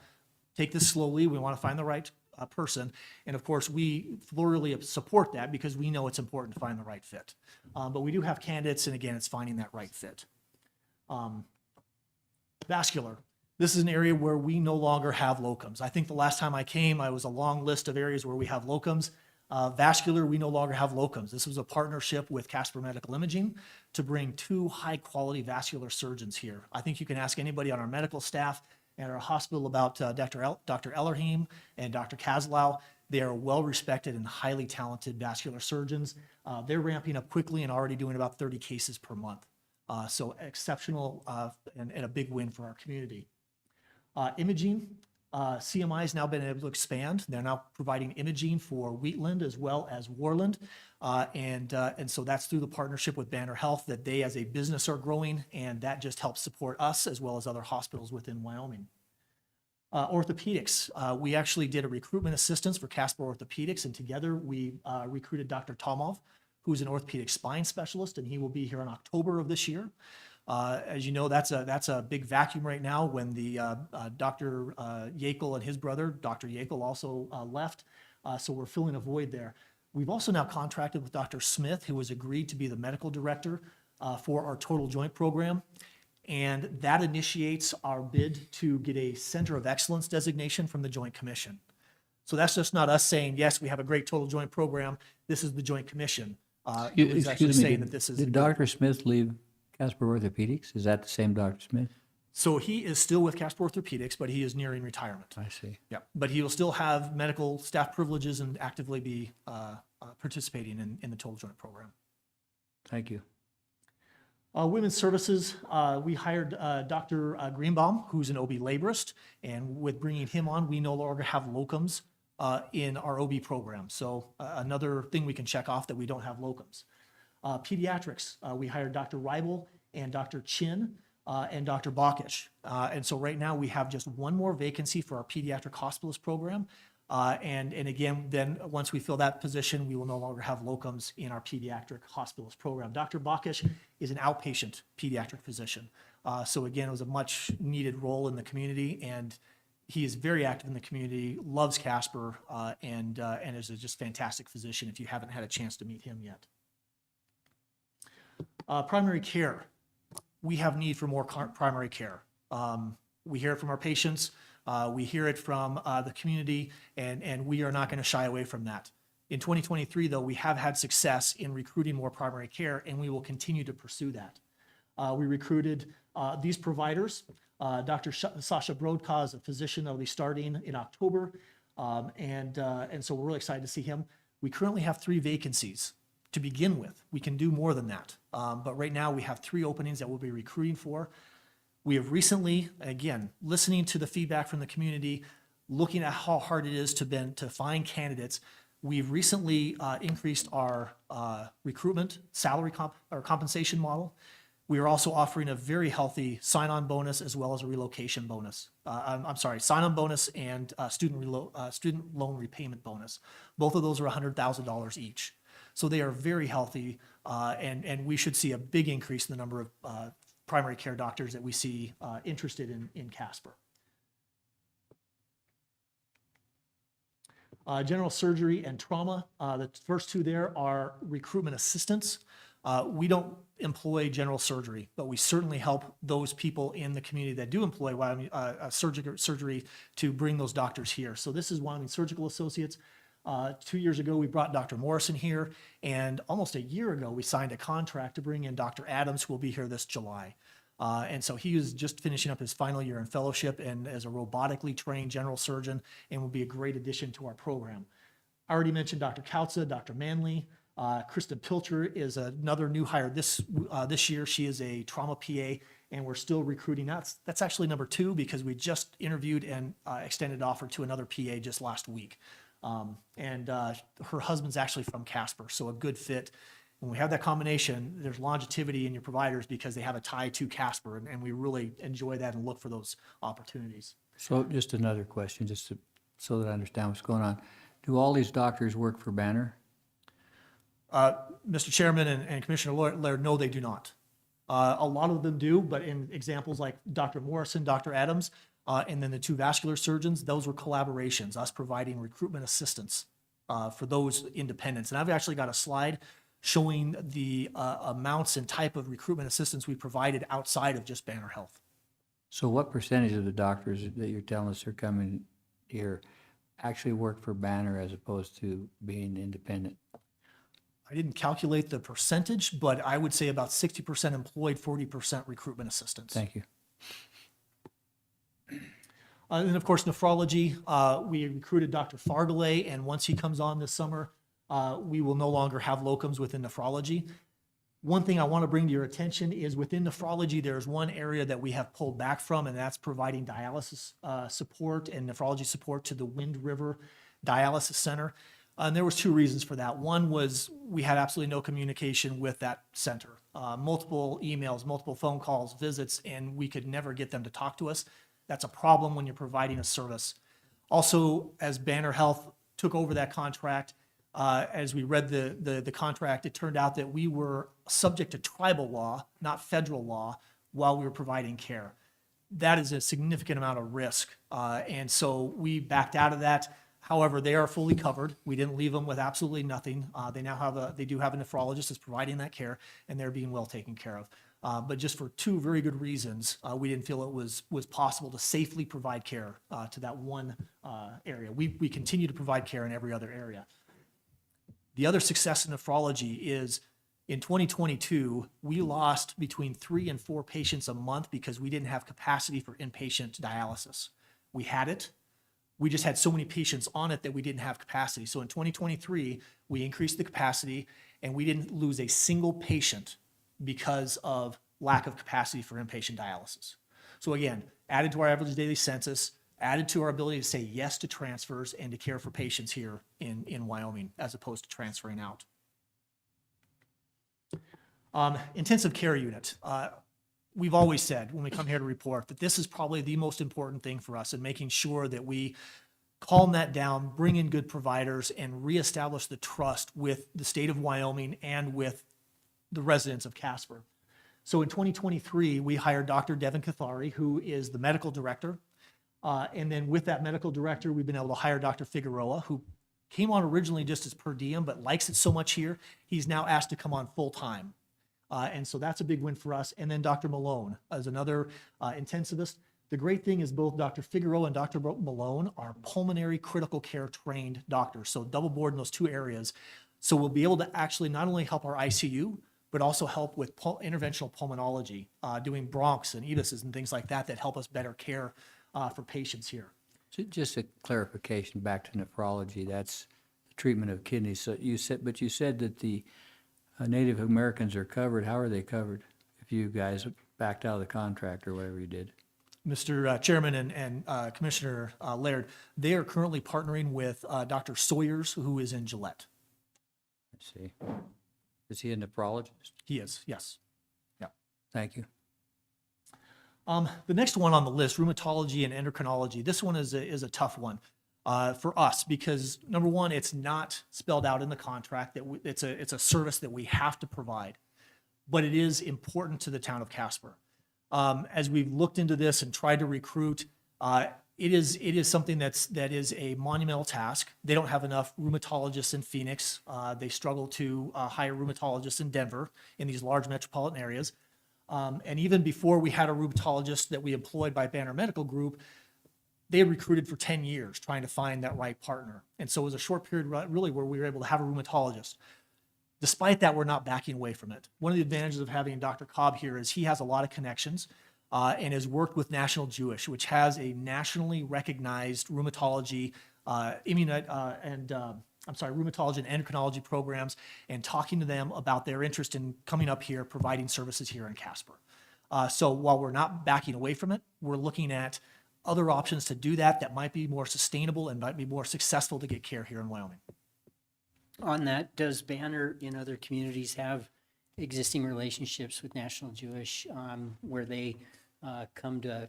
take this slowly. We want to find the right person. And of course, we thoroughly support that because we know it's important to find the right fit. But we do have candidates, and again, it's finding that right fit. Vascular. This is an area where we no longer have locums. I think the last time I came, I was a long list of areas where we have locums. Vascular, we no longer have locums. This was a partnership with Casper Medical Imaging to bring 2 high-quality vascular surgeons here. I think you can ask anybody on our medical staff at our hospital about Dr. Ellerheim and Dr. Kaslau. They are well-respected and highly talented vascular surgeons. They're ramping up quickly and already doing about 30 cases per month. So exceptional and a big win for our community. Imaging, CMI has now been able to expand. They're now providing imaging for Wheatland as well as Warland. And so that's through the partnership with Banner Health that they as a business are growing, and that just helps support us as well as other hospitals within Wyoming. Orthopedics, we actually did a recruitment assistance for Casper Orthopedics, and together we recruited Dr. Tomov, who's an orthopedic spine specialist, and he will be here in October of this year. As you know, that's a big vacuum right now when the Dr. Yakel and his brother, Dr. Yakel, also left. So we're filling a void there. We've also now contracted with Dr. Smith, who has agreed to be the medical director for our total joint program. And that initiates our bid to get a Center of Excellence designation from the Joint Commission. So that's just not us saying, yes, we have a great total joint program. This is the Joint Commission. Excuse me, did Dr. Smith leave Casper Orthopedics? Is that the same Dr. Smith? So he is still with Casper Orthopedics, but he is nearing retirement. I see. Yeah, but he will still have medical staff privileges and actively be participating in the total joint program. Thank you. Women's services, we hired Dr. Greenbaum, who's an OB laborist, and with bringing him on, we no longer have locums in our OB program. So another thing we can check off that we don't have locums. Pediatrics, we hired Dr. Reibel and Dr. Chin. and Dr. Bakish. And so right now we have just one more vacancy for our pediatric hospitalist program. And again, then once we fill that position, we will no longer have locums in our pediatric hospitalist program. Dr. Bakish is an outpatient pediatric physician. So again, it was a much needed role in the community, and he is very active in the community, loves Casper, and is a just fantastic physician if you haven't had a chance to meet him yet. Primary care. We have need for more primary care. We hear it from our patients. We hear it from the community, and we are not going to shy away from that. In 2023, though, we have had success in recruiting more primary care, and we will continue to pursue that. We recruited these providers. Dr. Sasha Brodka is a physician that will be starting in October, and so we're really excited to see him. We currently have 3 vacancies to begin with. We can do more than that, but right now we have 3 openings that we'll be recruiting for. We have recently, again, listening to the feedback from the community, looking at how hard it is to find candidates, we've recently increased our recruitment salary compensation model. We are also offering a very healthy sign-on bonus as well as a relocation bonus. I'm sorry, sign-on bonus and student loan repayment bonus. Both of those are $100,000 each. So they are very healthy, and we should see a big increase in the number of primary care doctors that we see interested in Casper. General surgery and trauma, the first 2 there are recruitment assistants. We don't employ general surgery, but we certainly help those people in the community that do employ Wyoming surgery to bring those doctors here. So this is Wyoming Surgical Associates. 2 years ago, we brought Dr. Morrison here, and almost a year ago, we signed a contract to bring in Dr. Adams, who will be here this July. And so he is just finishing up his final year in fellowship and as a robotically trained general surgeon, and will be a great addition to our program. I already mentioned Dr. Kautza, Dr. Manley. Kristen Pilcher is another new hire this year. She is a trauma PA, and we're still recruiting. That's actually number 2 because we just interviewed and extended offer to another PA just last week. And her husband's actually from Casper, so a good fit. When we have that combination, there's longevity in your providers because they have a tie to Casper, and we really enjoy that and look for those opportunities. So just another question, so that I understand what's going on. Do all these doctors work for Banner? Mr. Chairman and Commissioner Laird, no, they do not. A lot of them do, but in examples like Dr. Morrison, Dr. Adams, and then the 2 vascular surgeons, those were collaborations, us providing recruitment assistance for those independents. And I've actually got a slide showing the amounts and type of recruitment assistance we provided outside of just Banner Health. So what percentage of the doctors that you're telling us are coming here actually work for Banner as opposed to being independent? I didn't calculate the percentage, but I would say about 60% employed, 40% recruitment assistance. Thank you. And of course, nephrology, we recruited Dr. Fardelay, and once he comes on this summer, we will no longer have locums within nephrology. One thing I want to bring to your attention is within nephrology, there's one area that we have pulled back from, and that's providing dialysis support and nephrology support to the Wind River Dialysis Center. And there was 2 reasons for that. One was we had absolutely no communication with that center. Multiple emails, multiple phone calls, visits, and we could never get them to talk to us. That's a problem when you're providing a service. Also, as Banner Health took over that contract, as we read the contract, it turned out that we were subject to tribal law, not federal law, while we were providing care. That is a significant amount of risk, and so we backed out of that. However, they are fully covered. We didn't leave them with absolutely nothing. They do have a nephrologist that's providing that care, and they're being well taken care of. But just for 2 very good reasons, we didn't feel it was possible to safely provide care to that one area. We continue to provide care in every other area. The other success in nephrology is in 2022, we lost between 3 and 4 patients a month because we didn't have capacity for inpatient dialysis. We had it. We just had so many patients on it that we didn't have capacity. So in 2023, we increased the capacity, and we didn't lose a single patient because of lack of capacity for inpatient dialysis. So again, added to our average daily census, added to our ability to say yes to transfers and to care for patients here in Wyoming, as opposed to transferring out. Intensive care unit. we've always said when we come here to report that this is probably the most important thing for us in making sure that we calm that down, bring in good providers, and reestablish the trust with the state of Wyoming and with the residents of Casper. So in 2023, we hired Dr. Devin Cathari, who is the medical director. And then with that medical director, we've been able to hire Dr. Figueroa, who came on originally just as per diem, but likes it so much here, he's now asked to come on full-time. And so that's a big win for us. And then Dr. Malone as another intensivist. The great thing is both Dr. Figueroa and Dr. Malone are pulmonary critical care trained doctors, so double board in those two areas. So we'll be able to actually not only help our ICU, but also help with interventional pulmonology, doing bronchs and ebuses and things like that that help us better care for patients here. Just a clarification back to nephrology, that's the treatment of kidneys. So you said that the Native Americans are covered. How are they covered if you guys backed out of the contract or whatever you did? Mr. Chairman and Commissioner Laird, they are currently partnering with Dr. Sawyers, who is in Gillette. I see. Is he a nephrologist? He is, yes. Yeah. Thank you. The next one on the list, rheumatology and endocrinology. This one is a tough one for us because number one, it's not spelled out in the contract that it's a service that we have to provide, but it is important to the town of Casper. As we've looked into this and tried to recruit, it is something that is a monumental task. They don't have enough rheumatologists in Phoenix. They struggle to hire rheumatologists in Denver in these large metropolitan areas. And even before we had a rheumatologist that we employed by Banner Medical Group, they had recruited for 10 years trying to find that right partner. And so it was a short period really where we were able to have a rheumatologist. Despite that, we're not backing away from it. One of the advantages of having Dr. Cobb here is he has a lot of connections and has worked with National Jewish, which has a nationally recognized rheumatology rheumatology and endocrinology programs, and talking to them about their interest in coming up here, providing services here in Casper. So while we're not backing away from it, we're looking at other options to do that might be more sustainable and might be more successful to get care here in Wyoming. On that, does Banner in other communities have existing relationships with National Jewish where they come to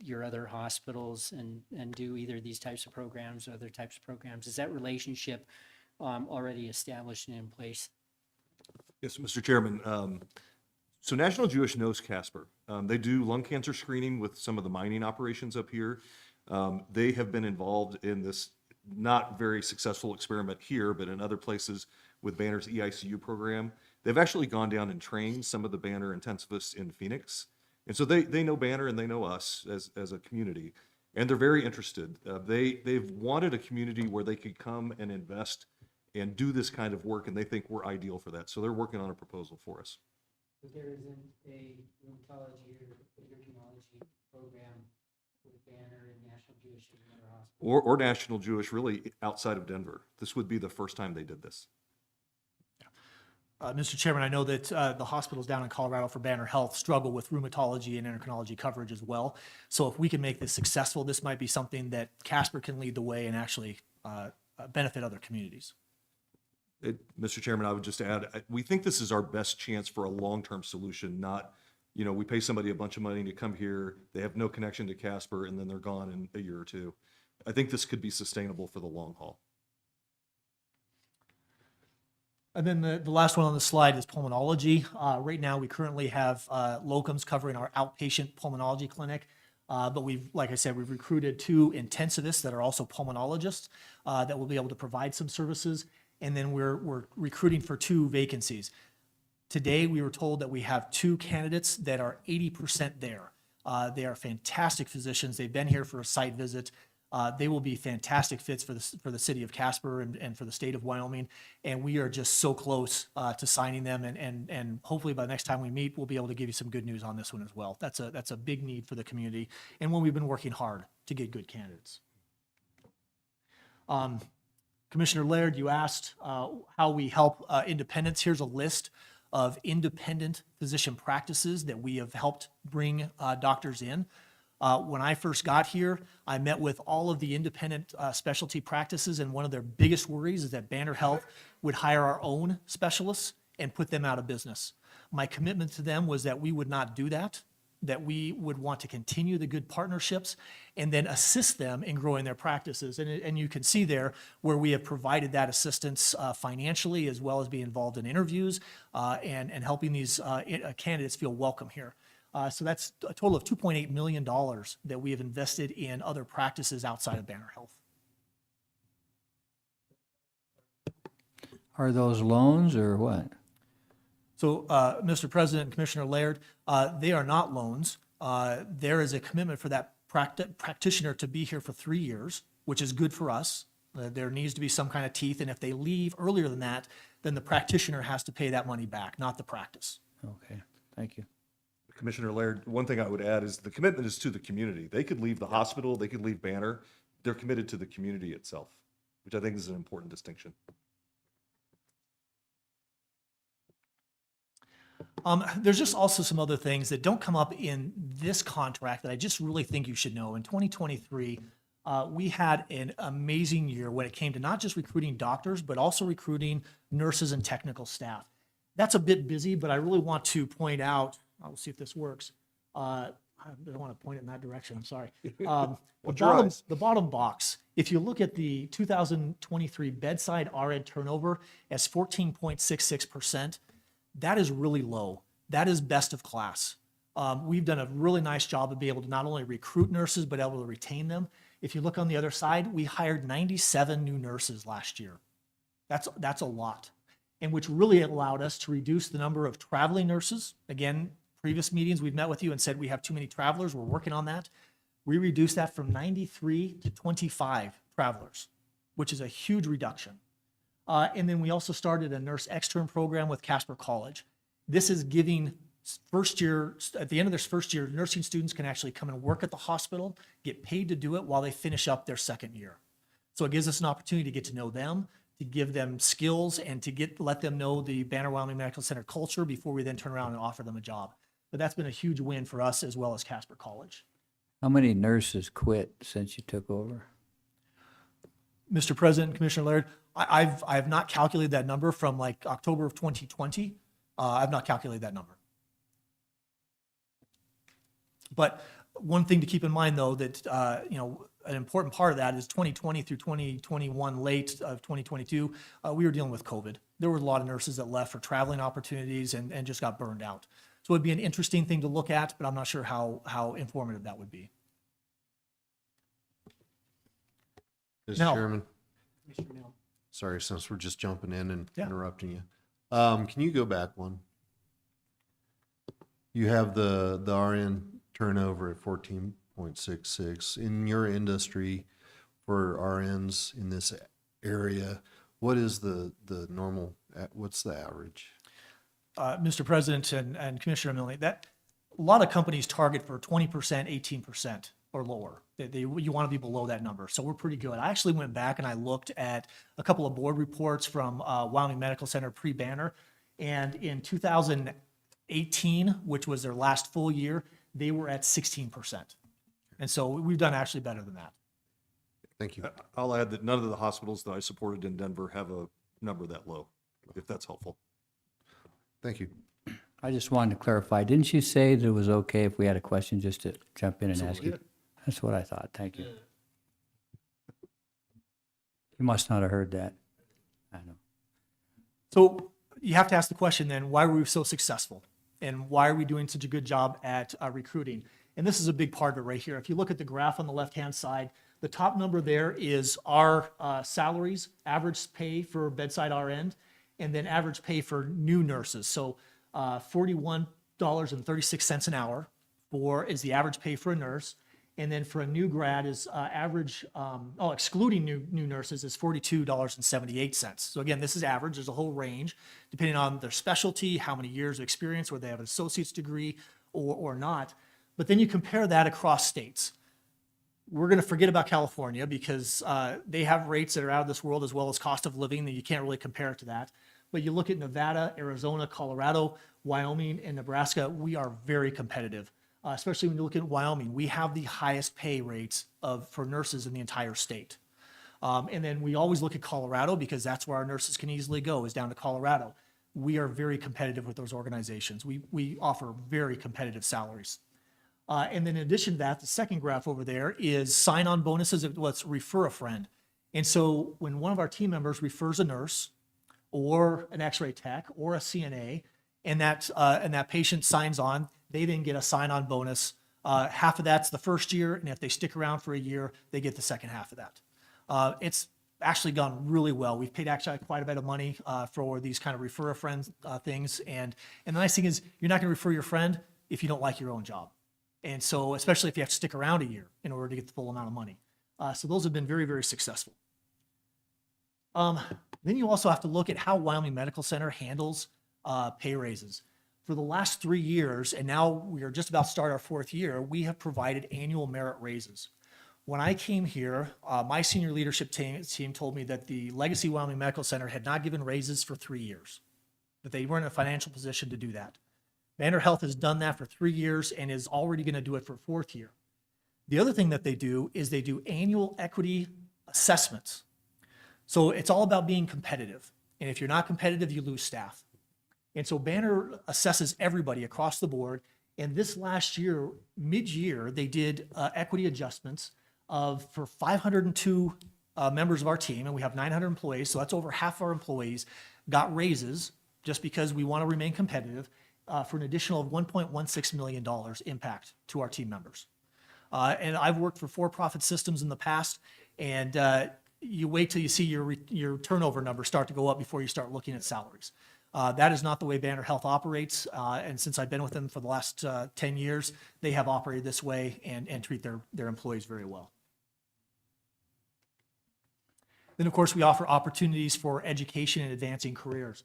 your other hospitals and do either these types of programs or other types of programs? Is that relationship already established and in place? Yes, Mr. Chairman. So National Jewish knows Casper. They do lung cancer screening with some of the mining operations up here. They have been involved in this not very successful experiment here, but in other places with Banner's EICU program. They've actually gone down and trained some of the Banner intensivists in Phoenix. And so they know Banner and they know us as a community, and they're very interested. They've wanted a community where they could come and invest and do this kind of work, and they think we're ideal for that. So they're working on a proposal for us. But there isn't a rheumatology or endocrinology program with Banner and National Jewish in another hospital? Or National Jewish, really outside of Denver. This would be the first time they did this. Mr. Chairman, I know that the hospitals down in Colorado for Banner Health struggle with rheumatology and endocrinology coverage as well. So if we can make this successful, this might be something that Casper can lead the way and actually benefit other communities. Mr. Chairman, I would just add, we think this is our best chance for a long-term solution, not, we pay somebody a bunch of money to come here, they have no connection to Casper, and then they're gone in a year or two. I think this could be sustainable for the long haul. And then the last one on the slide is pulmonology. Right now, we currently have locums covering our outpatient pulmonology clinic. But like I said, we've recruited 2 intensivists that are also pulmonologists that will be able to provide some services. And then we're recruiting for 2 vacancies. Today, we were told that we have 2 candidates that are 80% there. They are fantastic physicians. They've been here for a site visit. They will be fantastic fits for the city of Casper and for the state of Wyoming. And we are just so close to signing them. And hopefully by the next time we meet, we'll be able to give you some good news on this one as well. That's a big need for the community and one we've been working hard to get good candidates. Commissioner Laird, you asked how we help independents. Here's a list of independent physician practices that we have helped bring doctors in. When I first got here, I met with all of the independent specialty practices, and one of their biggest worries is that Banner Health would hire our own specialists and put them out of business. My commitment to them was that we would not do that we would want to continue the good partnerships and then assist them in growing their practices. And you can see there where we have provided that assistance financially, as well as being involved in interviews and helping these candidates feel welcome here. So that's a total of $2.8 million that we have invested in other practices outside of Banner Health. Are those loans or what? So, Mr. President and Commissioner Laird, they are not loans. There is a commitment for that practitioner to be here for 3 years, which is good for us. There needs to be some kind of teeth, and if they leave earlier than that, then the practitioner has to pay that money back, not the practice. Okay, thank you. Commissioner Laird, one thing I would add is the commitment is to the community. They could leave the hospital, they could leave Banner. They're committed to the community itself, which I think is an important distinction. There's just also some other things that don't come up in this contract that I just really think you should know. In 2023, we had an amazing year when it came to not just recruiting doctors, but also recruiting nurses and technical staff. That's a bit busy, but I really want to point out, I'll see if this works. I don't want to point it in that direction, I'm sorry. The bottom box, if you look at the 2023 bedside RN turnover as 14.66%, that is really low. That is best of class. We've done a really nice job of being able to not only recruit nurses, but able to retain them. If you look on the other side, we hired 97 new nurses last year. That's a lot. And which really allowed us to reduce the number of traveling nurses. Again, previous meetings, we've met with you and said we have too many travelers. We're working on that. We reduced that from 93 to 25 travelers, which is a huge reduction. And then we also started a nurse extern program with Casper College. This is giving first year, at the end of their first year, nursing students can actually come and work at the hospital, get paid to do it while they finish up their second year. So it gives us an opportunity to get to know them, to give them skills, and to let them know the Banner Wyoming Medical Center culture before we then turn around and offer them a job. But that's been a huge win for us as well as Casper College. How many nurses quit since you took over? Mr. President and Commissioner Laird, I've not calculated that number from like October of 2020. I've not calculated that number. But one thing to keep in mind, though, that an important part of that is 2020 through 2021, late of 2022, we were dealing with COVID. There were a lot of nurses that left for traveling opportunities and just got burned out. So it'd be an interesting thing to look at, but I'm not sure how informative that would be. Mr. Now- Chairman, Commissioner Neal. sorry, since we're just jumping in and Yeah. interrupting you. Can you go back one? You have the RN turnover at 14.66. In your industry for RNs in this area, what is the normal, what's the average? Mr. President and Commissioner Milne, that a lot of companies target for 20%, 18% or lower. You want to be below that number. So we're pretty good. I actually went back and I looked at a couple of board reports from Wyoming Medical Center pre-Banner. And in 2018, which was their last full year, they were at 16%. And so we've done actually better than that. Thank you. I'll add that none of the hospitals that I supported in Denver have a number that low, if that's helpful. Thank you. I just wanted to clarify, didn't you say that it was okay if we had a question just to jump in and ask you? That's what I thought, thank you. You must not have heard that. I know. So you have to ask the question then, why were we so successful? And why are we doing such a good job at recruiting? And this is a big part of it right here. If you look at the graph on the left-hand side, the top number there is our salaries, average pay for bedside RN, and then average pay for new nurses. So $41.36 an hour is the average pay for a nurse. And then for a new grad is excluding new nurses, is $42.78. So again, this is average. There's a whole range depending on their specialty, how many years of experience, whether they have an associate's degree or not. But then you compare that across states. We're going to forget about California because they have rates that are out of this world, as well as cost of living, that you can't really compare it to that. But you look at Nevada, Arizona, Colorado, Wyoming, and Nebraska, we are very competitive. Especially when you look at Wyoming, we have the highest pay rates for nurses in the entire state. And then we always look at Colorado because that's where our nurses can easily go, is down to Colorado. we are very competitive with those organizations. We offer very competitive salaries. And then in addition to that, the second graph over there is sign-on bonuses. Let's refer a friend. And so when one of our team members refers a nurse or an x-ray tech or a CNA, and that patient signs on, they then get a sign-on bonus. Half of that's the first year, and if they stick around for a year, they get the second half of that. It's actually gone really well. We've paid actually quite a bit of money for these kind of refer a friend things. And the nice thing is you're not going to refer your friend if you don't like your own job. And so, especially if you have to stick around a year in order to get the full amount of money. So those have been very, very successful. Then you also have to look at how Wyoming Medical Center handles pay raises. For the last 3 years, and now we are just about to start our 4th year, we have provided annual merit raises. When I came here, my senior leadership team told me that the Legacy Wyoming Medical Center had not given raises for 3 years, that they weren't in a financial position to do that. Banner Health has done that for 3 years and is already going to do it for 4th year. The other thing that they do is they do annual equity assessments. So it's all about being competitive. And if you're not competitive, you lose staff. And so Banner assesses everybody across the board. And this last year, mid-year, they did equity adjustments for 502 members of our team, and we have 900 employees. So that's over half our employees got raises just because we want to remain competitive. For an additional $1.16 million impact to our team members. And I've worked for for-profit systems in the past, and you wait till you see your turnover numbers start to go up before you start looking at salaries. That is not the way Banner Health operates, and since I've been with them for the last 10 years, they have operated this way and treat their employees very well. Then, of course, we offer opportunities for education and advancing careers.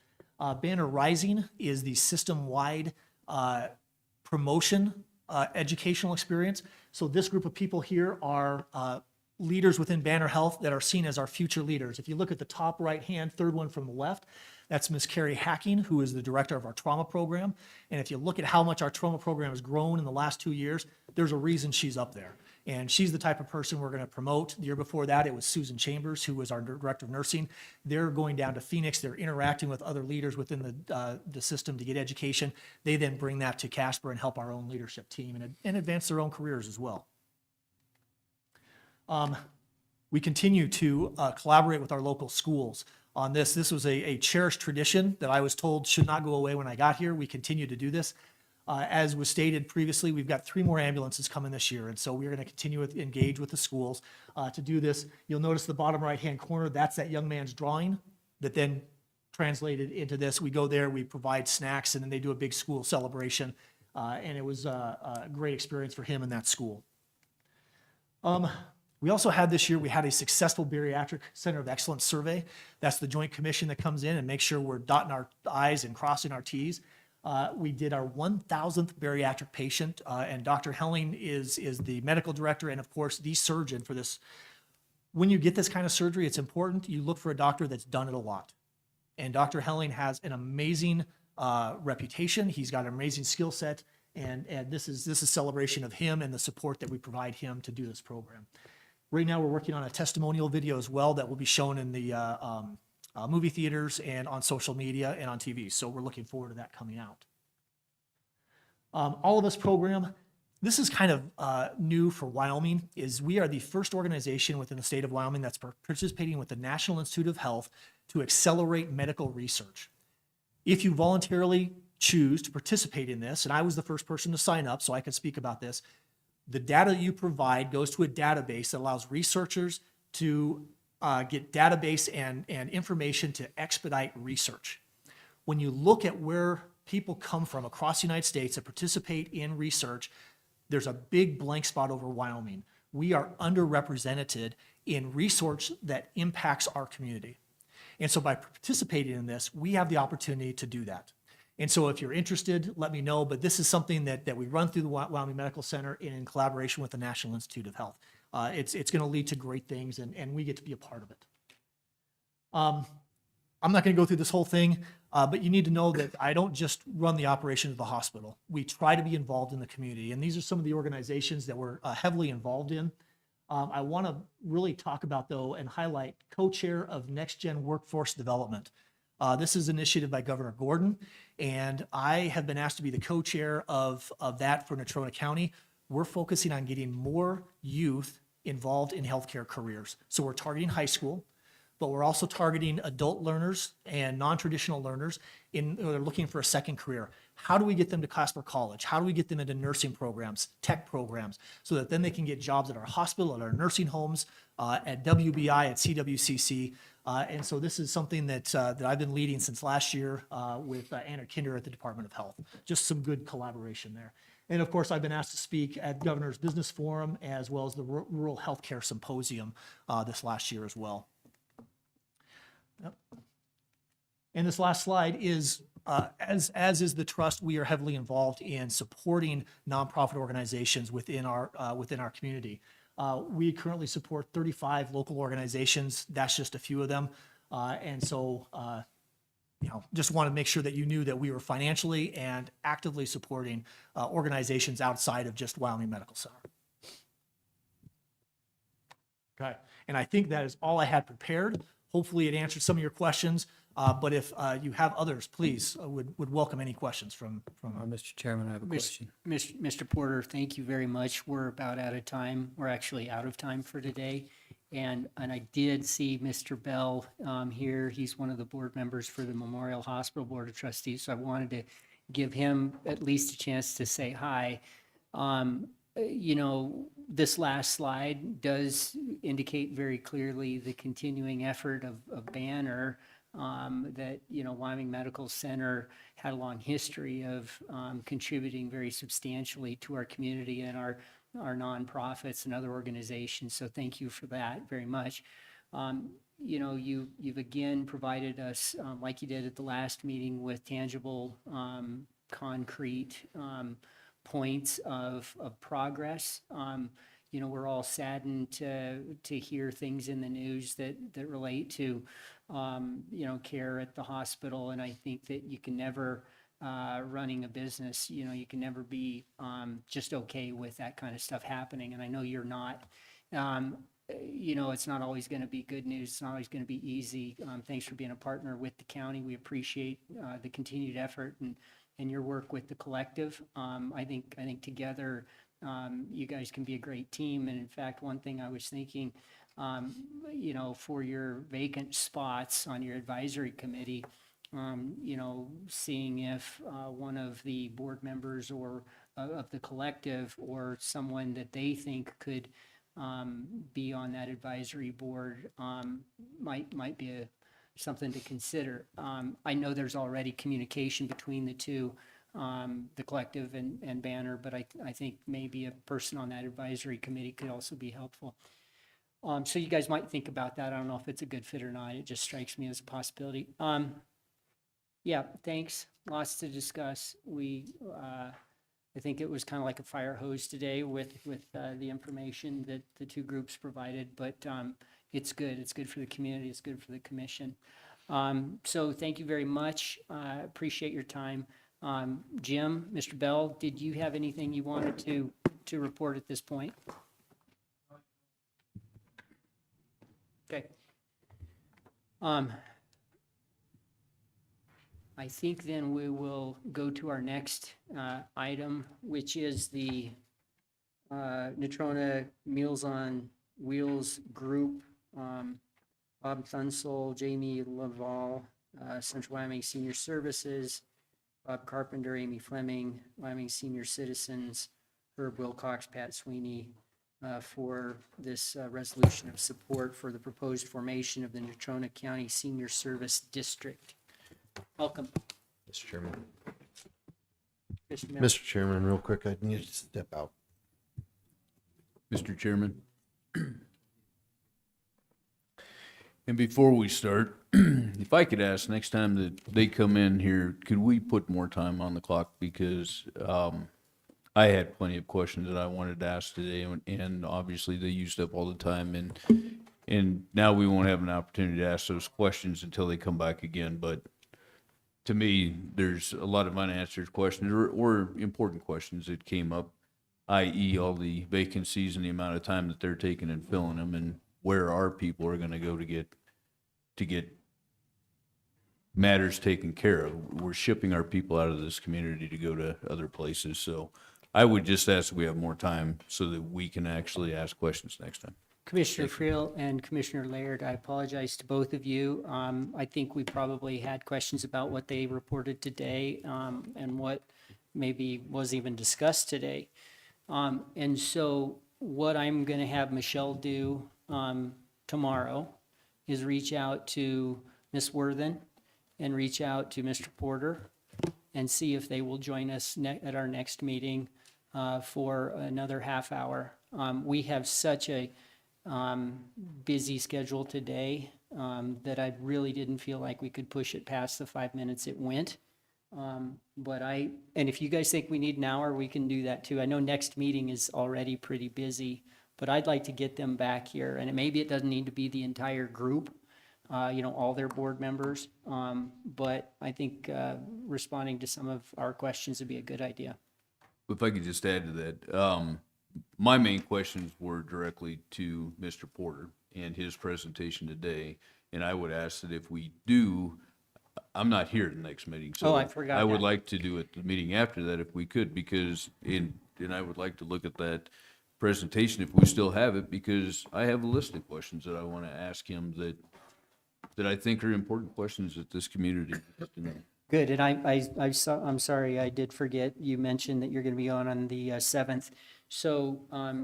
Banner Rising is the system-wide promotion educational experience. So this group of people here are leaders within Banner Health that are seen as our future leaders. If you look at the top right-hand, third one from the left, that's Ms. Carrie Hacking, who is the director of our trauma program. And if you look at how much our trauma program has grown in the last 2 years, there's a reason she's up there. And she's the type of person we're going to promote. The year before that, it was Susan Chambers, who was our director of nursing. They're going down to Phoenix. They're interacting with other leaders within the system to get education. They then bring that to Casper and help our own leadership team and advance their own careers as well. We continue to collaborate with our local schools on this. This was a cherished tradition that I was told should not go away when I got here. We continue to do this. As was stated previously, we've got 3 more ambulances coming this year, and so we're going to continue to engage with the schools to do this. You'll notice the bottom right-hand corner, that's that young man's drawing that then translated into this. We go there, we provide snacks, and then they do a big school celebration, and it was a great experience for him in that school. We also had this year, we had a successful bariatric center of excellence survey. That's the joint commission that comes in and makes sure we're dotting our I's and crossing our T's. We did our 1,000th bariatric patient, and Dr. Helling is the medical director and, of course, the surgeon for this. When you get this kind of surgery, it's important you look for a doctor that's done it a lot. And Dr. Helling has an amazing reputation. He's got an amazing skill set, and this is celebration of him and the support that we provide him to do this program. Right now, we're working on a testimonial video as well that will be shown in the movie theaters and on social media and on TV. So we're looking forward to that coming out. All of Us program, this is kind of new for Wyoming, is we are the first organization within the state of Wyoming that's participating with the National Institute of Health to accelerate medical research. If you voluntarily choose to participate in this, and I was the first person to sign up, so I can speak about this, the data you provide goes to a database that allows researchers to get database and information to expedite research. When you look at where people come from across the United States that participate in research, there's a big blank spot over Wyoming. We are underrepresented in research that impacts our community. And so by participating in this, we have the opportunity to do that. And so if you're interested, let me know. But this is something that we run through the Wyoming Medical Center in collaboration with the National Institute of Health. It's going to lead to great things, and we get to be a part of it. I'm not going to go through this whole thing, but you need to know that I don't just run the operation of the hospital. We try to be involved in the community, and these are some of the organizations that we're heavily involved in. I want to really talk about, though, and highlight co-chair of Next Gen Workforce Development. This is an initiative by Governor Gordon, and I have been asked to be the co-chair of that for Natrona County. We're focusing on getting more youth involved in healthcare careers. So we're targeting high school, but we're also targeting adult learners and non-traditional learners they're looking for a second career. How do we get them to Casper College? How do we get them into nursing programs, tech programs, so that then they can get jobs at our hospital, at our nursing homes, at WBI, at CWCC. And so this is something that I've been leading since last year with Anna Kinder at the Department of Health. Just some good collaboration there. And of course, I've been asked to speak at Governor's Business Forum as well as the Rural Healthcare Symposium this last year as well. Yep. And this last slide is, as is the trust, we are heavily involved in supporting nonprofit organizations within our community. We currently support 35 local organizations. That's just a few of them. And so, just want to make sure that you knew that we were financially and actively supporting organizations outside of just Wyoming Medical Center. Okay, and I think that is all I had prepared. Hopefully it answered some of your questions, but if you have others, please, would welcome any questions from. Mr. Chairman, I have a question. Mr. Porter, thank you very much. We're about out of time. We're actually out of time for today. And I did see Mr. Bell here. He's one of the board members for the Memorial Hospital Board of Trustees. So I wanted to give him at least a chance to say hi. This last slide does indicate very clearly the continuing effort of Banner that, Wyoming Medical Center had a long history of contributing very substantially to our community and our nonprofits and other organizations. So thank you for that very much. You've again provided us, like you did at the last meeting, with tangible, concrete points of progress. We're all saddened to hear things in the news that relate to, care at the hospital. And I think that you can never, running a business, you can never be just okay with that kind of stuff happening. And I know you're not. It's not always going to be good news. It's not always going to be easy. Thanks for being a partner with the county. We appreciate the continued effort and your work with the collective. I think together you guys can be a great team. And in fact, one thing I was thinking, for your vacant spots on your advisory committee, seeing if one of the board members or of the collective or someone that they think could be on that advisory board might be something to consider. I know there's already communication between the two, the collective and Banner, but I think maybe a person on that advisory committee could also be helpful. So you guys might think about that. I don't know if it's a good fit or not. It just strikes me as a possibility. Yeah, thanks. Lots to discuss. I think it was kind of like a fire hose today with the information that the two groups provided, but it's good. It's good for the community. It's good for the commission. So thank you very much. Appreciate your time. Jim, Mr. Bell, did you have anything you wanted to report at this point? Okay. I think then we will go to our next item, which is the Natrona Meals on Wheels group. Bob Thunsell, Jamie Laval, Central Wyoming Senior Services, Bob Carpenter, Amy Fleming, Wyoming Senior Citizens, Herb Wilcox, Pat Sweeney, for this resolution of support for the proposed formation of the Natrona County Senior Service District. Welcome. Mr. Chairman. Mr. Miller. Mr. Chairman, real quick, I need to step out. Mr. Chairman. And before we start, if I could ask next time that they come in here, could we put more time on the clock? Because I had plenty of questions that I wanted to ask today, and obviously they used up all the time, and now we won't have an opportunity to ask those questions until they come back again. But to me, there's a lot of unanswered questions or important questions that came up, i.e. all the vacancies and the amount of time that they're taking and filling them, and where our people are going to go to get matters taken care of. We're shipping our people out of this community to go to other places. So I would just ask that we have more time so that we can actually ask questions next time. Commissioner Friel and Commissioner Laird, I apologize to both of you. I think we probably had questions about what they reported today, and what maybe wasn't even discussed today. And so what I'm going to have Michelle do tomorrow is reach out to Ms. Worthen and reach out to Mr. Porter and see if they will join us at our next meeting for another half hour. We have such a busy schedule today that I really didn't feel like we could push it past the 5 minutes it went. And if you guys think we need an hour, we can do that too. I know next meeting is already pretty busy, but I'd like to get them back here. And maybe it doesn't need to be the entire group, all their board members. But I think responding to some of our questions would be a good idea. If I could just add to that, my main questions were directly to Mr. Porter and his presentation today. And I would ask that if we do, I'm not here at the next meeting, so Oh, I forgot I would that. like to do it the meeting after that if we could, because and I would like to look at that presentation if we still have it, because I have a list of questions that I want to ask him that I think are important questions that this community needs to know. Good, and I'm sorry, I did forget, you mentioned that you're gonna be on the 7th. So,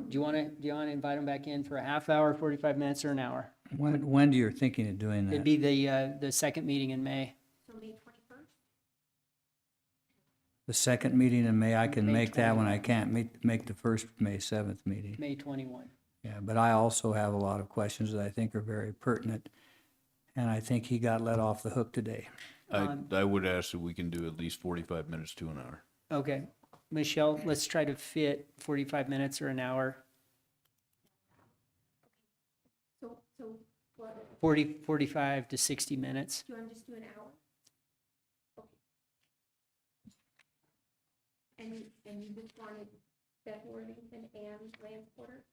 do you wanna invite them back in for a half hour, 45 minutes, or an hour? When do you thinking of doing It'd that? be the second meeting in May. So May 21st? The second meeting in May, I can May make that one. I 21. can't make the first May 7th meeting. May 21. Yeah, but I also have a lot of questions that I think are very pertinent, and I think he got let off the hook today. I would ask that we can do at least 45 minutes to an hour. Okay, Michelle, let's try to fit 45 minutes or an hour, So what, 45 to 60 minutes. do you want to just do an hour? Okay. And you just wanted Beth Worthington and Lance Porter?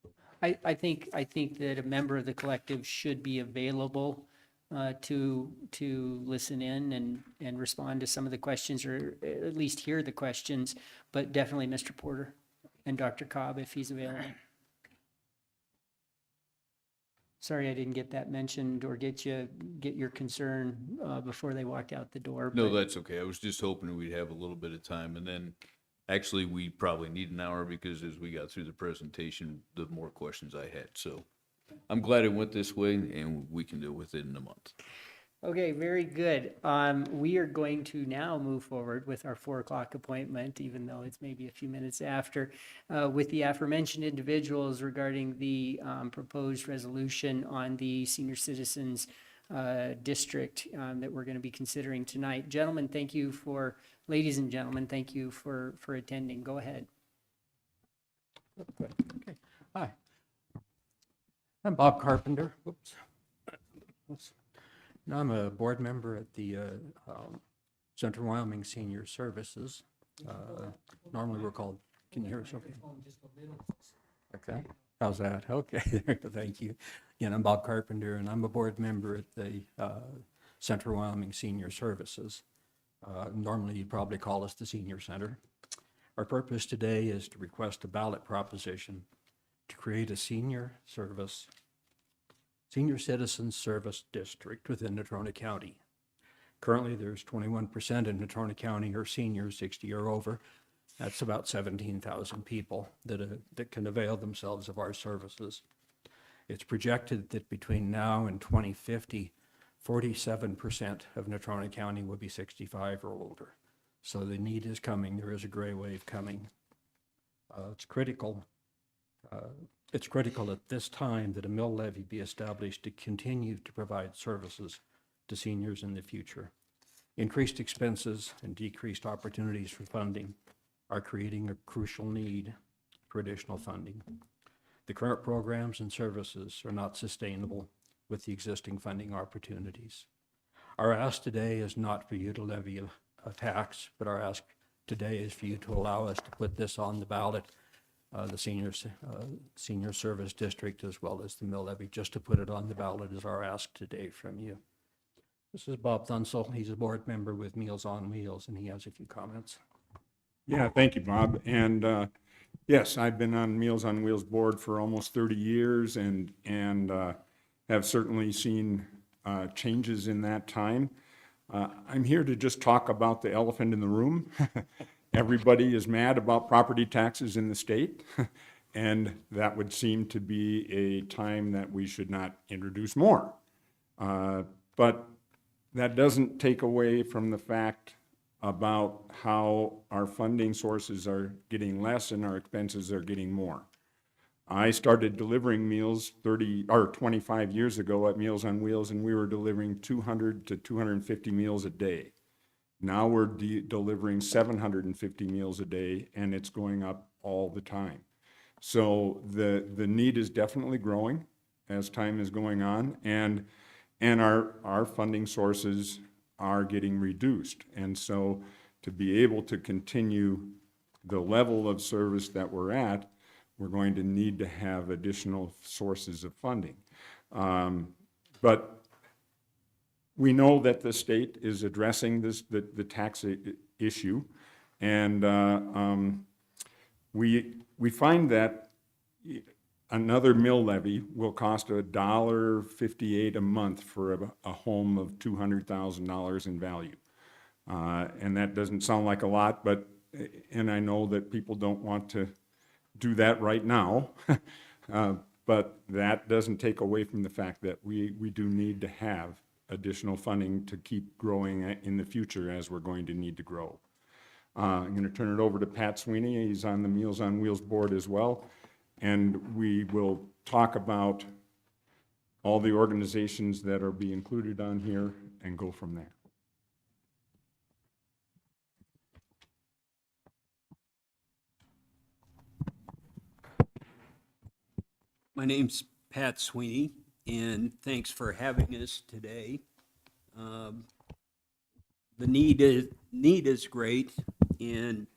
I think that a member of the collective should be available to listen in and respond to some of the questions, or at least hear the questions, but definitely Mr. Porter and Dr. Cobb if he's available. Sorry, I didn't get that mentioned or get your concern before they walked out the door. No, but- that's okay. I was just hoping we'd have a little bit of time, and then actually we probably need an hour because as we got through the presentation, the more questions I had. So I'm glad it went this way, and we can deal with it in a month. Okay, very good. We are going to now move forward with our 4 o'clock appointment, even though it's maybe a few minutes after, with the aforementioned individuals regarding the proposed resolution on the senior citizens district that we're going to be considering tonight. Gentlemen, ladies and gentlemen, thank you for attending. Go ahead. Okay. Hi. I'm Bob Carpenter. Whoops. Now, I'm a board member at the Central Wyoming Senior Services. Normally we're called, can you hear us okay? Okay. How's that? Okay, thank you. Again, I'm Bob Carpenter, and I'm a board member at the Central Wyoming Senior Services. Normally, you'd probably call us the Senior Center. Our purpose today is to request a ballot proposition to create a senior citizen service district within Natrona County. Currently, there's 21% in Natrona County are seniors 60 or over. That's about 17,000 people that can avail themselves of our services. It's projected that between now and 2050, 47% of Natrona County will be 65 or older. So the need is coming. There is a gray wave coming. It's critical at this time that a mill levy be established to continue to provide services to seniors in the future. Increased expenses and decreased opportunities for funding are creating a crucial need for additional funding. The current programs and services are not sustainable with the existing funding opportunities. Our ask today is not for you to levy a tax, but our ask today is for you to allow us to put this on the ballot, the senior service district as well as the mill levy. Just to put it on the ballot is our ask today from you. This is Bob Thunsell. He's a board member with Meals on Wheels, and he has a few comments. Yeah, thank you, Bob. And yes, I've been on Meals on Wheels board for almost 30 years and have certainly seen changes in that time. I'm here to just talk about the elephant in the room. Everybody is mad about property taxes in the state, and that would seem to be a time that we should not introduce more. But that doesn't take away from the fact about how our funding sources are getting less and our expenses are getting more. I started delivering meals 25 years ago at Meals on Wheels, and we were delivering 200 to 250 meals a day. Now we're delivering 750 meals a day, and it's going up all the time. So the need is definitely growing as time is going on, and our funding sources are getting reduced. And so to be able to continue the level of service that we're at, we're going to need to have additional sources of funding. But we know that the state is addressing the tax issue, and we find that another mill levy will cost $1.58 a month for a home of $200,000 in value. And that doesn't sound like a lot, and I know that people don't want to do that right now, but that doesn't take away from the fact that we do need to have additional funding to keep growing in the future as we're going to need to grow. I'm going to turn it over to Pat Sweeney. He's on the Meals on Wheels board as well. And we will talk about all the organizations that are being included on here and go from there. My name's Pat Sweeney, and thanks for having us today. The need is great, and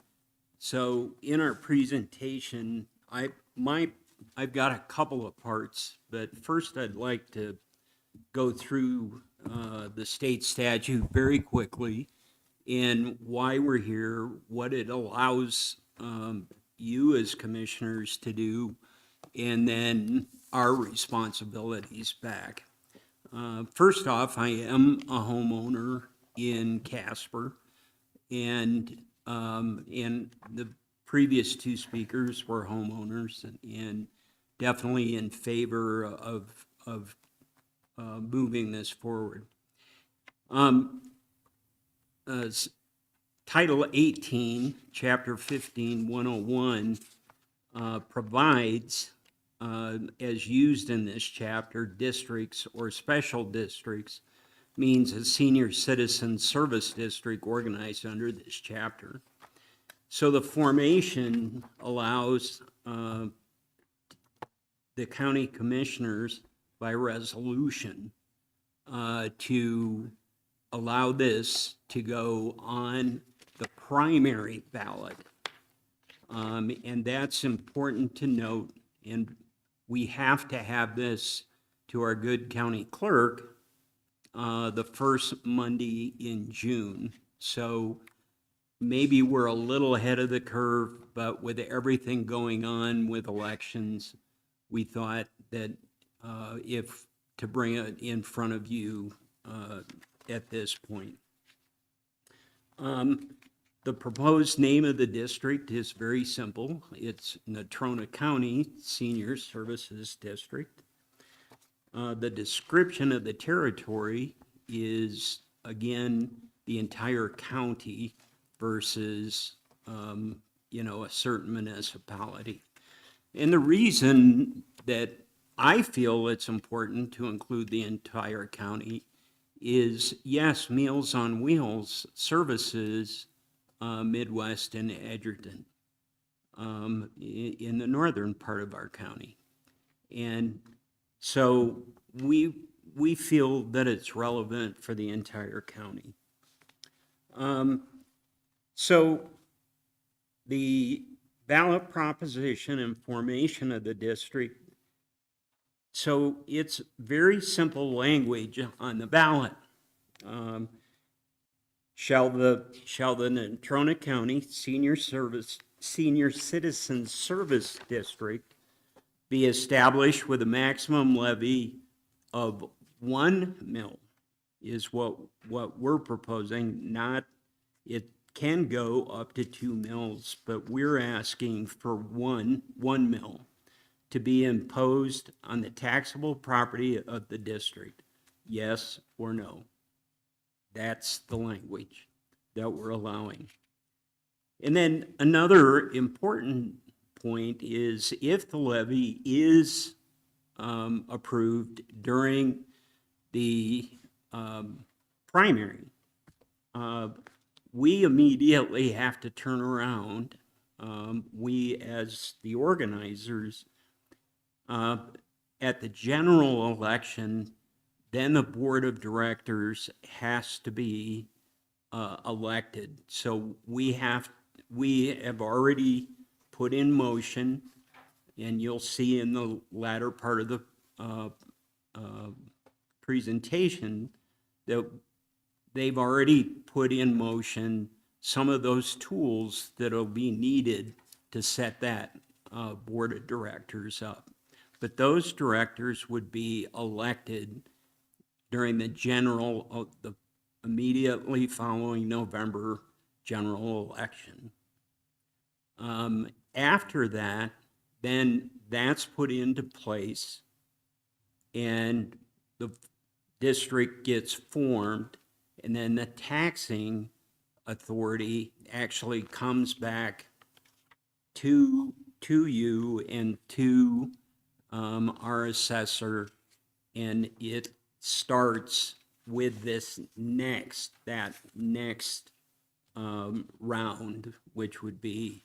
so in our presentation, I've got a couple of parts, but first I'd like to go through the state statute very quickly and why we're here, what it allows you as commissioners to do, and then our responsibilities back. First off, I am a homeowner in Casper, and the previous two speakers were homeowners, and definitely in favor of moving this forward. Title 18, Chapter 15, 101 provides, as used in this chapter, districts or special districts means a senior citizen service district organized under this chapter. So the formation allows the county commissioners by resolution to allow this to go on the primary ballot. And that's important to note. And we have to have this to our good county clerk the first Monday in June. So maybe we're a little ahead of the curve, but with everything going on with elections, we thought that if to bring it in front of you at this point. The proposed name of the district is very simple. It's Natrona County Senior Services District. The description of the territory is, again, the entire county versus, a certain municipality. And the reason that I feel it's important to include the entire county is, yes, Meals on Wheels services Midwest and Edgerton in the northern part of our county. And so we feel that it's relevant for the entire county. So the ballot proposition and formation of the district, so it's very simple language on the ballot. Shall the Natrona County Senior Citizen Service District be established with a maximum levy of 1 mil is what we're proposing, not, it can go up to 2 mils, but we're asking for one mil to be imposed on the taxable property of the district. Yes or no? That's the language that we're allowing. And then another important point is if the levy is approved during the primary, we immediately have to turn around. We, as the organizers, at the general election, then the board of directors has to be elected. So we have already put in motion, and you'll see in the latter part of the presentation that they've already put in motion some of those tools that'll be needed to set that board of directors up. But those directors would be elected during the immediately following November general election. After that, then that's put into place and the district gets formed, and then the taxing authority actually comes back to you and to our assessor, and it starts with this next round, which would be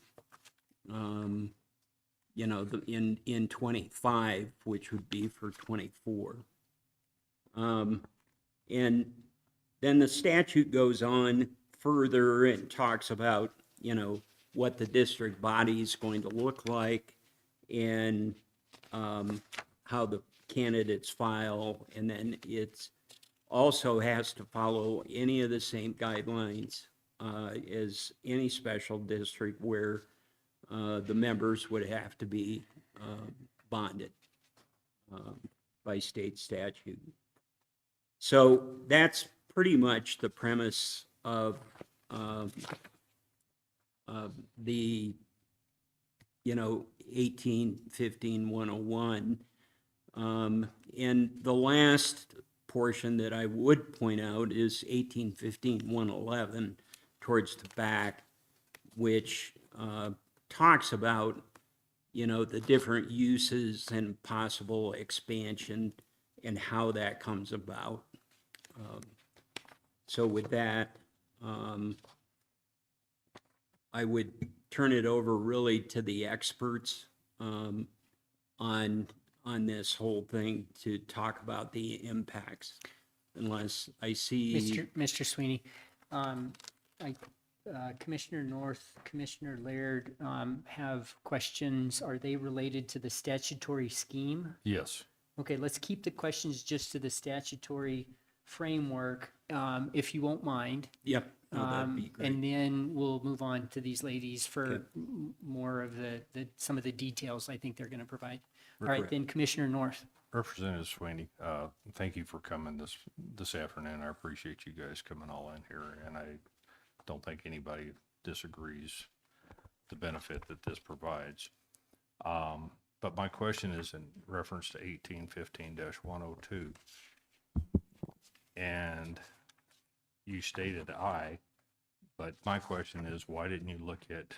in 25, which would be for 24. And then the statute goes on further and talks about, what the district body is going to look like and how the candidates file. And then it's also has to follow any of the same guidelines as any special district where the members would have to be bonded by state statute. So that's pretty much the premise of the 1815-101. And the last portion that I would point out is 1815-111 towards the back, which talks about, the different uses and possible expansion and how that comes about. So with that, I would turn it over really to the experts on this whole thing to talk about the impacts, unless I see. Mr. Sweeney, Commissioner North, Commissioner Laird have questions. Are they related to the statutory scheme? Yes. Okay, let's keep the questions just to the statutory framework, if you won't mind. Yep. No, that'd be great. And then we'll move on to these ladies for more of some of the details I think they're going to provide. All right, then Commissioner North. Representative Sweeney, thank you for coming this afternoon. I appreciate you guys coming all in here, and I don't think anybody disagrees the benefit that this provides. But my question is in reference to 1815-102. And you stated I, but my question is, why didn't you look at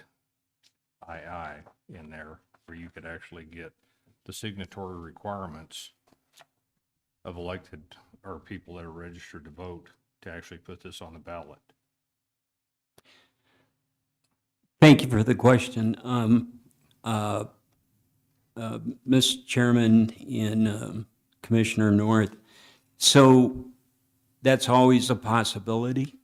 II in there where you could actually get the signatory requirements of elected or people that are registered to vote to actually put this on the ballot? Thank you for the question. Mr. Chairman and Commissioner North, so that's always a possibility.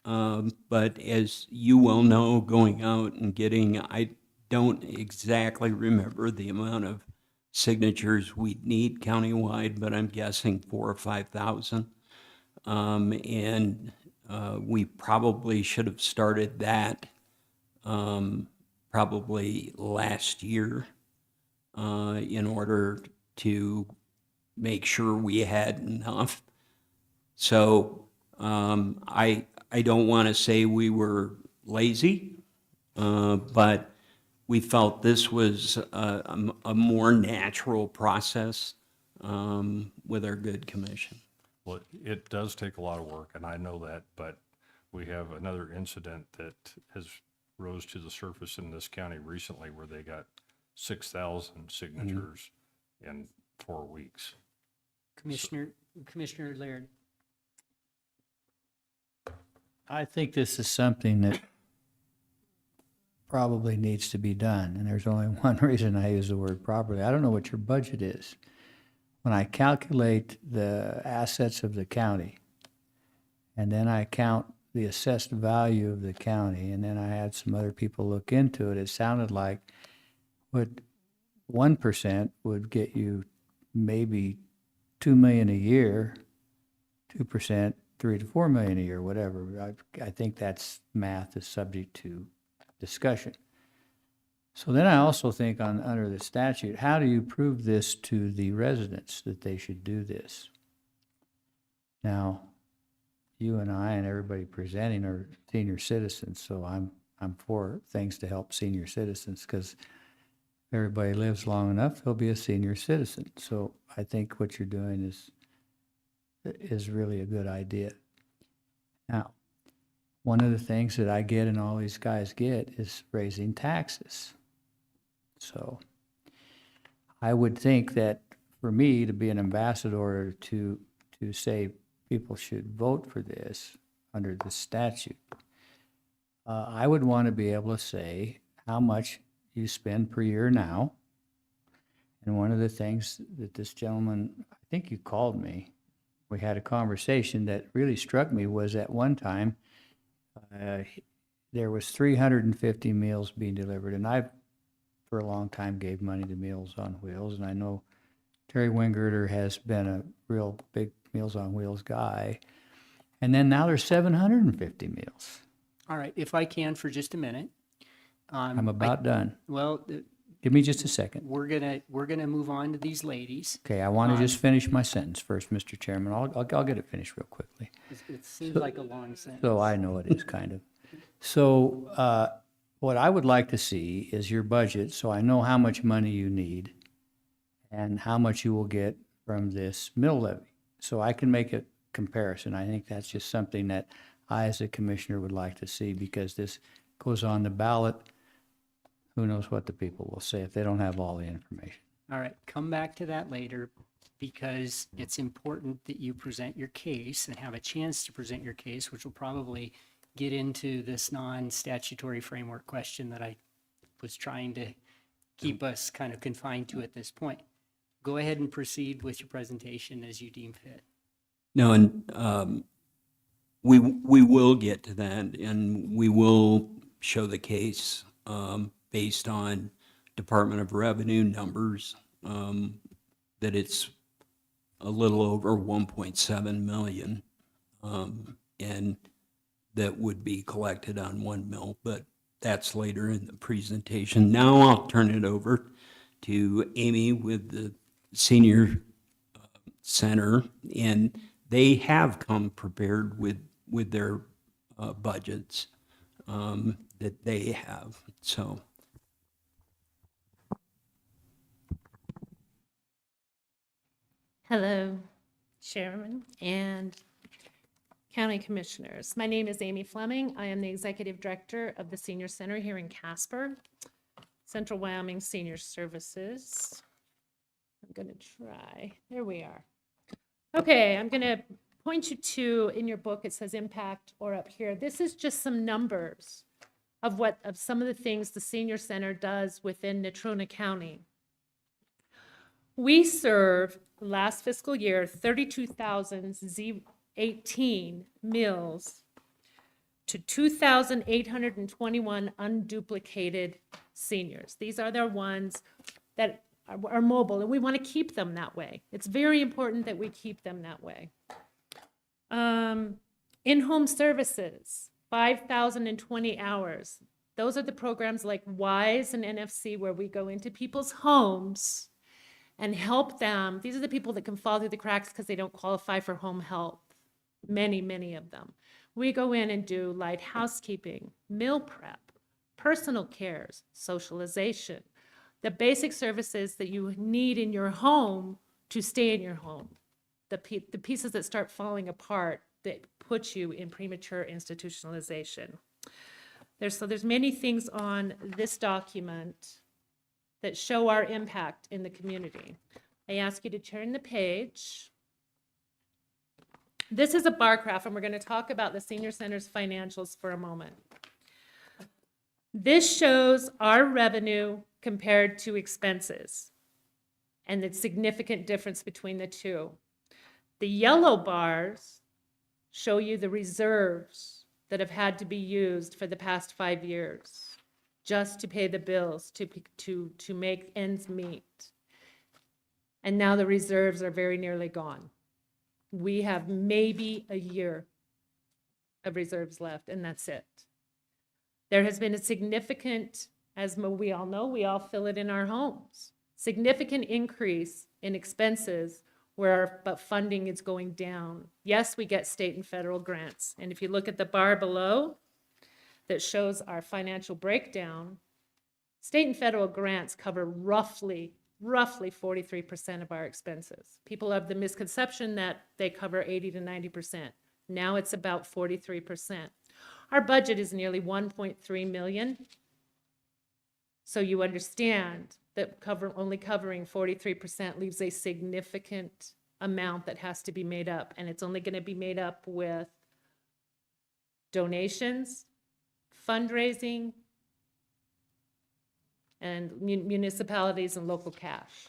But as you well know, going out and getting, I don't exactly remember the amount of signatures we'd need countywide, but I'm guessing 4,000 or 5,000. And we probably should have started that probably last year in order to make sure we had enough. So I don't want to say we were lazy, but we felt this was a more natural process with our good commission. Well, it does take a lot of work, and I know that, but we have another incident that has rose to the surface in this county recently where they got 6,000 signatures in 4 weeks. Commissioner Laird. I think this is something that probably needs to be done, and there's only one reason I use the word properly. I don't know what your budget is. When I calculate the assets of the county, and then I count the assessed value of the county, and then I had some other people look into it, it sounded like what 1% would get you maybe $2 million a year, 2%, $3 to $4 million a year, whatever. I think that's math is subject to discussion. So then I also think under the statute, how do you prove this to the residents that they should do this? Now, you and I and everybody presenting are senior citizens, so I'm for things to help senior citizens, because if everybody lives long enough, they'll be a senior citizen. So I think what you're doing is really a good idea. Now, one of the things that I get and all these guys get is raising taxes. So I would think that for me to be an ambassador to say people should vote for this under the statute, I would want to be able to say how much you spend per year now. And one of the things that this gentleman, I think you called me, we had a conversation that really struck me was at one time, there was 350 meals being delivered, and I, for a long time, gave money to Meals on Wheels, and I know Terry Wingert has been a real big Meals on Wheels guy, and then now there's 750 meals. All right, if I can for just a minute. I'm about done. Well, Give me just a second. we're gonna move on to these ladies. Okay, I want to just finish my sentence first, Mr. Chairman. I'll get it finished real quickly. It seems like a long sentence. So I know it is kind of. So what I would like to see is your budget, so I know how much money you need and how much you will get from this mill levy. So I can make a comparison. I think that's just something that I, as a commissioner, would like to see, because this goes on the ballot. Who knows what the people will say if they don't have all the information. All right, come back to that later, because it's important that you present your case and have a chance to present your case, which will probably get into this non-statutory framework question that I was trying to keep us kind of confined to at this point. Go ahead and proceed with your presentation as you deem fit. No, and we will get to that, and we will show the case based on Department of Revenue numbers, that it's a little over 1.7 million, and that would be collected on one mill, but that's later in the presentation. Now I'll turn it over to Amy with the Senior Center, and they have come prepared with their budgets that they have, so. Hello, Chairman and County Commissioners. My name is Amy Fleming. I am the Executive Director of the Senior Center here in Casper, Central Wyoming Senior Services. I'm going to try. There we are. Okay, I'm going to point you to, in your book, it says impact, or up here. This is just some numbers of some of the things the Senior Center does within Natrona County. We serve last fiscal year 32,018 meals to 2,821 unduplicated seniors. These are the ones that are mobile, and we want to keep them that way. It's very important that we keep them that way. In-home services, 5,020 hours. Those are the programs like WISE and NFC where we go into people's homes and help them. These are the people that can fall through the cracks because they don't qualify for home health. Many, many of them. We go in and do light housekeeping, meal prep, personal cares, socialization, the basic services that you need in your home to stay in your home. The pieces that start falling apart that put you in premature institutionalization. There's many things on this document that show our impact in the community. I ask you to turn the page. This is a bar graph, and we're going to talk about the senior center's financials for a moment. This shows our revenue compared to expenses and the significant difference between the two. The yellow bars show you the reserves that have had to be used for the past 5 years just to pay the bills, to make ends meet. And now the reserves are very nearly gone. We have maybe a year of reserves left, and that's it. There has been a significant, as we all know, we all feel it in our homes, significant increase in expenses but funding is going down. Yes, we get state and federal grants. And if you look at the bar below that shows our financial breakdown, state and federal grants cover roughly 43% of our expenses. People have the misconception that they cover 80 to 90%. Now it's about 43%. Our budget is nearly 1.3 million. So you understand that only covering 43% leaves a significant amount that has to be made up. And it's only going to be made up with donations, fundraising, and municipalities and local cash.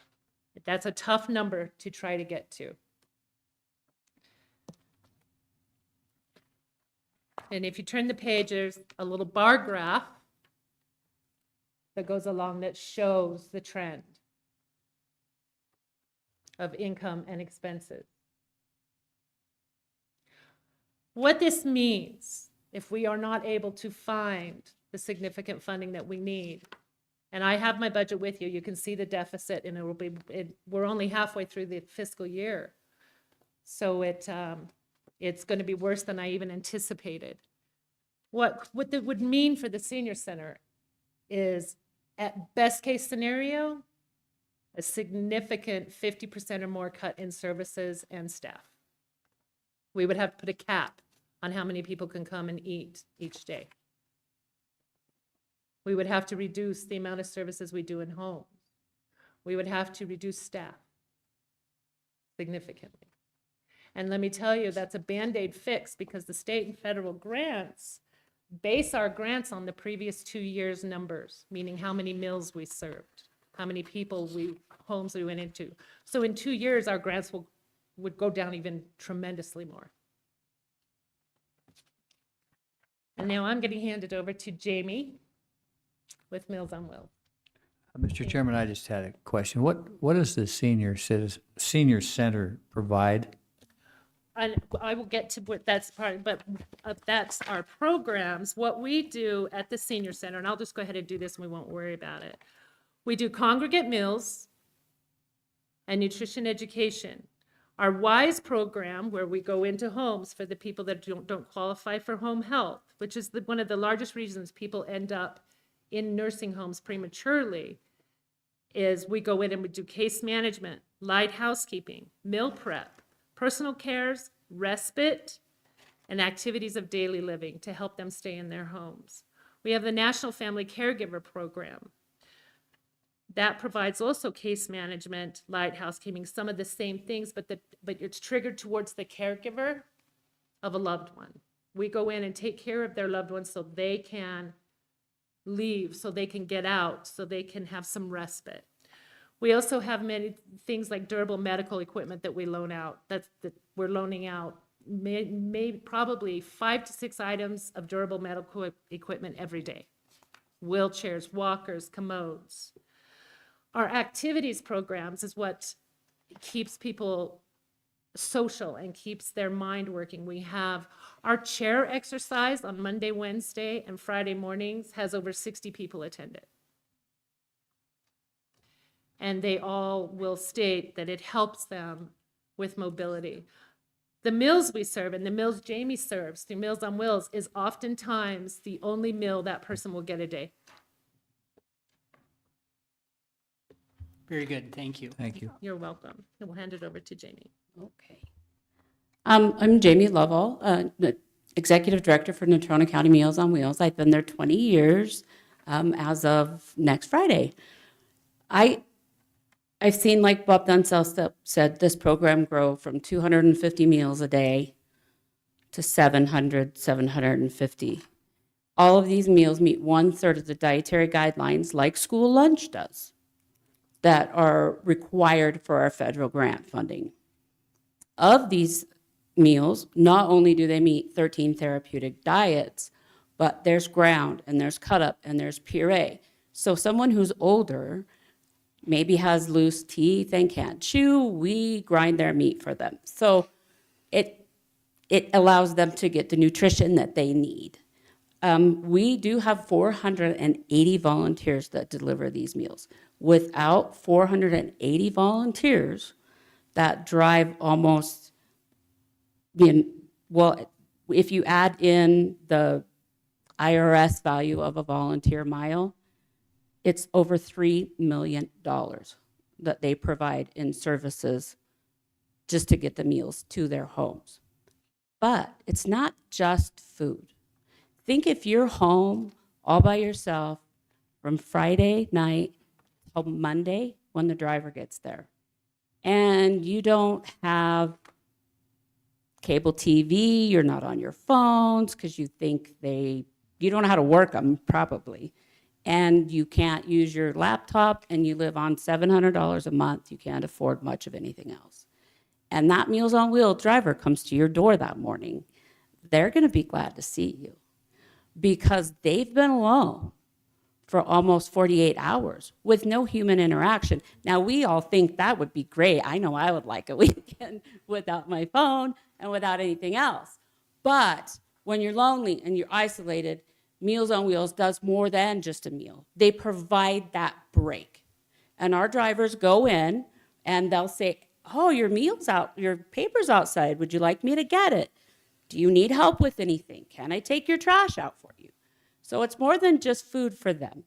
That's a tough number to try to get to. And if you turn the page, there's a little bar graph that goes along that shows the trend of income and expenses. What this means, if we are not able to find the significant funding that we need, and I have my budget with you, you can see the deficit, and we're only halfway through the fiscal year. So it's going to be worse than I even anticipated. What that would mean for the senior center is, at best case scenario, a significant 50% or more cut in services and staff. We would have to put a cap on how many people can come and eat each day. We would have to reduce the amount of services we do in homes. We would have to reduce staff significantly. And let me tell you, that's a Band-Aid fix, because the state and federal grants base our grants on the previous 2 years' numbers, meaning how many meals we served, how many homes we went into. So in 2 years, our grants would go down even tremendously more. And now I'm going to hand it over to Jamie with Meals on Wheels. Mr. Chairman, I just had a question. What does the senior center provide? And I will get to what that's part, but that's our programs. What we do at the senior center, and I'll just go ahead and do this and we won't worry about it. We do congregate meals and nutrition education. Our WISE program, where we go into homes for the people that don't qualify for home health, which is one of the largest reasons people end up in nursing homes prematurely, is we go in and we do case management, light housekeeping, meal prep, personal cares, respite, and activities of daily living to help them stay in their homes. We have the National Family Caregiver Program. That provides also case management, light housekeeping, some of the same things, but it's triggered towards the caregiver of a loved one. We go in and take care of their loved ones so they can leave, so they can get out, so they can have some respite. We also have many things like durable medical equipment that we loan out. That we're loaning out probably 5 to 6 items of durable medical equipment every day. Wheelchairs, walkers, commodes. Our activities programs is what keeps people social and keeps their mind working. We have our chair exercise on Monday, Wednesday, and Friday mornings has over 60 people attend it. And they all will state that it helps them with mobility. The meals we serve and the meals Jamie serves through Meals on Wheels is oftentimes the only meal that person will get a day. Very good, thank you. Thank you. You're welcome. And we'll hand it over to Jamie. Okay. I'm Jamie Lovell, the Executive Director for Natrona County Meals on Wheels. I've been there 20 years as of next Friday. I've seen, like Bob Dunsell said, this program grow from 250 meals a day to 700, 750. All of these meals meet 1/3 of the dietary guidelines, like school lunch does, that are required for our federal grant funding. Of these meals, not only do they meet 13 therapeutic diets, but there's ground and there's cut up and there's puree. So someone who's older maybe has loose teeth and can't chew, we grind their meat for them. So it allows them to get the nutrition that they need. We do have 480 volunteers that deliver these meals. Without 480 volunteers that drive almost, well, if you add in the IRS value of a volunteer mile, it's over $3 million that they provide in services just to get the meals to their homes. But it's not just food. Think if you're home all by yourself from Friday night till Monday when the driver gets there, and you don't have cable TV, you're not on your phones because you think you don't know how to work them probably, and you can't use your laptop, and you live on $700 a month, you can't afford much of anything else. And that Meals on Wheels driver comes to your door that morning, they're going to be glad to see you because they've been alone for almost 48 hours with no human interaction. Now, we all think that would be great. I know I would like a weekend without my phone and without anything else. But when you're lonely and you're isolated, Meals on Wheels does more than just a meal. They provide that break. And our drivers go in and they'll say, oh, your meal's out, your paper's outside. Would you like me to get it? Do you need help with anything? Can I take your trash out for you? So it's more than just food for them.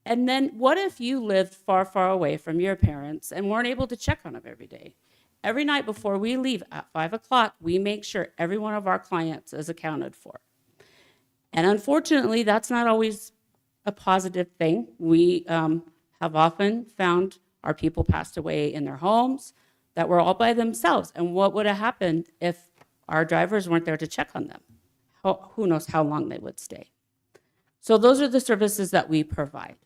And then what if you lived far, far away from your parents and weren't able to check on them every day? Every night before we leave at 5 o'clock, we make sure every one of our clients is accounted for. And unfortunately, that's not always a positive thing. We have often found our people passed away in their homes that were all by themselves. And what would have happened if our drivers weren't there to check on them? Who knows how long they would stay. So those are the services that we provide.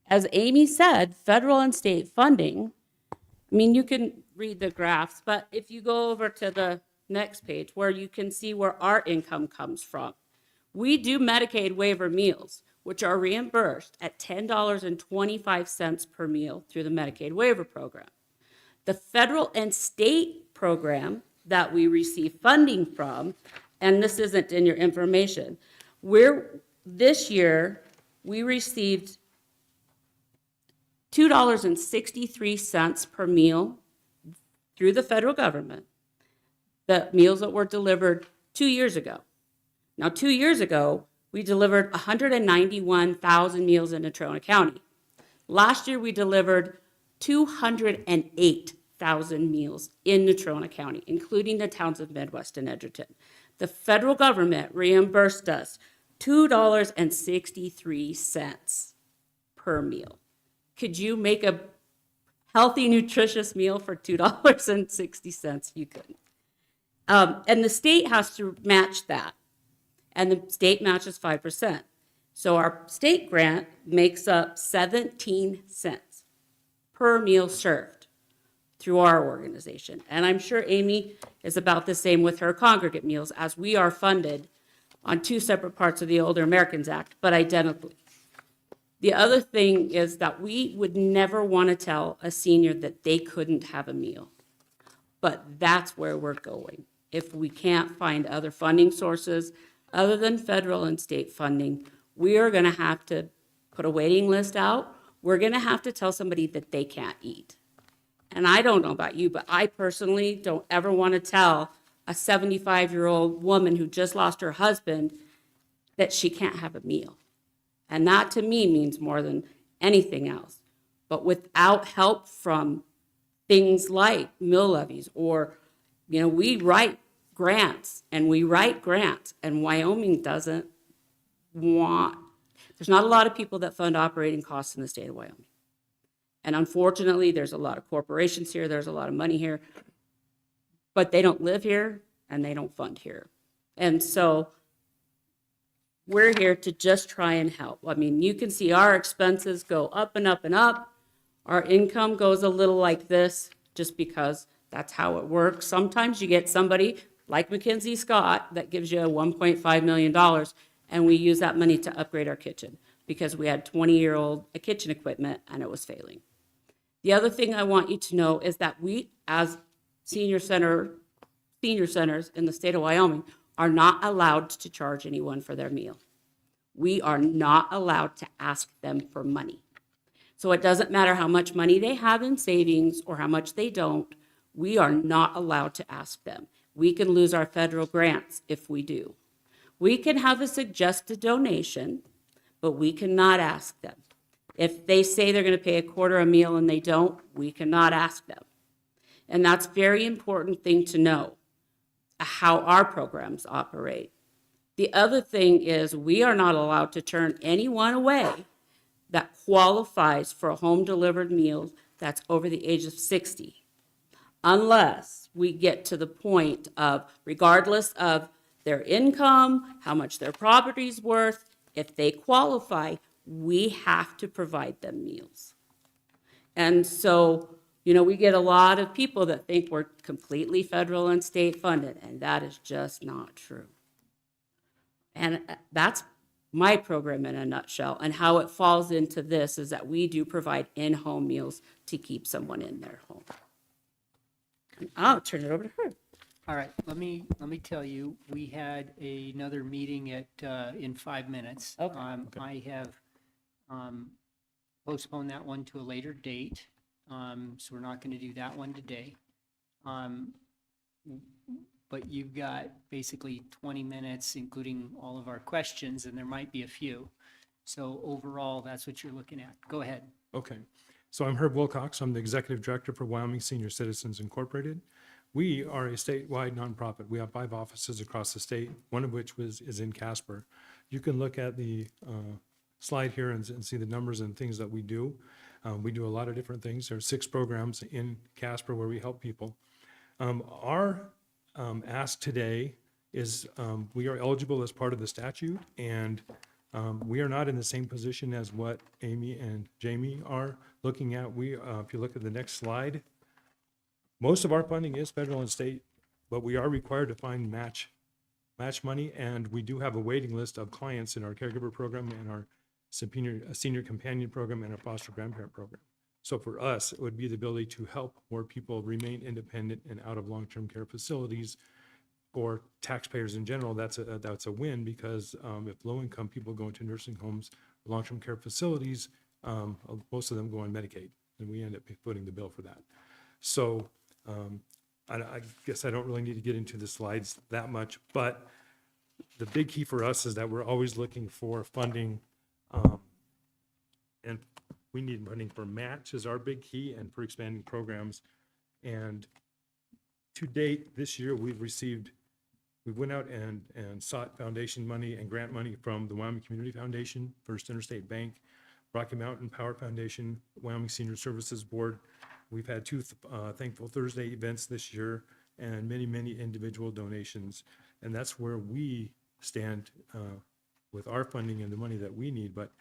As Amy said, federal and state funding, I mean, you can read the graphs, but if you go over to the next page where you can see where our income comes from, we do Medicaid waiver meals, which are reimbursed at $10.25 per meal through the Medicaid waiver program. The federal and state program that we receive funding from, and this isn't in your information, this year we received $2.63 per meal through the federal government, the meals that were delivered 2 years ago. Now, 2 years ago, we delivered 191,000 meals in Natrona County. Last year, we delivered 208,000 meals in Natrona County, including the towns of Midwest and Edgerton. The federal government reimbursed us $2.63 per meal. Could you make a healthy, nutritious meal for $2.60? You couldn't. And the state has to match that. And the state matches 5%. So our state grant makes up 17 cents per meal served through our organization. And I'm sure Amy is about the same with her congregate meals, as we are funded on 2 separate parts of the Older Americans Act, but identically. The other thing is that we would never want to tell a senior that they couldn't have a meal. but that's where we're going. If we can't find other funding sources other than federal and state funding, we are gonna have to put a waiting list out. We're gonna have to tell somebody that they can't eat. And I don't know about you, but I personally don't ever want to tell a 75-year-old woman who just lost her husband that she can't have a meal. And that to me means more than anything else. But without help from things like mill levies or, we write grants and Wyoming doesn't want, there's not a lot of people that fund operating costs in the state of Wyoming. And unfortunately, there's a lot of corporations here, there's a lot of money here, but they don't live here and they don't fund here. And so we're here to just try and help. I mean, you can see our expenses go up and up and up. Our income goes a little like this just because that's how it works. Sometimes you get somebody like Mackenzie Scott that gives you $1.5 million and we use that money to upgrade our kitchen because we had 20-year-old kitchen equipment and it was failing. The other thing I want you to know is that we, as senior centers in the state of Wyoming, are not allowed to charge anyone for their meal. We are not allowed to ask them for money. So it doesn't matter how much money they have in savings or how much they don't, we are not allowed to ask them. We can lose our federal grants if we do. We can have a suggested donation, but we cannot ask them. If they say they're going to pay a quarter a meal and they don't, we cannot ask them. And that's a very important thing to know, how our programs operate. The other thing is we are not allowed to turn anyone away that qualifies for a home-delivered meal that's over the age of 60, unless we get to the point of, regardless of their income, how much their property's worth, if they qualify, we have to provide them meals. And so, we get a lot of people that think we're completely federal and state funded, and that is just not true. And that's my program in a nutshell. And how it falls into this is that we do provide in-home meals to keep someone in their home. And I'll turn it over to her. All right, let me tell you, we had another meeting in 5 minutes. Okay. I have postponed that one to a later date, so we're not going to do that one today. But you've got basically 20 minutes, including all of our questions, and there might be a few. So overall, that's what you're looking at. Go ahead. Okay. So I'm Herb Wilcox. I'm the Executive Director for Wyoming Senior Citizens Incorporated. We are a statewide nonprofit. We have 5 offices across the state, one of which is in Casper. You can look at the slide here and see the numbers and things that we do. We do a lot of different things. There are 6 programs in Casper where we help people. Our ask today is we are eligible as part of the statute, and we are not in the same position as what Amy and Jamie are looking at. If you look at the next slide, most of our funding is federal and state, but we are required to find match money, and we do have a waiting list of clients in our caregiver program and our senior companion program and our foster grandparent program. So for us, it would be the ability to help more people remain independent and out of long-term care facilities, or taxpayers in general. That's a win, because if low-income people go into nursing homes, long-term care facilities, most of them go on Medicaid, and we end up footing the bill for that. So I guess I don't really need to get into the slides that much, but the big key for us is that we're always looking for funding, and we need funding for match is our big key, and for expanding programs. And to date, this year, we went out and sought foundation money and grant money from the Wyoming Community Foundation, First Interstate Bank, Rocky Mountain Power Foundation, Wyoming Senior Services Board. We've had 2 Thankful Thursday events this year, and many, many individual donations. And that's where we stand with our funding and the money that we need. But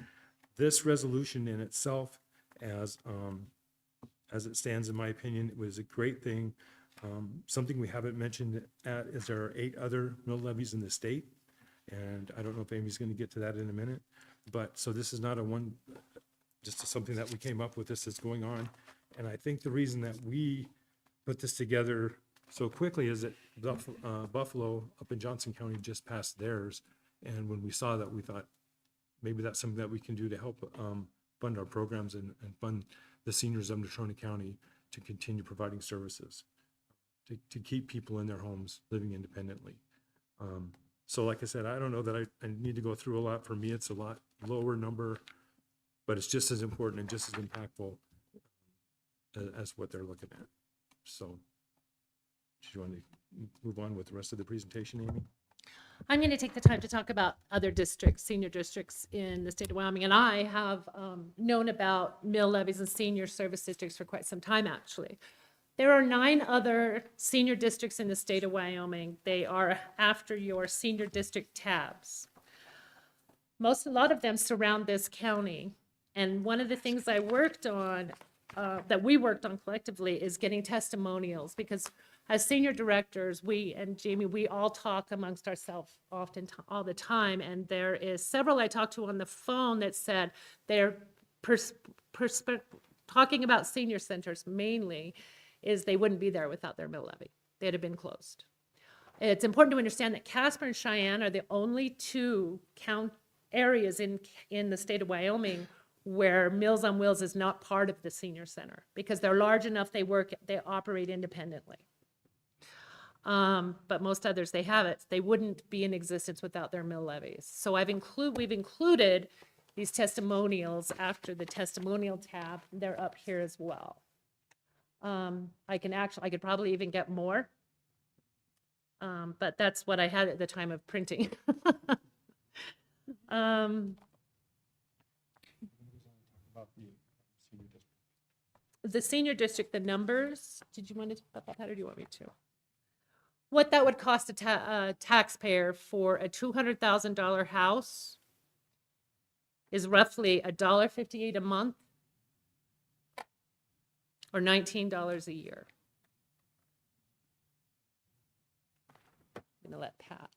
this resolution in itself, as it stands, in my opinion, it was a great thing. Something we haven't mentioned is there are 8 other mill levies in the state, and I don't know if Amy's going to get to that in a minute. But so this is not just something that we came up with. This is going on, and I think the reason that we put this together So quickly is that Buffalo up in Johnson County just passed theirs. And when we saw that, we thought maybe that's something that we can do to help fund our programs and fund the seniors of Natrona County to continue providing services, to keep people in their homes living independently. So like I said, I don't know that I need to go through a lot. For me, it's a lot lower number, but it's just as important and just as impactful as what they're looking at. So, do you want to move on with the rest of the presentation, Amy? I'm going to take the time to talk about other districts, senior districts in the state of Wyoming. And I have known about mill levies and senior service districts for quite some time, actually. There are 9 other senior districts in the state of Wyoming. They are after your senior district tabs. A lot of them surround this county. And one of the things I worked on, that we worked on collectively, is getting testimonials, because as senior directors, we and Jamie, we all talk amongst ourselves often, all the time. And there is several I talked to on the phone that said they're talking about senior centers mainly, is they wouldn't be there without their mill levy. They'd have been closed. It's important to understand that Casper and Cheyenne are the only 2 areas in the state of Wyoming where Meals on Wheels is not part of the senior center, because they're large enough, they operate independently. But most others, they have it. They wouldn't be in existence without their mill levies. So we've included these testimonials after the testimonial tab. They're up here as well. I could probably even get more. But that's what I had at the time of printing. The senior district, the numbers, did you want to talk about that, or do you want me to? What that would cost a taxpayer for a $200,000 house is roughly $1.58 a month, or $19 a year. I'm going to let Pat.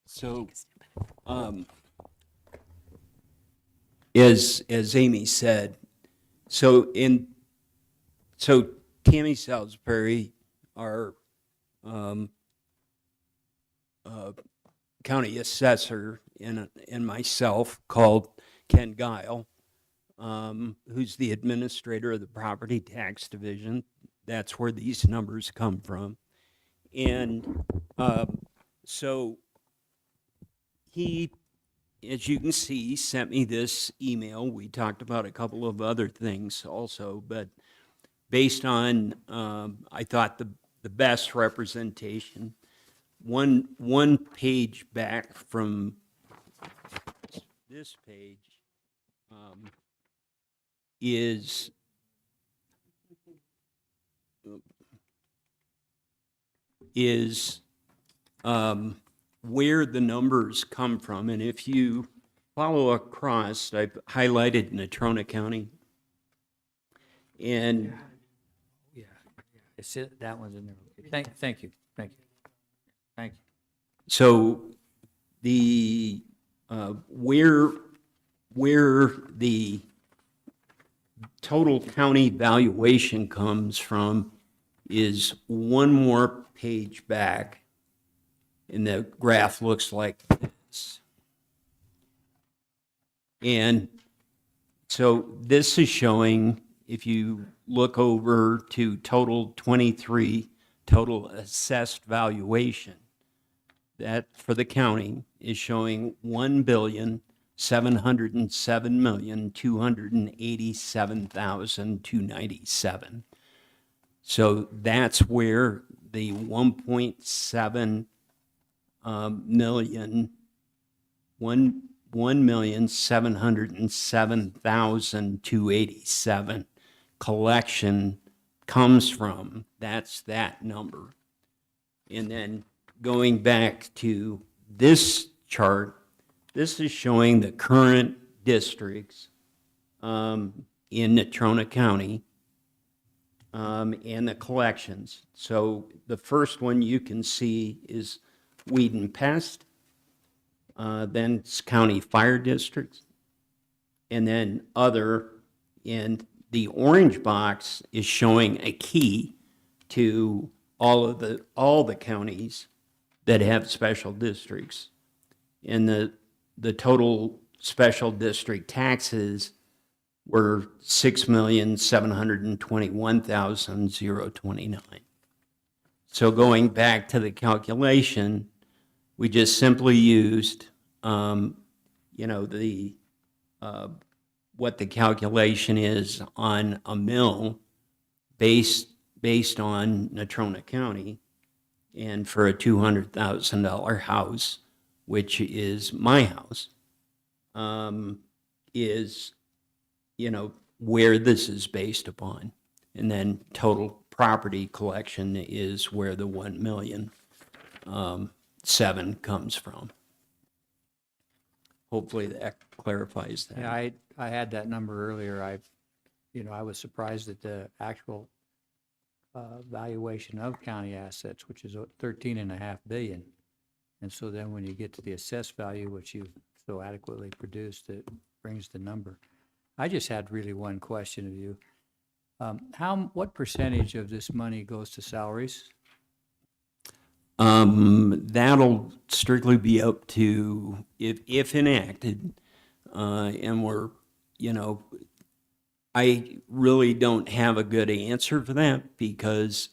So, as Amy said, so Tammy Salisbury, our county assessor, and myself, called Ken Guile, who's the administrator of the property tax division. That's where these numbers come from. And so he, as you can see, sent me this email. We talked about a couple of other things also, but based on, I thought the best representation, one page back from this page is where the numbers come from. And if you follow across, I've highlighted Natrona County. And That one's in there. Thank you. so the where the total county valuation comes from is one more page back, and the graph looks like this. And so this is showing, if you look over to total 23, total assessed valuation, that for the county is showing $1,707,287,297. So that's where the 1.7 million, 1,707,287 collection comes from. That's that number. And then going back to this chart, this is showing the current districts in Natrona County and the collections. So the first one you can see is Weed and Pest, then it's County Fire Districts, and then other And the orange box is showing a key to all the counties that have special districts. And the total special district taxes were $6,721,029. So going back to the calculation, we just simply used, what the calculation is on a mill based on Natrona County, and for a $200,000 house, which is my house, is, where this is based upon. And then total property collection is where the 1,000,007 comes from. Hopefully that clarifies that. Yeah, I had that number earlier. I was surprised at the actual valuation of county assets, which is 13.5 billion. And so then when you get to the assessed value, which you've so adequately produced, it brings the number. I just had really one question of you. What percentage of this money goes to salaries? That'll strictly be up to, if enacted, and we're, I really don't have a good answer for that, because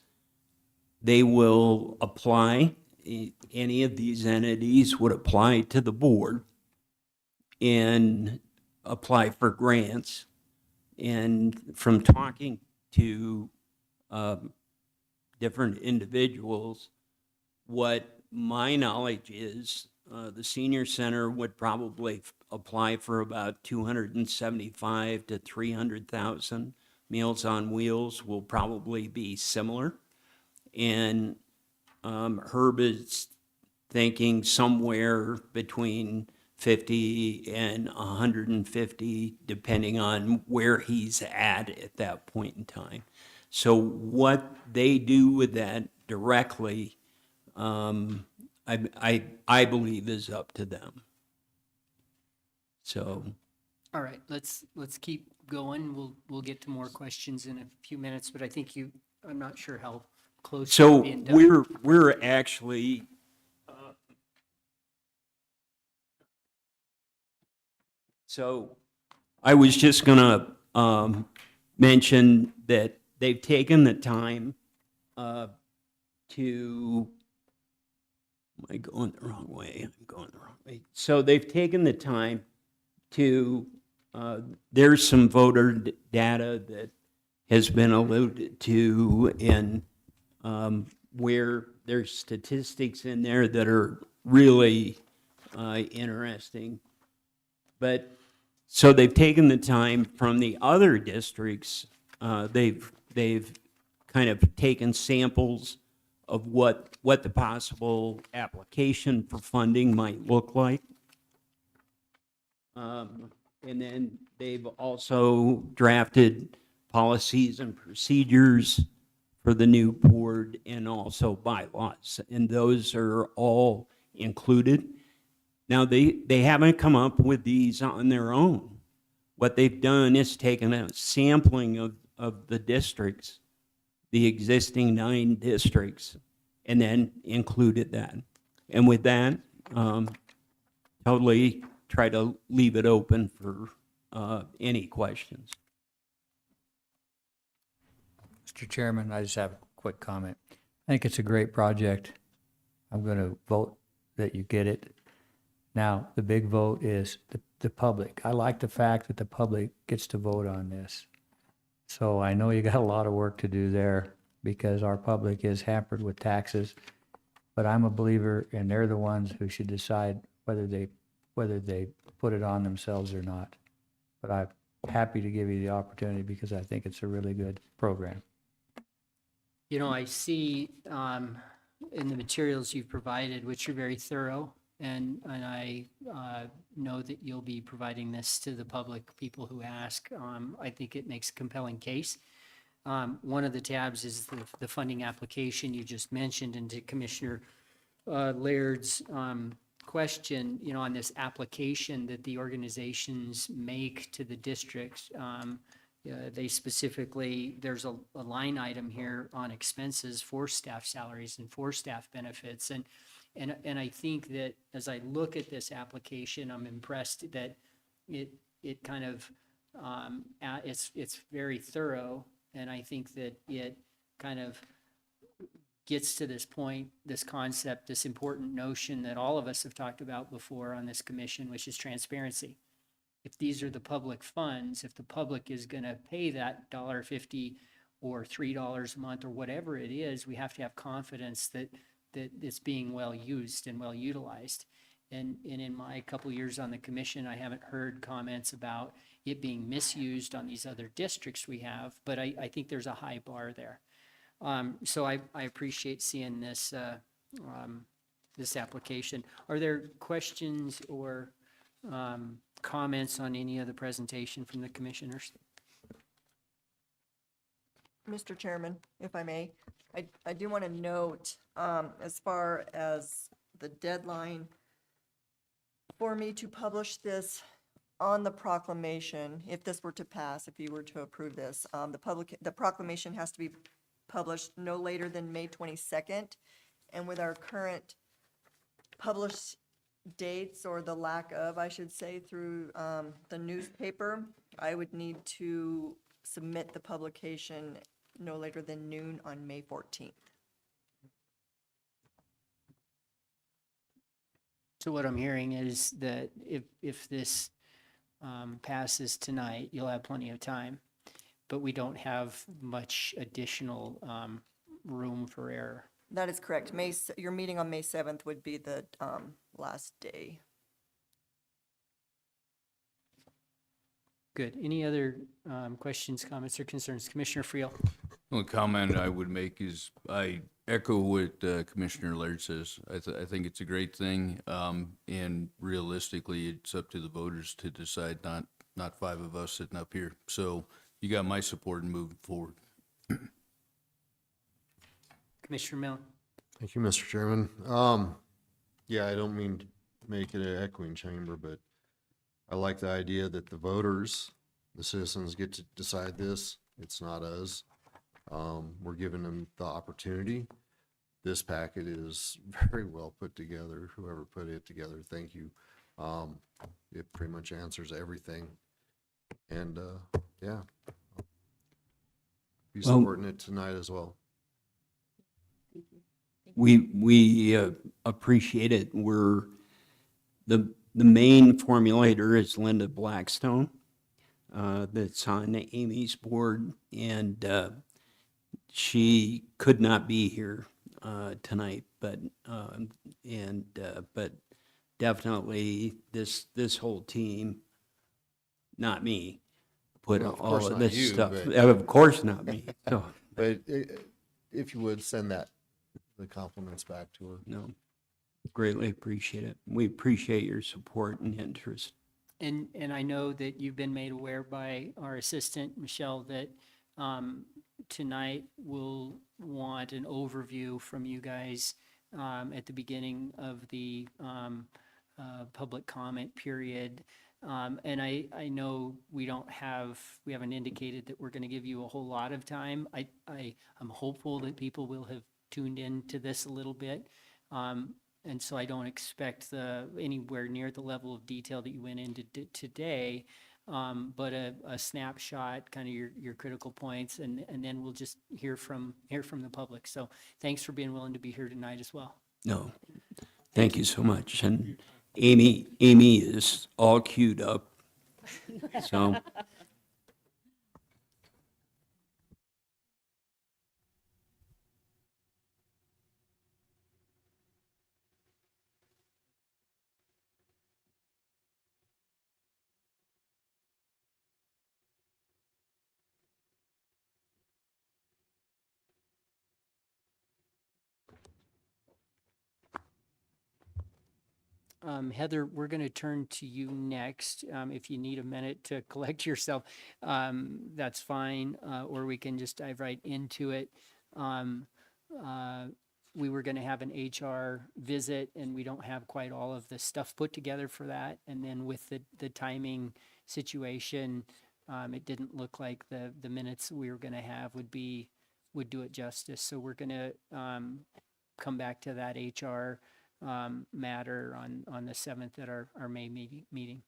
they will apply, any of these entities would apply to the board and apply for grants. And from talking to different individuals, what my knowledge is, the senior center would probably apply for about 275 to 300,000. Meals on Wheels will probably be similar. And Herb is thinking somewhere between 50 and 150, depending on where he's at that point in time. So what they do with that directly, I believe is up to them. So. All right, let's keep going. We'll get to more questions in a few minutes, but I think I'm not sure how close So you're being done. we're actually, so I was just gonna mention that they've taken the time to, am I going the wrong way? I'm going the wrong way. So they've taken the time to, there's some voter data that has been alluded to, and where there's statistics in there that are really interesting. But so they've taken the time from the other districts. They've kind of taken samples of what the possible application for funding might look like. And then they've also drafted policies and procedures for the new board, and also bylaws, and those are all included. Now, they haven't come up with these on their own. What they've done is taken a sampling of the districts, the existing 9 districts, and then included that. And with that, totally try to leave it open for any questions. Mr. Chairman, I just have a quick comment. I think it's a great project. I'm going to vote that you get it. Now, the big vote is the public. I like the fact that the public gets to vote on this. So I know you got a lot of work to do there, because our public is hampered with taxes. But I'm a believer, and they're the ones who should decide whether they put it on themselves or not. But I'm happy to give you the opportunity, because I think it's a really good program. I see in the materials you've provided, which are very thorough, and I know that you'll be providing this to the public, people who ask. I think it makes a compelling case. One of the tabs is the funding application you just mentioned, and to Commissioner Laird's question, on this application that the organizations make to the districts, they specifically, there's a line item here on expenses for staff salaries and for staff benefits. And I think that as I look at this application, I'm impressed that it kind of, it's very thorough. And I think that it kind of gets to this point, this concept, this important notion that all of us have talked about before on this commission, which is transparency. If these are the public funds, if the public is going to pay that $1.50 or $3 a month or whatever it is, we have to have confidence that it's being well used and well utilized. And in my couple years on the commission, I haven't heard comments about it being misused on these other districts we have, but I think there's a high bar there. So I appreciate seeing this, this application. Are there questions or comments on any of the presentation from the commissioners? Mr. Chairman, if I may, I do want to note, as far as the deadline for me to publish this on the proclamation, if this were to pass, if you were to approve this, the proclamation has to be published no later than May 22nd. And with our current published dates, or the lack of, I should say, through the newspaper, I would need to submit the publication no later than noon on May 14th. So what I'm hearing is that if this passes tonight, you'll have plenty of time, but we don't have much additional room for error. That is correct. Your meeting on May 7th would be the last day. Good. Any other questions, comments, or concerns? Commissioner Friel? The only comment I would make is I echo what Commissioner Laird says. I think it's a great thing, and realistically, it's up to the voters to decide, not five of us sitting up here. So you got my support in moving forward. Commissioner Milne? Thank you, Mr. Chairman. Yeah, I don't mean to make it an echoing chamber, but I like the idea that the voters, the citizens, get to decide this. It's not us. We're giving them the opportunity. This packet is very well put together. Whoever put it together, thank you. It pretty much answers everything. And yeah, be supporting it tonight as well. We appreciate it. We're the main formulator is Linda Blackstone, that's on Amy's board, and she could not be here tonight, but definitely this whole team, not me, put Well, of all course of not this you, stuff. but- Of course not me. So But if you would send the compliments back to her. no, greatly appreciate it. We appreciate your support and interest. And I know that you've been made aware by our assistant, Michelle, that tonight we'll want an overview from you guys at the beginning of the public comment period. And I know we haven't indicated that we're going to give you a whole lot of time. I'm hopeful that people will have tuned into this a little bit. And so I don't expect anywhere near the level of detail that you went into today, but a snapshot, kind of your critical points, and then we'll just hear from the public. So thanks for being willing to be here tonight as well. No, thank you so much. And Amy is all queued up. So Heather, we're going to turn to you next. If you need a minute to collect yourself, that's fine, or we can just dive right into it. We were going to have an HR visit, and we don't have quite all of the stuff put together for that. And then with the timing situation, it didn't look like the minutes we were going to have would do it justice. So we're going to come back to that HR matter on the 7th at our May meeting.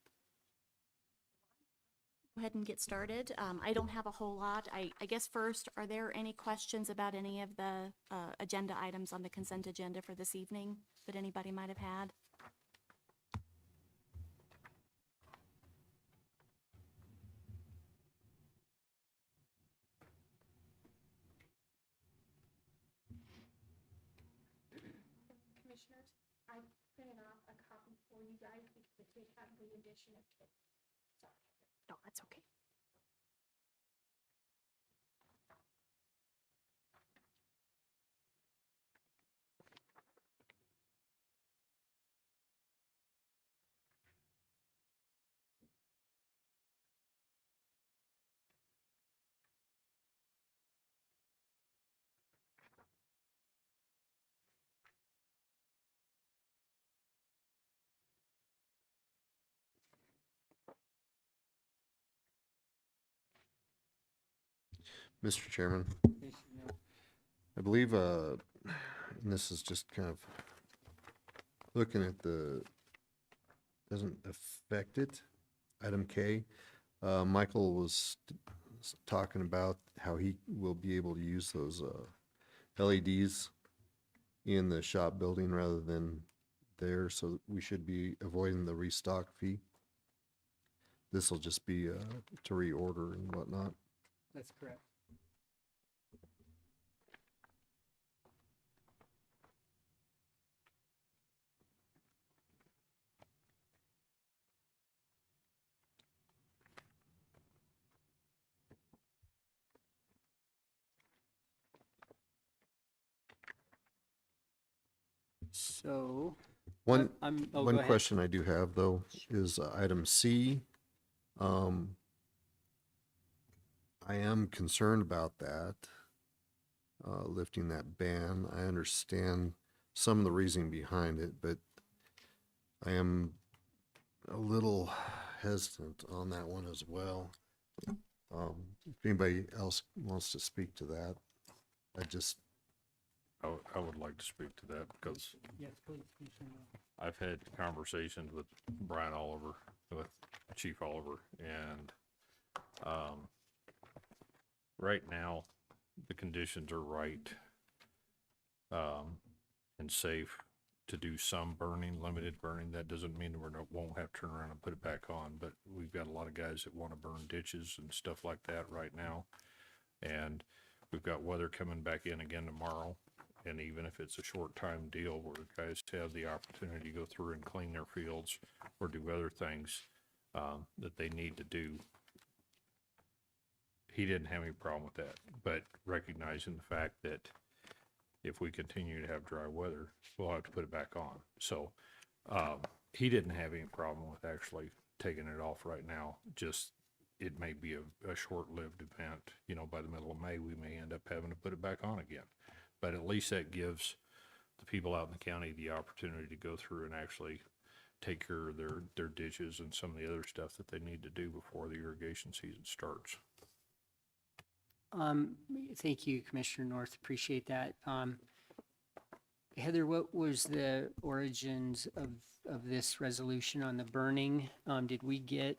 Go ahead and get started. I don't have a whole lot. I guess first, are there any questions about any of the agenda items on the consent agenda for this evening that anybody might have had? Commissioners, I printed off a copy for you guys because it did have the addition of kids. Sorry. No, that's okay. Mr. Chairman, I believe, and this is just kind of looking at doesn't affect it. Item K, Michael was talking about how he will be able to use those LEDs in the shop building rather than there, so we should be avoiding the restock fee. This will just be to reorder and whatnot. That's correct. So, One go one ahead. question I do have though is item C. I am concerned about that, lifting that ban. I understand some of the reasoning behind it, but I am a little hesitant on that one as well. If anybody else wants to speak to that, I would like to speak to that because Yes, please, Commissioner. I've had conversations with Brian Oliver, with Chief Oliver, and right now the conditions are right and safe to do some burning, limited burning. That doesn't mean won't have to turn around and put it back on, but we've got a lot of guys that want to burn ditches and stuff like that right now. And we've got weather coming back in again tomorrow. And even if it's a short time deal where guys have the opportunity to go through and clean their fields or do other things that they need to do, he didn't have any problem with that. But recognizing the fact that if we continue to have dry weather, we'll have to put it back on. So he didn't have any problem with actually taking it off right now. Just it may be a short-lived event. You know, by the middle of May, we may end up having to put it back on again. But at least that gives the people out in the county the opportunity to go through and actually take care of their ditches and some of the other stuff that they need to do before the irrigation season starts. Thank you, Commissioner North. Appreciate that. Heather, what was the origins of this resolution on the burning? Did we get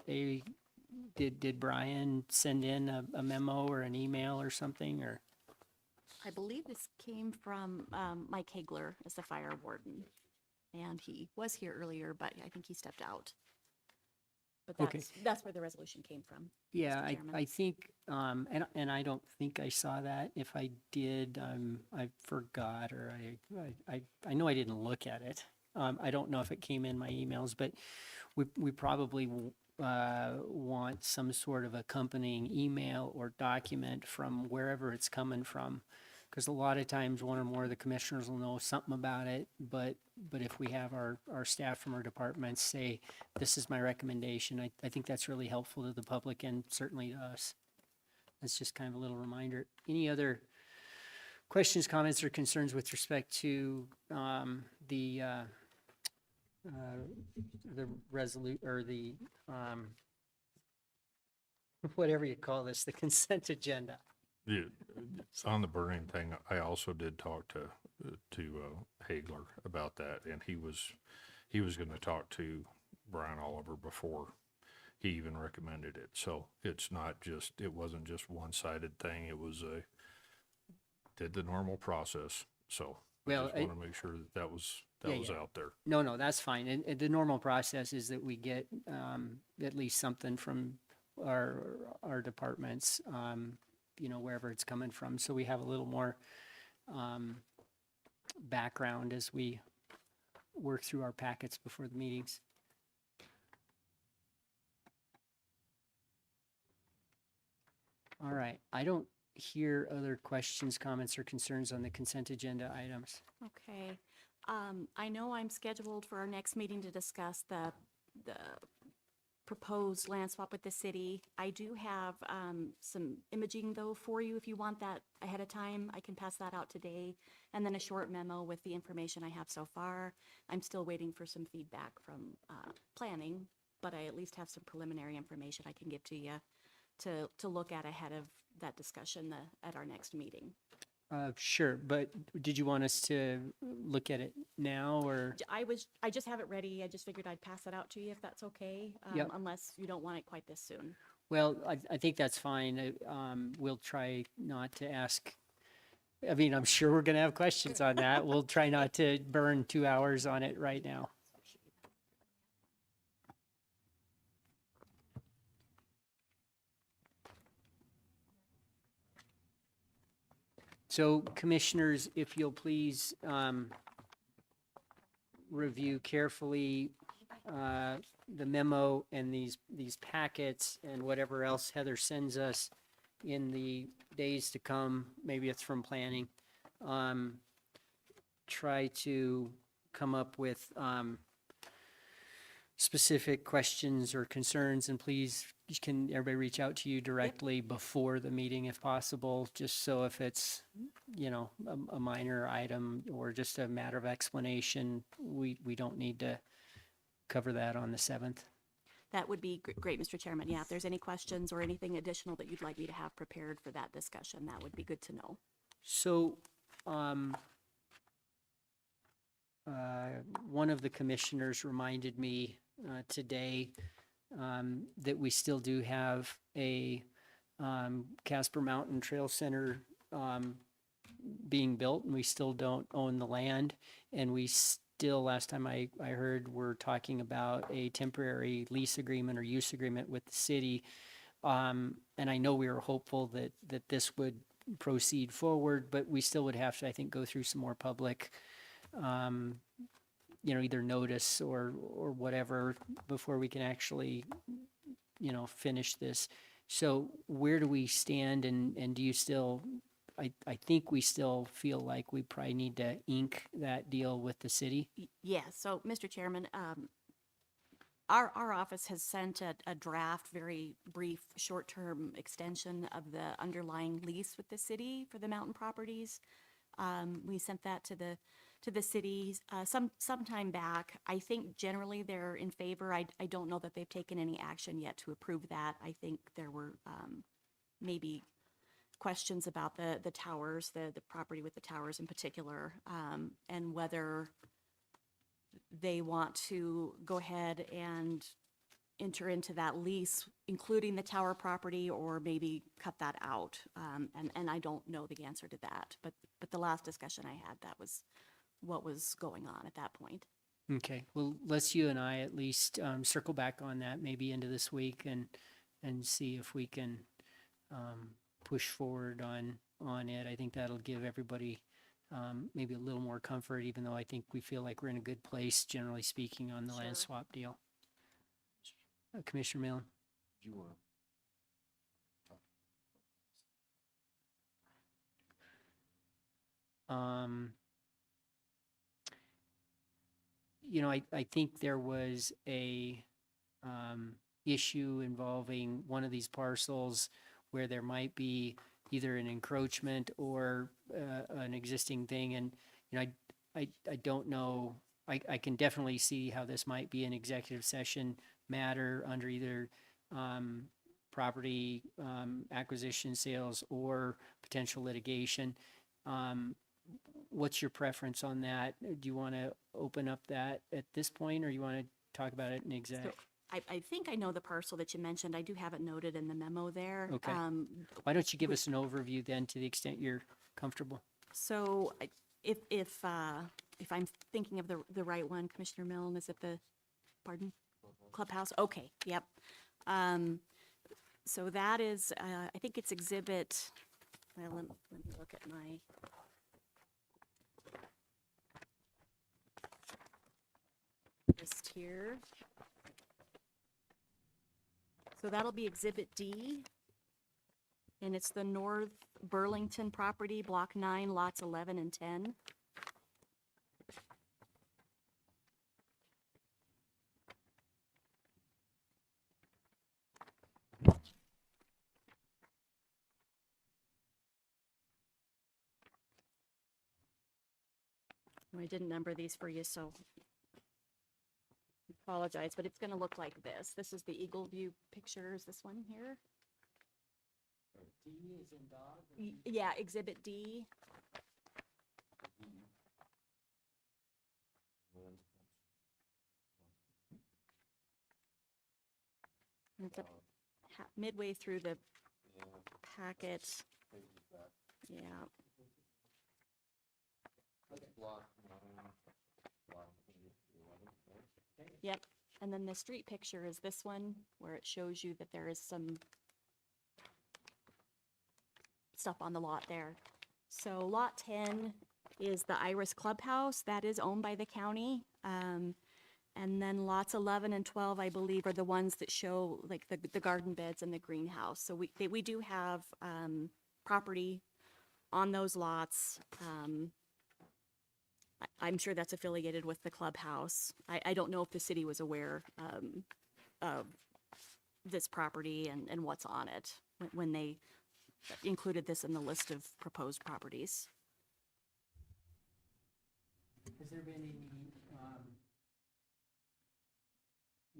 did Brian send in a memo or an email or something, or? I believe this came from Mike Hagler as the fire warden. And he was here earlier, but I think he stepped out. But Okay. that's where the resolution came from. Yeah, Mr. Chairman. I think, and I don't think I saw that. If I did, I forgot, or I know I didn't look at it. I don't know if it came in my emails, but we probably want some sort of accompanying email or document from wherever it's coming from. Because a lot of times one or more of the commissioners will know something about it, but if we have our staff from our departments say, this is my recommendation, I think that's really helpful to the public and certainly to us. That's just kind of a little reminder. Any other questions, comments, or concerns with respect to the resolute or the whatever you call this, the consent agenda. Yeah, on the burning thing, I also did talk to Hagler about that, and he was going to talk to Brian Oliver before he even recommended it. So it wasn't just one-sided thing. It was did the normal process. So Well, I just want to make sure that was out there. No, that's fine. And the normal process is that we get at least something from our departments, wherever it's coming from. So we have a little more background as we work through our packets before the meetings. All right. I don't hear other questions, comments, or concerns on the consent agenda items. Okay. I know I'm scheduled for our next meeting to discuss the proposed land swap with the city. I do have some imaging though for you if you want that ahead of time. I can pass that out today. And then a short memo with the information I have so far. I'm still waiting for some feedback from planning, but I at least have some preliminary information I can give to you to look at ahead of that discussion at our next meeting. Sure, but did you want us to look at it now or? I just have it ready. I just figured I'd pass it out to you if that's okay, Yep. unless you don't want it quite this soon. Well, I think that's fine. We'll try not to ask. I mean, I'm sure we're going to have questions on that. We'll try not to burn 2 hours on it right now. So commissioners, if you'll please review carefully the memo and these packets and whatever else Heather sends us in the days to come, maybe it's from planning. Try to come up with specific questions or concerns, and please, can everybody reach out to you directly before the meeting if possible, just so if it's, a minor item or just a matter of explanation, we don't need to cover that on the 7th. That would be great, Mr. Chairman. Yeah, if there's any questions or anything additional that you'd like me to have prepared for that discussion, that would be good to know. So, one of the commissioners reminded me today that we still do have a Casper Mountain Trail Center being built, and we still don't own the land. And we still, last time I heard, we're talking about a temporary lease agreement or use agreement with the city. And I know we were hopeful that this would proceed forward, but we still would have to, I think, go through some more public either notice or whatever before we can actually, finish this. So where do we stand, and do you still, I think we still feel like we probably need to ink that deal with the city? Yeah, so Mr. Chairman, our office has sent a draft, very brief, short-term extension of the underlying lease with the city for the mountain properties. We sent that to the cities some time back. I think generally they're in favor. I don't know that they've taken any action yet to approve that. I think there were maybe questions about the towers, the property with the towers in particular, and whether they want to go ahead and enter into that lease, including the tower property, or maybe cut that out. And I don't know the answer to that. But the last discussion I had, that was what was going on at that point. Okay, well, let's you and I at least circle back on that maybe into this week and see if we can push forward on it. I think that'll give everybody maybe a little more comfort, even though I think we feel like we're in a good place, generally speaking, on the land swap deal. Commissioner Millen? Do you want I think there was a issue involving one of these parcels where there might be either an encroachment or an existing thing, and I don't know. I can definitely see how this might be an executive session matter under either property acquisition, sales, or potential litigation. What's your preference on that? Do you want to open up that at this point, or you want to talk about it in exec? So I think I know the parcel that you mentioned. I do have it noted in the memo there. Okay. Why don't you give us an overview then, to the extent you're comfortable? So if I'm thinking of the right one, Commissioner Milne, is it the, pardon? Clubhouse? Okay, yep. So that is, I think it's exhibit, well, let me look at my. List here. So that'll be exhibit D. And it's the North Burlington property, block 9, lots 11 and 10. I didn't number these for you, so apologize, but it's going to look like this. This is the Eagle View pictures, this one here. D is in dog? Yeah, exhibit D. It's midway through the packet. Yeah. Yep, and then the street picture is this one, where it shows you that there is some stuff on the lot there. So lot 10 is the Iris Clubhouse. That is owned by the county. And then lots 11 and 12, I believe, are the ones that show like the garden beds and the greenhouse. So we do have property on those lots. I'm sure that's affiliated with the clubhouse. I don't know if the city was aware of this property and what's on it when they included this in the list of proposed properties. Has there been any,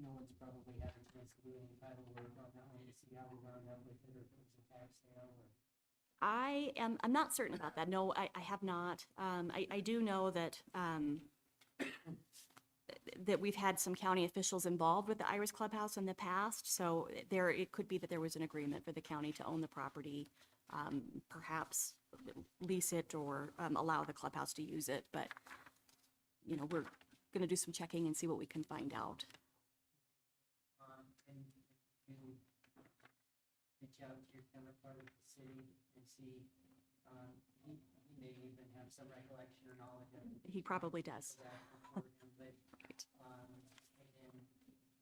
no one's probably had a chance to do any title work on that one to see how we wound up with it, or if it was a tax sale, or? I'm not certain about that. No, I have not. I do know that that we've had some county officials involved with the Iris Clubhouse in the past. So it could be that there was an agreement for the county to own the property, perhaps lease it or allow the clubhouse to use it. But, you know, we're going to do some checking and see what we can find out. And you reach out to your counterpart at the city and see, he may even have some recollection or knowledge of it. He probably does. That before him, but, and then,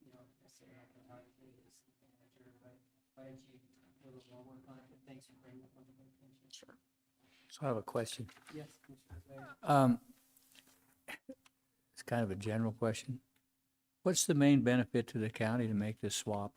you know, necessarily I can talk to the city manager, but why don't you do a little more work on it? But thanks for bringing it up to my attention. Sure. So I have a question. Yes, Commissioner Blair. It's kind of a general question. What's the main benefit to the county to make this swap?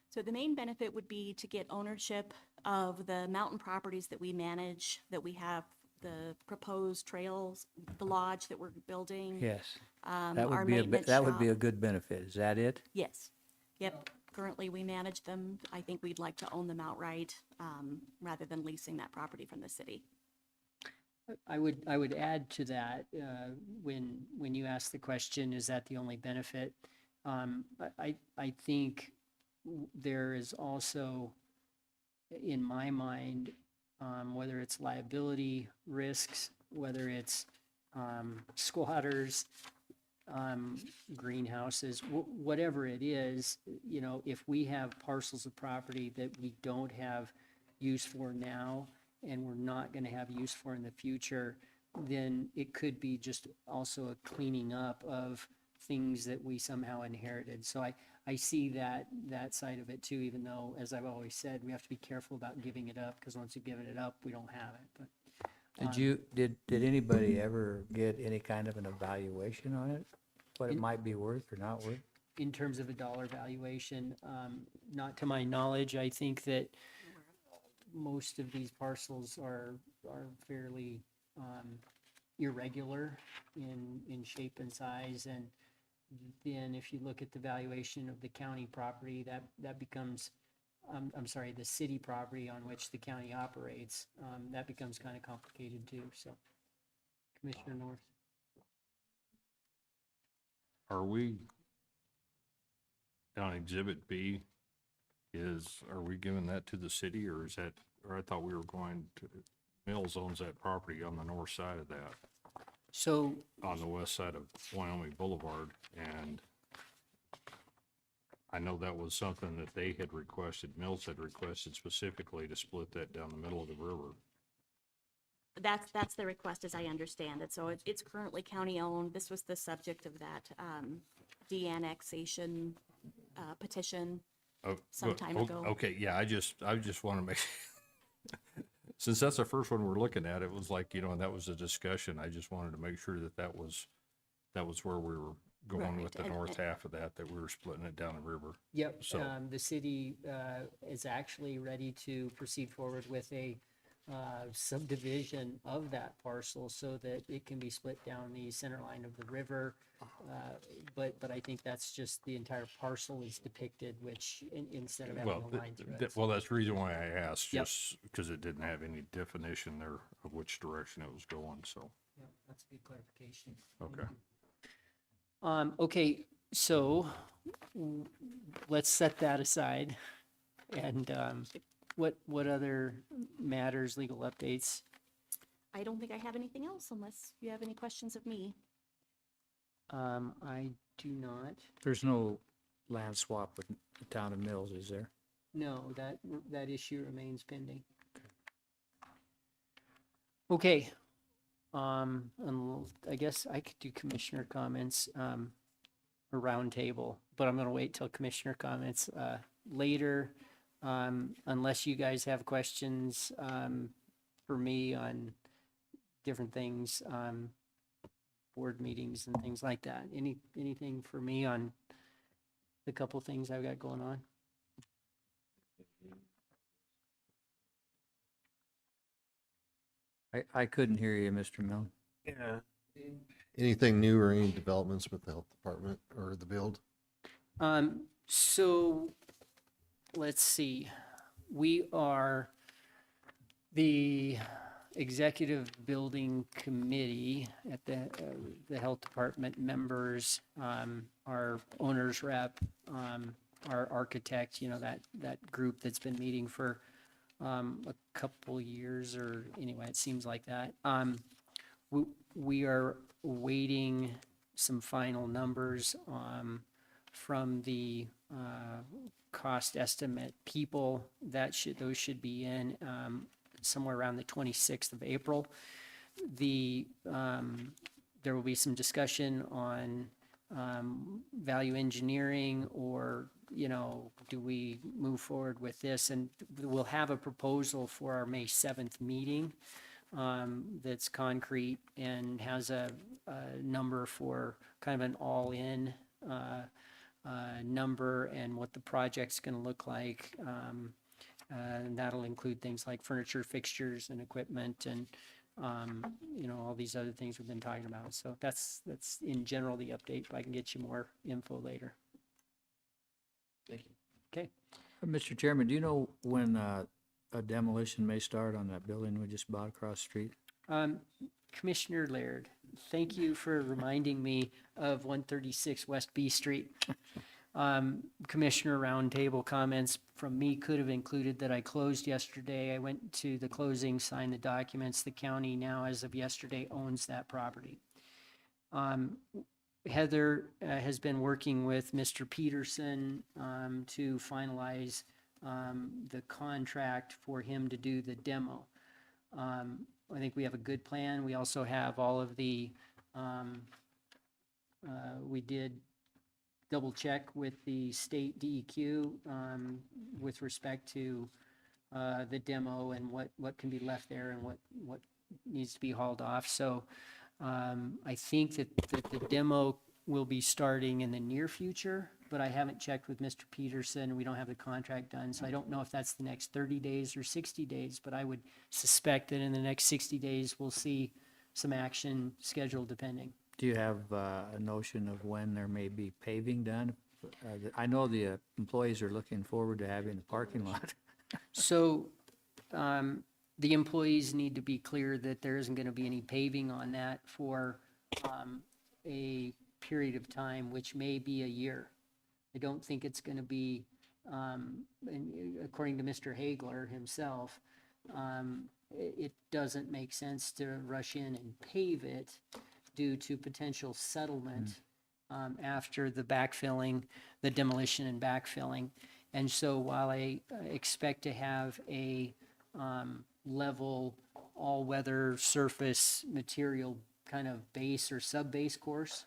So the main benefit would be to get ownership of the mountain properties that we manage, that we have the proposed trails, the lodge that we're building. Yes. Our That would maintenance be a shop. good benefit. Is that it? Yes. Yep. Currently, we manage them. I think we'd like to own them outright, rather than leasing that property from the city. I would add to that, when you ask the question, is that the only benefit? I think there is also, in my mind, whether it's liability risks, whether it's squatters, greenhouses, whatever it is, you know, if we have parcels of property that we don't have use for now, and we're not going to have use for in the future, then it could be just also a cleaning up of things that we somehow inherited. So I see that side of it too, even though, as I've always said, we have to be careful about giving it up, because once you've given it up, we don't have it. But Did anybody ever get any kind of an evaluation on it? What it might be worth or not worth? in terms of a dollar valuation, not to my knowledge, I think that most of these parcels are fairly irregular in shape and size. And then if you look at the valuation of the county property, that becomes I'm sorry, the city property on which the county operates, that becomes kind of complicated too, so. Commissioner North? Are we, on Exhibit B, are we giving that to the city, or is that, or I thought we were going to, Mills owns that property on the north side of that, So, on the west side of Wyoming Boulevard, and I know that was something that they had requested, Mills had requested specifically to split that down the middle of the river. That's the request, as I understand it. So it's currently county-owned. This was the subject of that de-annexation petition some time ago. Okay, yeah, I just want to make, since that's the first one we're looking at, it was like, and that was a discussion. I just wanted to make sure that was where we were going with the Right, north half of that we were splitting it down the river. yep, So- the city is actually ready to proceed forward with a subdivision of that parcel so that it can be split down the center line of the river. But I think that's just the entire parcel is depicted, which instead of having Well, a line through it. well, that's the reason why I asked, Yep. just because it didn't have any definition there of which direction it was going, so, Yep, that's a good clarification. okay. Okay, so let's set that aside. And what other matters, legal updates? I don't think I have anything else unless you have any questions of me. I do not. There's no land swap with the town of Mills, is there? No, that issue remains pending. Okay. I guess I could do commissioner comments, or round table, but I'm gonna wait till commissioner comments, later. Unless you guys have questions, for me on different things, board meetings and things like that. Anything for me on the couple things I've got going on? I couldn't hear you, Mr. Mill. Yeah. Anything new or any developments with the health department or the build? So let's see. We are the executive building committee at the health department members, our owner's rep, our architect, that group that's been meeting for a couple years, or anyway, it seems like that. We are waiting some final numbers from the cost estimate people. Those should be in somewhere around the 26th of April. There will be some discussion on value engineering, or do we move forward with this? And we'll have a proposal for our May 7th meeting that's concrete and has a number for kind of an all-in number and what the project's going to look like. And that'll include things like furniture, fixtures, and equipment, and all these other things we've been talking about. So that's in general the update, but I can get you more info later. Thank you. Okay. Mr. Chairman, do you know when a demolition may start on that building we just bought across the street? Commissioner Laird, thank you for reminding me of 136 West B Street. Commissioner roundtable comments from me could have included that I closed yesterday. I went to the closing, signed the documents. The county now, as of yesterday, owns that property. Heather has been working with Mr. Peterson to finalize the contract for him to do the demo. I think we have a good plan. We also have all of the, we did double check with the state DEQ with respect to the demo and what can be left there and what needs to be hauled off. So I think that the demo will be starting in the near future, but I haven't checked with Mr. Peterson. We don't have the contract done, so I don't know if that's the next 30 days or 60 days, but I would suspect that in the next 60 days, we'll see some action scheduled depending. Do you have a notion of when there may be paving done I know the employees are looking forward to having the parking lot. So, the employees need to be clear that there isn't gonna be any paving on that for, a period of time, which may be a year. I don't think it's gonna be, and according to Mr. Hagler himself, it doesn't make sense to rush in and pave it due to potential settlement, after the backfilling, the demolition and backfilling. And so while I expect to have a, level, all-weather surface material kind of base or sub-base course,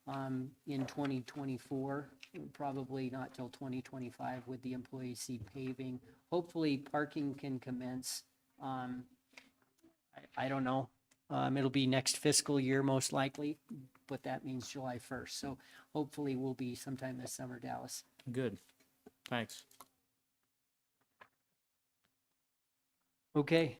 in 2024, probably not till 2025 would the employees see paving. Hopefully, parking can commence, I don't know. It'll be next fiscal year most likely, but that means July 1st. So hopefully we'll be sometime this summer, Dallas. Good. Thanks. Okay,